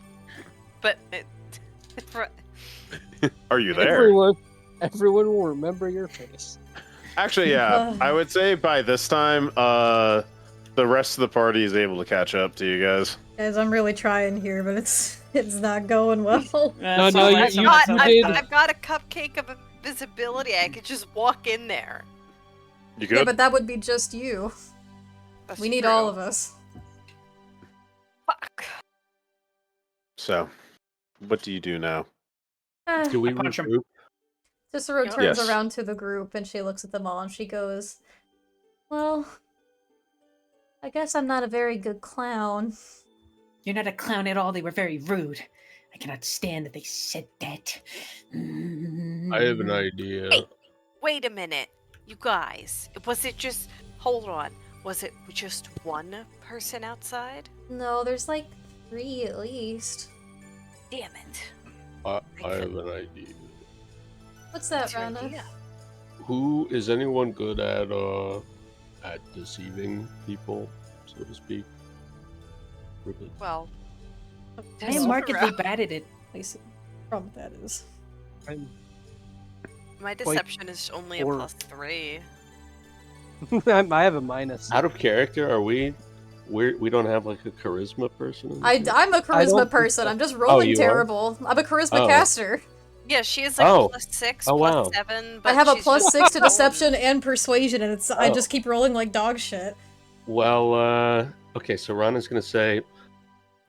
But Are you there? Everyone will remember your face. Actually, yeah. I would say by this time, the rest of the party is able to catch up to you guys. Guys, I'm really trying here, but it's not going well. No, I've you did. I've got a cupcake of invisibility. I could just walk in there. You good? Yeah, but that would be just you. That's We need true. all of us. Fuck. So, what do you do now? Do we punch him. regroup? Cicero Yep. turns Yes. around to the group and she looks at them all and she goes, well, I guess I'm not a very good clown. You're not a clown at all. They were very rude. I cannot stand that they said that. I have an idea. Hey. Wait a minute, you guys. Was it just... Hold on. Was it just one person outside? No, there's like 3 at least. Damn it. I have an idea. What's that, What's your Rana? idea? Who is anyone good at deceiving people, so to speak? Ribbit. Well... I am markedly bad at it. I see. Problem with that is. My deception is only a Or- +3. I have a minus. Out of character, are we? We don't have like a charisma person. in I'm this? a don't charisma think person. so. I'm just rolling you are? terrible. I'm a charisma Oh. caster. Yeah, she has like Oh. +6, Oh, wow. +7. But I have a she's just +6 to rolling. deception and persuasion, and I Oh. just keep rolling like dog shit. Well, okay. So Rana's gonna say,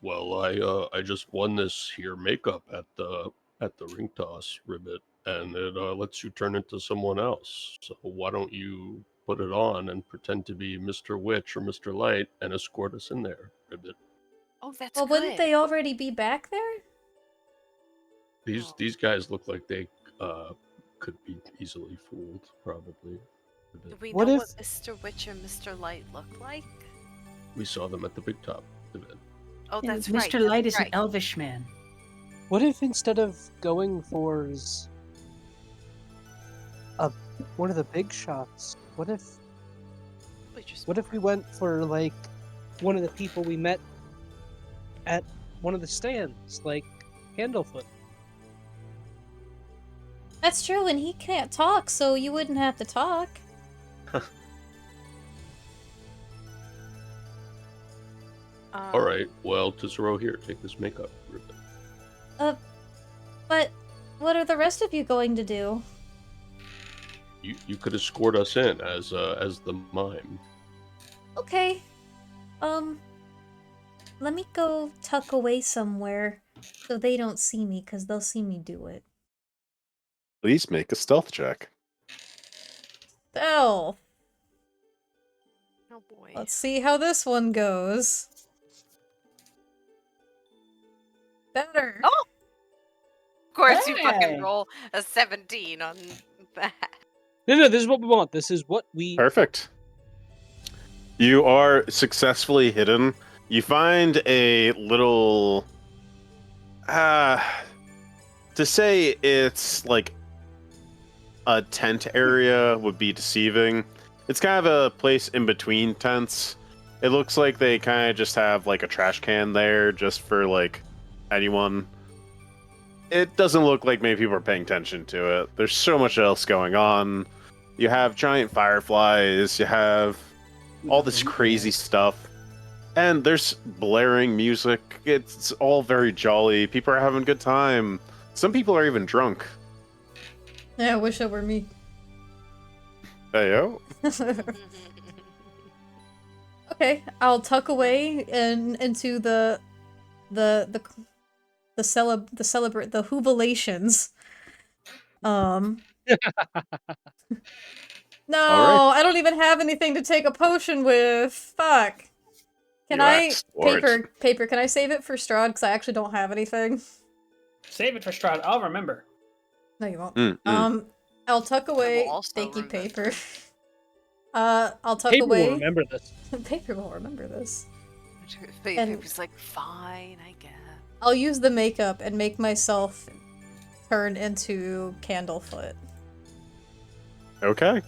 "Well, I just won this here makeup at the ring toss, Ribbit, and it lets you turn into someone else. So why don't you put it on and pretend to be Mr. Witch or Mr. Light and escort us in there, Ribbit? Oh, that's Well, good. wouldn't they already be back there? These guys look like they could be easily fooled, probably. Do Ribbit. we What know if- what Mr. Witch and Mr. Light look like? We saw them at the big top event. Oh, Yeah, that's Mr. right. Light that's is right. an elvish man. What if instead of going for one of the big shots, what if we went for like one of the people we met at one of the stands, like Candlefoot? That's true, and he can't talk, so you wouldn't have to talk. All right. Well, Tessero, here, take this makeup, Ribbit. But what are the rest of you going to do? You could escort us in as the mime. Okay. Let me go tuck away somewhere so they don't see me, because they'll see me do it. Please make a stealth check. Stealth. Oh boy. Let's see how this one goes. Better. Oh! Of course, you Hey! fucking roll a 17 on that. No, this is what we want. This is what we. Perfect. You are successfully hidden. You find a little. To say it's like a tent area would be deceiving. It's kind of a place in between tents. It looks like they kind of just have like a trash can there just for like anyone. It doesn't look like many people are paying attention to it. There's so much else going on. You have giant fireflies, you have all this crazy stuff, and there's blaring music. It's all very jolly. People are having a good time. Some people are even drunk. Yeah, I wish it were me. Heyo. Okay, I'll tuck away into the Huvalations. No, Alright. I don't even have anything to take a potion with. Fuck. Can You I asked for it. paper? Can I save it for Strahd? Because I actually don't have anything. Save it for Strahd. I'll remember. No, you won't. Mm-mm. I'll tuck I will away. also Thank you, remember. paper. I'll tuck Paper will away. remember this. Paper will remember this. It And- was like, fine, I guess. I'll use the makeup and make myself turn into Candlefoot. Okay.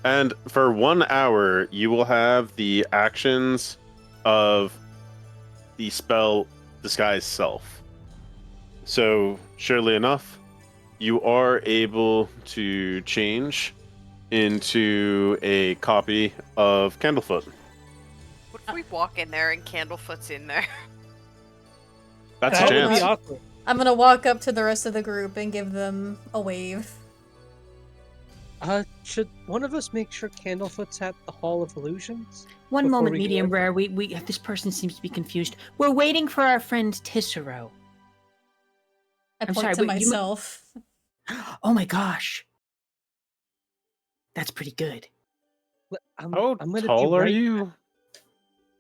And for 1 hour, you will have the actions of the spell Disguise Self. So, surely enough, you are able to change into a copy of Candlefoot. What if we walk in there and Candlefoot's in there? That's a That would be chance. awkward. I'm gonna walk up to the rest of the group and give them a wave. Should one of us make sure Candlefoot's at the Hall of Illusions? One Before moment, we go medium in? rare. We this person seems to be confused. We're waiting for our friend Tissero. I I'm point sorry, to but you myself. Oh my gosh, that's pretty good. I'm How gonna tall be are right. you?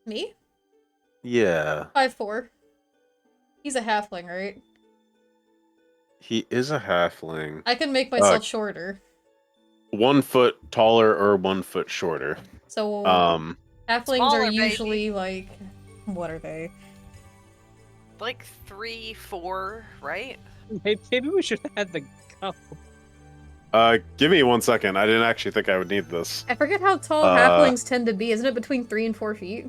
Me? Yeah. 5'4". He's a halfling, right? He is a halfling. I can make myself shorter. 1 foot taller or 1 foot shorter. So halflings Smaller, are baby. usually like, what are they? Like 3, 4, right? Maybe we should have the go. Give me 1 second. I didn't actually think I would need this. I forget how tall halflings tend to be. Isn't it between 3 and 4 feet?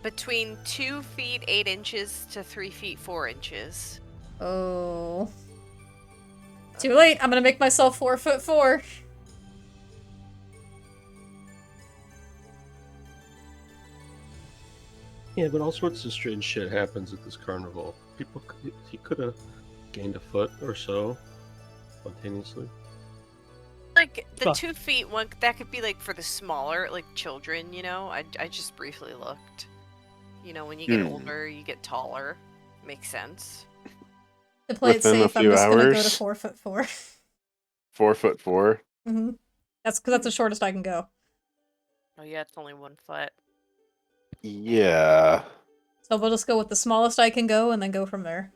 Between 2 feet 8 inches to 3 feet 4 inches. Oh. Too late. I'm gonna make myself 4'4". Yeah, but all sorts of strange shit happens at this carnival. He could have gained a foot or so spontaneously. Like the Fuck. 2 feet one, that could be like for the smaller, like children. You know, I just briefly looked. You know, when you get older, you get taller. Makes sense. To play it Within a safe, I'm few just gonna go to hours? 4'4". 4'4". Mm-hmm. That's because that's the shortest I can go. Oh yeah, it's only 1 foot. Yeah. So we'll just go with the smallest I can go and then go from there.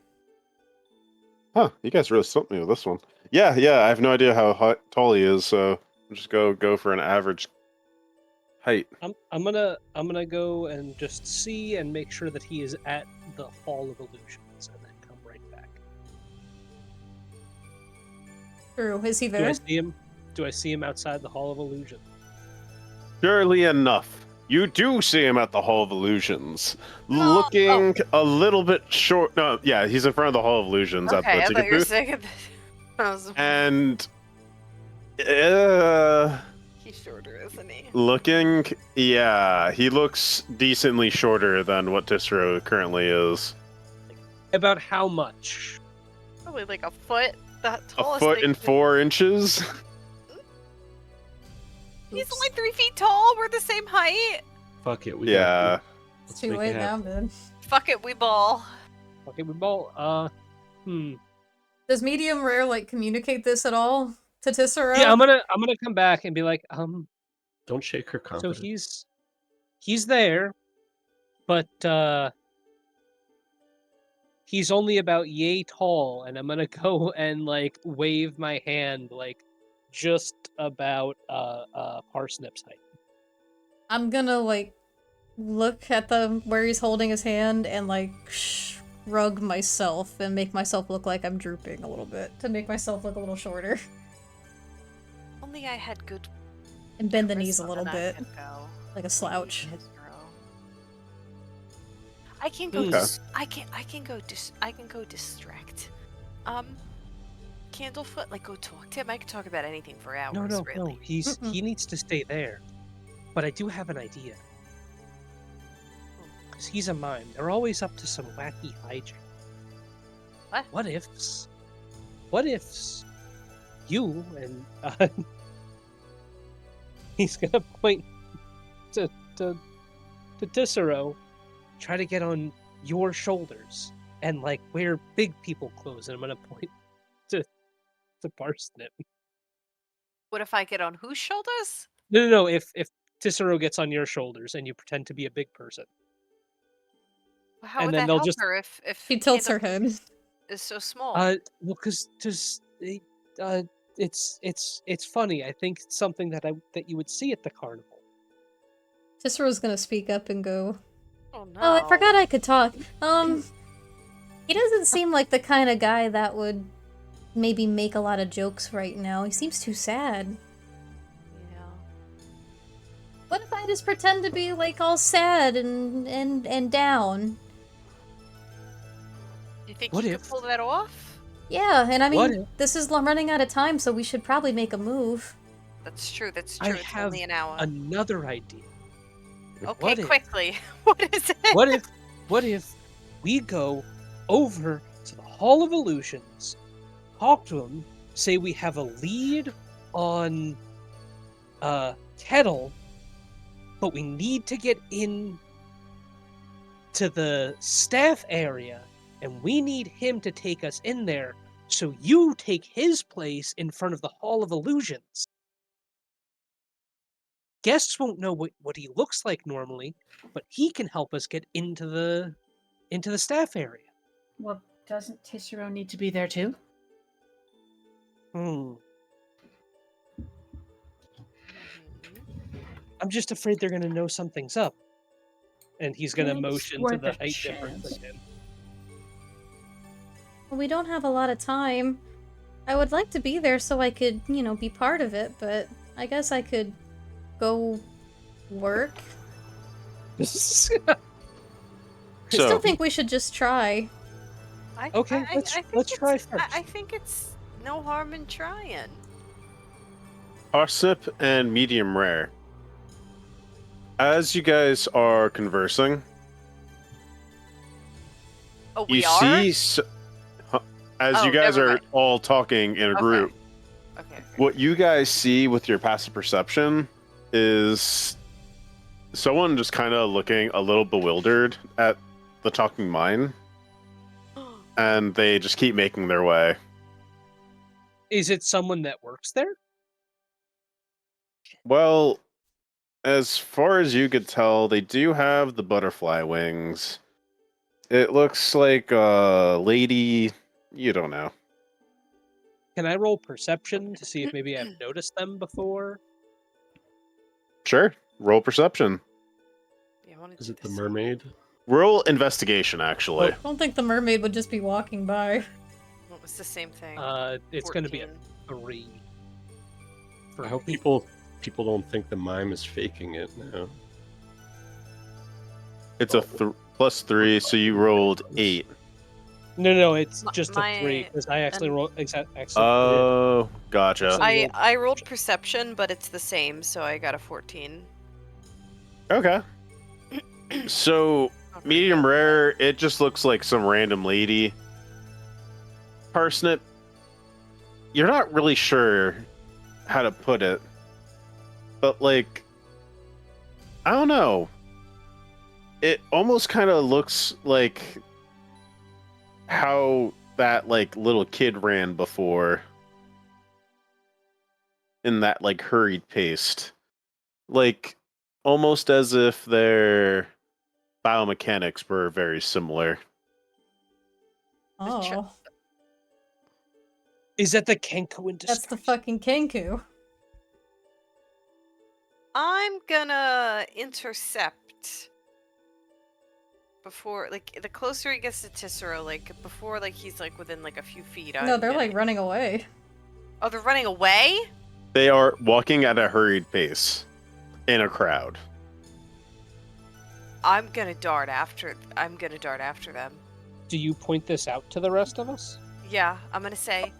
Huh, you guys really stumped me with this one. Yeah, I have no idea how tall he is, so I'll just go for an average height. I'm gonna go and just see and make sure that he is at the Hall of Illusions, and then come right back. True. Is he Do I there? see him? Do I see him outside the Hall of Illusion? Surely enough, you do see him at the Hall of Illusions, Oh, looking a little bit short. No, yeah, he's in front of theAll of Illusions at Okay, the I thought ticket you were booth, saying that. I was, and he's shorter, isn't he? looking, yeah, he looks decently shorter than what Tissero currently is. About how much? Probably like a foot. The A tallest foot thing and could- 4 inches. He's only 3 feet tall. We're the same height. Fuck it, we Yeah. It's Let's too make it late now, happen. man. Fuck it, we ball. Okay, we ball. Does medium rare like communicate this at all to Tissero? Yeah, I'm gonna come back and be like, Don't shake her so confidence. he's there, but he's only about yay tall, and I'm gonna go and like wave my hand like just about Parsnip's height. I'm gonna like look at the where he's holding his hand and like shrug myself and make myself look like I'm drooping a little bit to make myself look a little shorter Only I had good. and bend the knees a charisma, little then I bit could go. like a slouch. I can go. Okay. I can go distract. Candlefoot, like go talk to him. I can talk about anything for hours. No. really. He needs to stay there. But I do have an idea. Because he's a mime. They're always up to some wacky hijinks. What? What ifs you and he's gonna point to Tissero, try to get on your shoulders and like wear big people clothes, and I'm gonna point to Parsnip. What if I get on whose shoulders? No. If Tissero gets on your shoulders and you pretend to be a big person. How And would then that they'll help just- her if She tilts her Candlefoot head. is so small? Well, because it's funny. I think it's something that you would see at the carnival. Cicero's gonna speak up and go, Oh no. "Oh, I forgot I could talk. He doesn't seem like the kind of guy that would maybe make a lot of jokes right now. He seems too sad. Yeah. What if I just pretend to be like all sad and down? You think What you if- could pull that off? Yeah, and I What mean, if- this is running out of time, so we should probably make a move. That's true. That's I true. It's have only an hour. another idea. Okay, what if- quickly. What is it? What if we go over to the Hall of Illusions, talk to him, say we have a lead on Kettle, but we need to get in to the staff area, and we need him to take us in there, so you take his place in front of the Hall of Illusions. Guests won't know what he looks like normally, but he can help us get into the staff area. Well, doesn't Tissero need to be there too? Hmm. Mhm. I'm just afraid they're going to know something's up. And he's going to It's motion to worth the a height difference chance. again. We don't have a lot of time. I would like to be there so I could, be part of it, but I guess I could go work. I still So, think we should just try. Okay, let's try first. I think it's no harm in trying. parsnip and medium rare. As you guys are conversing, Oh, you we are? see, as Oh, you guys never are mind. all talking in a Okay. group, Okay. what you guys see with your passive perception is someone just kind of looking a little bewildered at the talking mine, and they just keep making their way. Is it someone that works there? Well, as far as you could tell, they do have the butterfly wings. It looks like a lady. You don't know. Can I roll perception to see if maybe I've noticed them before? Sure. Roll perception. Yeah, I wanna Is do it the this. mermaid? Roll investigation, actually. I don't think the mermaid would just be walking by. What was the same thing? It's going to be a 14. 3. I hope people don't think the mime is faking it now. It's a +3, so you rolled 8. No, it's My- just a my- 3 because I actually and- rolled. Excellent. Oh, gotcha. I rolled perception, but it's the same, so I got a 14. Okay. So, Not very medium good. rare, it just looks like some random lady. Parsnip, you're not really sure how to put it, but like, I don't know. It almost kind of looks like how that like little kid ran before in that like hurried pace. Like almost as if their biomechanics were very similar. Just Oh, Is that the Kenko in that's the disguise? fucking Kenku. I'm gonna intercept before, like, the closer he gets to Tissero, like, before, like, he's, like, within, like, a few feet. No, I'm they're gonna- like running away. Oh, they're running away? They are walking at a hurried pace in a crowd. I'm gonna dart after them. Do you point this out to the rest of us? Yeah, I'm gonna say,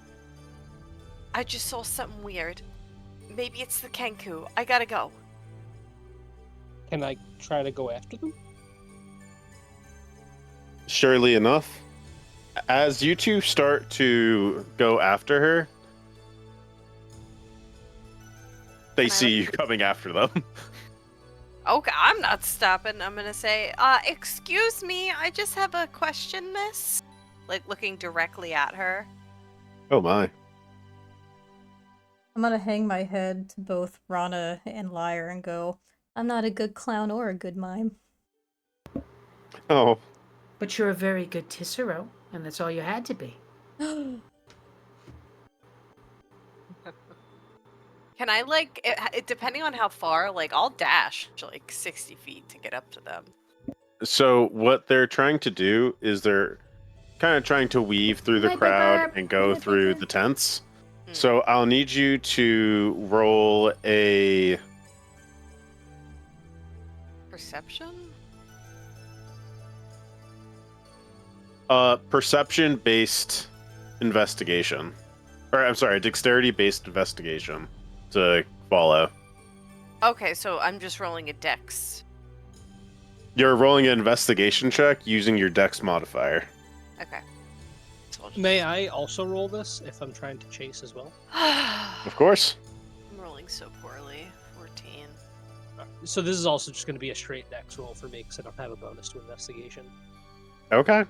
I just saw something weird. Maybe it's the Kenku. I gotta go. Can I try to go after them? Surely enough, as you two start to go after her, they Can I see look- you coming after them. Okay, I'm not stopping. I'm gonna say, excuse me, I just have a question, miss. Like, looking directly at her. Oh my. I'm gonna hang my head to both Rana and Lyre and go, I'm not a good clown or a good mime. Oh. But you're a very good Tissero, and that's all you had to be. Can I like depending on how far? Like I'll dash like 60 feet to get up to them. So what they're trying to do is they're kind of trying to weave through the crowd and go through the tents. Hmm. So I'll need you to roll a Perception? perception-based investigation. Or I'm sorry, dexterity-based investigation to follow. Okay, so I'm just rolling a dex. You're rolling an investigation check using your dex modifier. Okay. So I'll just... May I also roll this if I'm trying to chase as well? Of course. I'm rolling so poorly. 14. So this is also just going to be a straight dex roll for me because I don't have a bonus to investigation. Okay.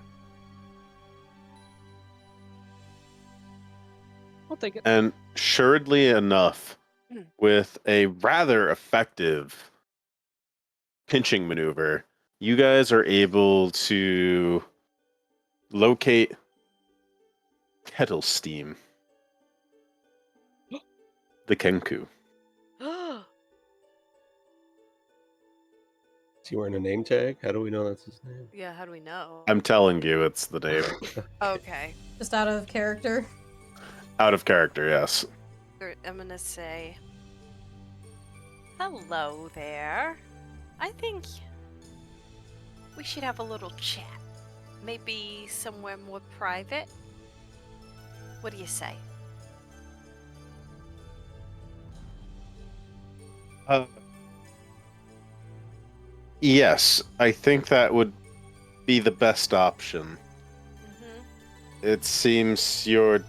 I'll take it. And assuredly enough, Hmm. with a rather effective pinching maneuver, you guys are able to locate kettle steam, the Kenku. Is he wearing a name tag? How do we know that's his name? Yeah, how do we know? I'm telling you, it's the name. Okay. Just out of character. Out of character, yes. I'm gonna say, hello there. I think we should have a little chat. Maybe somewhere more private. What do you say? Yes, I think that would be the best option. It seems you're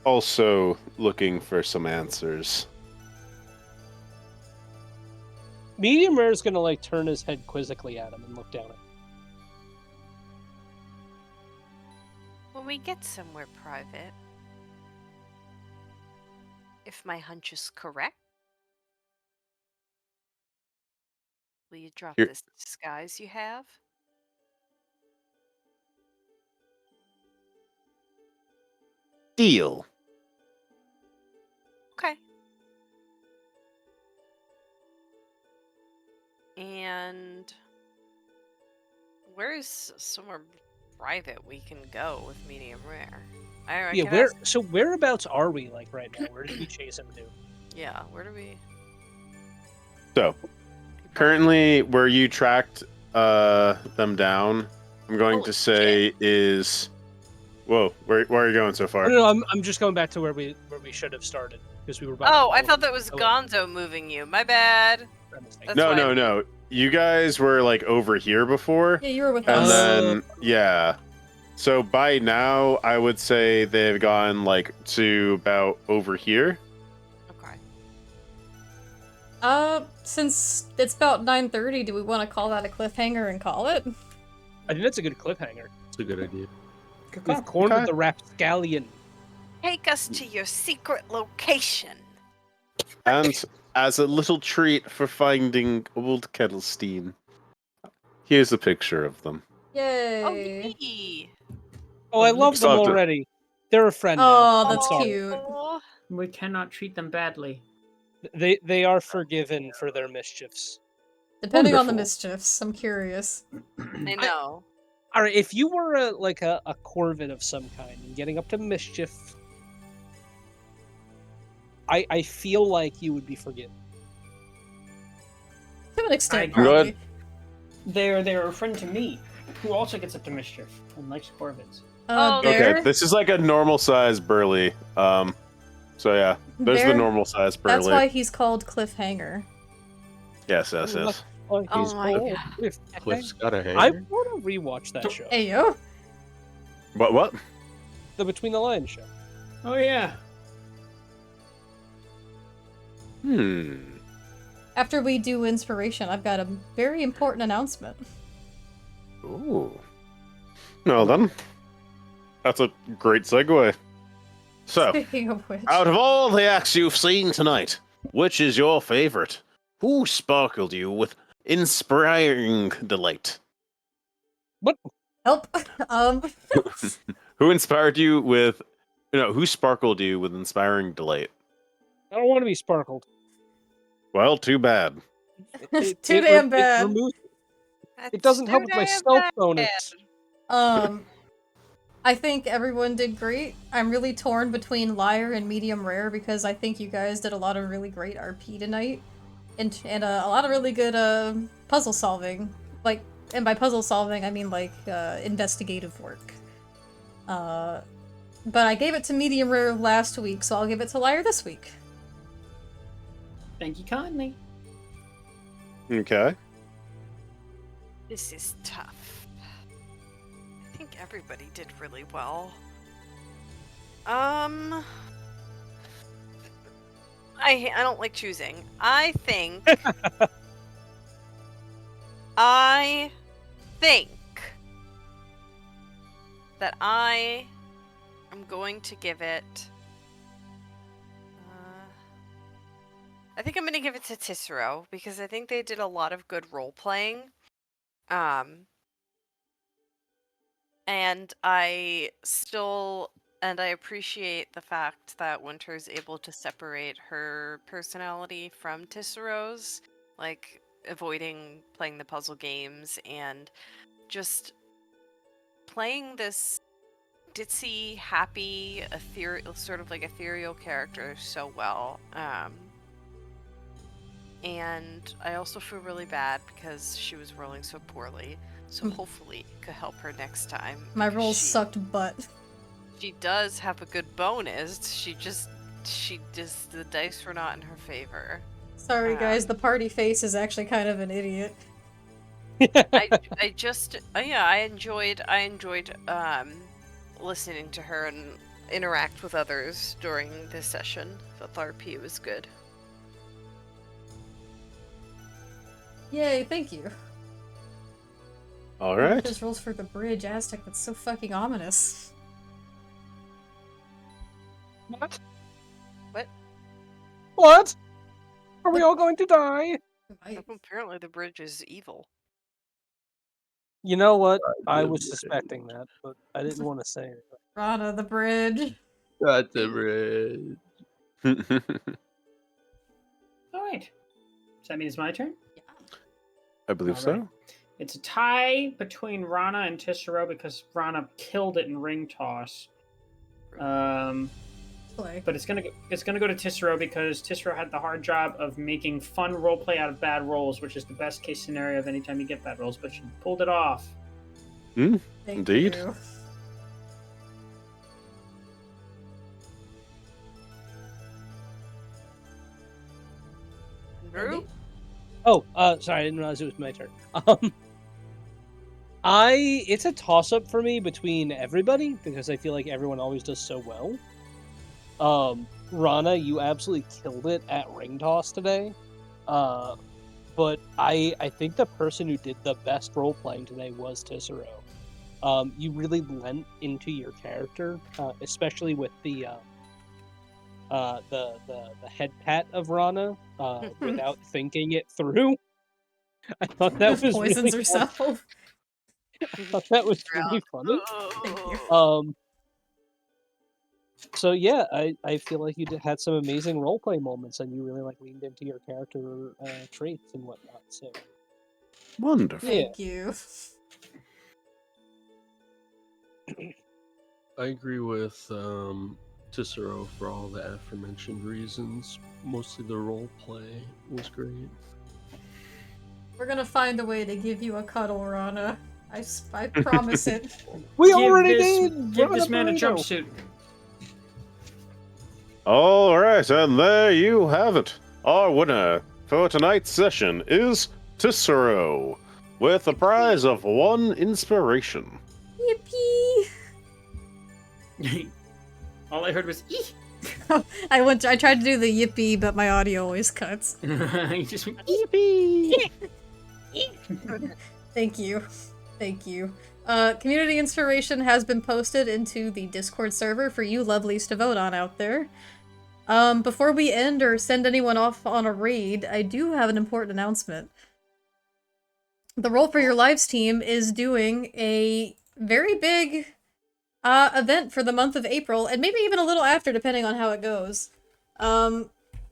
also looking for some answers. Medium Rare is going to like turn his head quizzically at him and look down at him. When we get somewhere private, if my hunch is correct, will you drop Here- this disguise you have? Deal. Okay. And where's somewhere private we can go with medium rare? I Yeah, can ask- so whereabouts are we like right now? Where did we chase him to? Yeah, where do we? So, currently, where you tracked them down, I'm going Holy to say is... Whoa, where are you going so Oh, far? no, I'm just going back to where we should have started because we were. About to Oh, I follow thought him. that was Oh, Gonzo moving you. My bad. my mistake. That's No, why- no, no. You guys were like over here before, Yeah, you were with and us. then yeah. So by now, I would say they've gone like to about over here. Okay. Since it's about 9:30, do we want to call that a cliffhanger and call it? I think that's a good cliffhanger. It's a good idea. We've cornered okay. the rapscallion. Take us to your secret location. And as a little treat for finding old Kettlestein, here's a picture of them. Yay! Oh, yee. Oh, I love them Stop it. already. They're a friend now. Oh, I'm that's sorry. cute. Aw. We cannot treat them badly. They are forgiven for their mischiefs. Depending on the Wonderful. mischiefs, I'm curious. I know. All right, if you were a corvid of some kind and getting up to mischief, I feel like you would be forgiven. To an extent, I- probably. They're a friend to me, who also gets up to mischief and likes corvids. Oh, There, Okay, this is like a normal size burly. So yeah, there's the There- normal size that's burly. why he's called Cliffhanger. Yes, yes, yes. Oh, Oh he's my cool. God. If- Cliff's got a I hanger. want to rewatch that show, Hey yo. What? the Between the Lines show. Oh yeah. After we do inspiration, I've got a very important announcement. Ooh. Well then, that's a great segue. So, Speaking of which, out of all the acts you've seen tonight, which is your favorite? Who sparkled you with inspiring delight? help. Who inspired you with... No, who sparkled you with inspiring delight? I don't want to be sparkled. Well, too bad. Too damn It bad. removes. That's It doesn't help too with my damn stealth bad. bonus. I think everyone did great. I'm really torn between liar and medium rare because I think you guys did a lot of really great RP tonight, and a lot of really good puzzle solving. Like, and by puzzle solving I mean like investigative work. But I gave it to medium rare last week, so I'll give it to liar this week. Thank you kindly. Okay. This is tough. I think everybody did really well. I don't like choosing. I think that I am going to give it. I think I'm going to give it to Tisserot because I think they did a lot of good role playing. And I appreciate the fact that Winter is able to separate her personality from Tisserot's, like avoiding playing the puzzle games and just playing this ditzy, happy, ethereal character so well. And I also feel really bad because she was rolling so poorly. So hopefully it could help her next time. My because rolls sucked butt. She does have a good bonus. She just the dice were not in her favor. Sorry guys, the party face is actually kind of an idiot. I enjoyed listening to her and interact with others during this session. Felt the RP was good. Yay, thank you. All right. Just rolls for the bridge, Aztec. That's so fucking ominous. What? What? What? Are we all going to die? Apparently the bridge is evil. You know what? I was suspecting that, but I didn't want to say anything. Rana, the bridge. Got the bridge. All right. Does that mean it's my turn? I believe All so. right. It's a tie between Rana and Tisserot because Rana killed it in ring toss. But it's gonna go to Tisserot because Tisserot had the hard job of making fun roleplay out of bad rolls, which is the best case scenario of any time you get bad rolls. But she pulled it off. Indeed. You. Drew? Oh, sorry, I didn't realize it was my turn. It's a toss-up for me between everybody, because I feel like everyone always does so well. Rana, you absolutely killed it at ring toss today. But I think the person who did the best role-playing today was Tisserot. You really lent into your character, especially with the head pat of Rana without thinking it through. I thought that was poisons really herself. funny. I thought that was really funny. Thank you. So yeah, I feel like you had some amazing roleplay moments, and you really leaned into your character traits and whatnot. So Wonderful. Thank you. I agree with Tisserot for all the aforementioned reasons. Mostly the role play was great. We're gonna find a way to give you a cuddle, Rana. I promise it. We already did. Give this man a jumpsuit. All right, and there you have it. Our winner for tonight's session is Tisserot, with a prize of 1 inspiration. Yippee! All I heard was "ee." I tried to do the yippee, but my audio always cuts. You just went Yippee! Thank you. Thank you. Community inspiration has been posted into the Discord server for you lovelies to vote on out there. Before we end or send anyone off on a raid, I do have an important announcement. The Roll for Your Lives team is doing a very big event for the month of April, and maybe even a little after, depending on how it goes.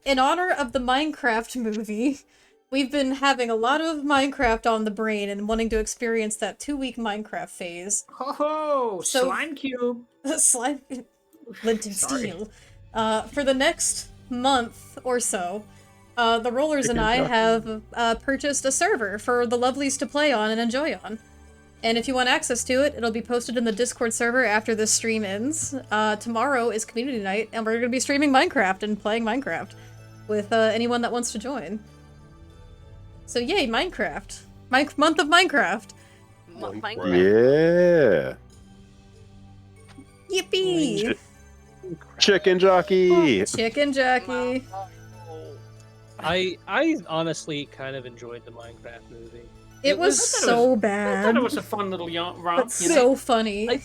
in honor of the Minecraft movie, we've been having a lot of Minecraft on the brain and wanting to experience that 2-week Minecraft phase. Ho! So- Slime cube. Slime, Flint and Sorry. Steel. For the next month or so, the Rollers and Chicken I jockey. have purchased a server for the lovelies to play on and enjoy on. And if you want access to it, it'll be posted in the Discord server after this stream ends. Tomorrow is community night, and we're going to be streaming Minecraft and playing Minecraft with anyone that wants to join. So yay, Minecraft. Month of Minecraft. Minecraft. Yeah. Yippee! Chicken jockey. Chicken Jackie. I honestly kind of enjoyed the Minecraft movie. It was I thought so I bad. thought it was a fun little romp. But You know? so funny.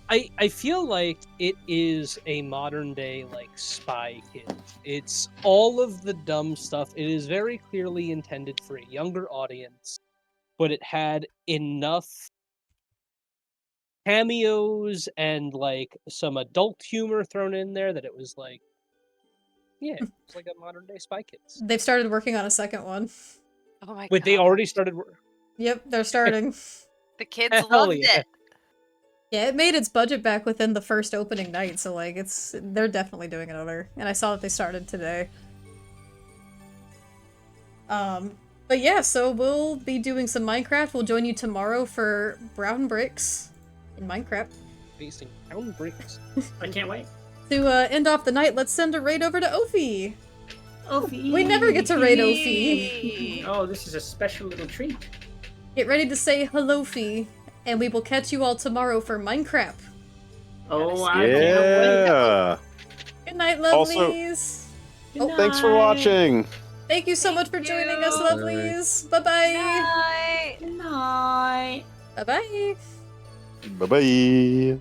I feel like it is a modern day like Spy Kids. It's all of the dumb stuff. It is very clearly intended for a younger audience, but it had enough cameos and like some adult humor thrown in there that it was like, yeah, it's like a modern day Spy Kids. They've started working on a second one. Oh my god. Wait, they already started. Yep, they're starting. The kids Hell loved yeah. it. Yeah, it made its budget back within the first opening night, so like they're definitely doing another. And I saw that they started today. But yeah, so we'll be doing some Minecraft. We'll join you tomorrow for Brown Bricks in Minecraft. Facing pound bricks. I can't wait. To end off the night, let's send a raid over to Ophi. Ophi. We never get to raid Ophi. Oh, this is a special little treat. Get ready to say hello, Fee, and we will catch you all tomorrow for Minecraft. Oh, I can't wait. Yeah. Good night, Also- lovelies. Good Thanks for night. watching. Thank you so much for joining us, you. lovelies. Bye-bye. Night. Good night. Bye-bye. Bye bye.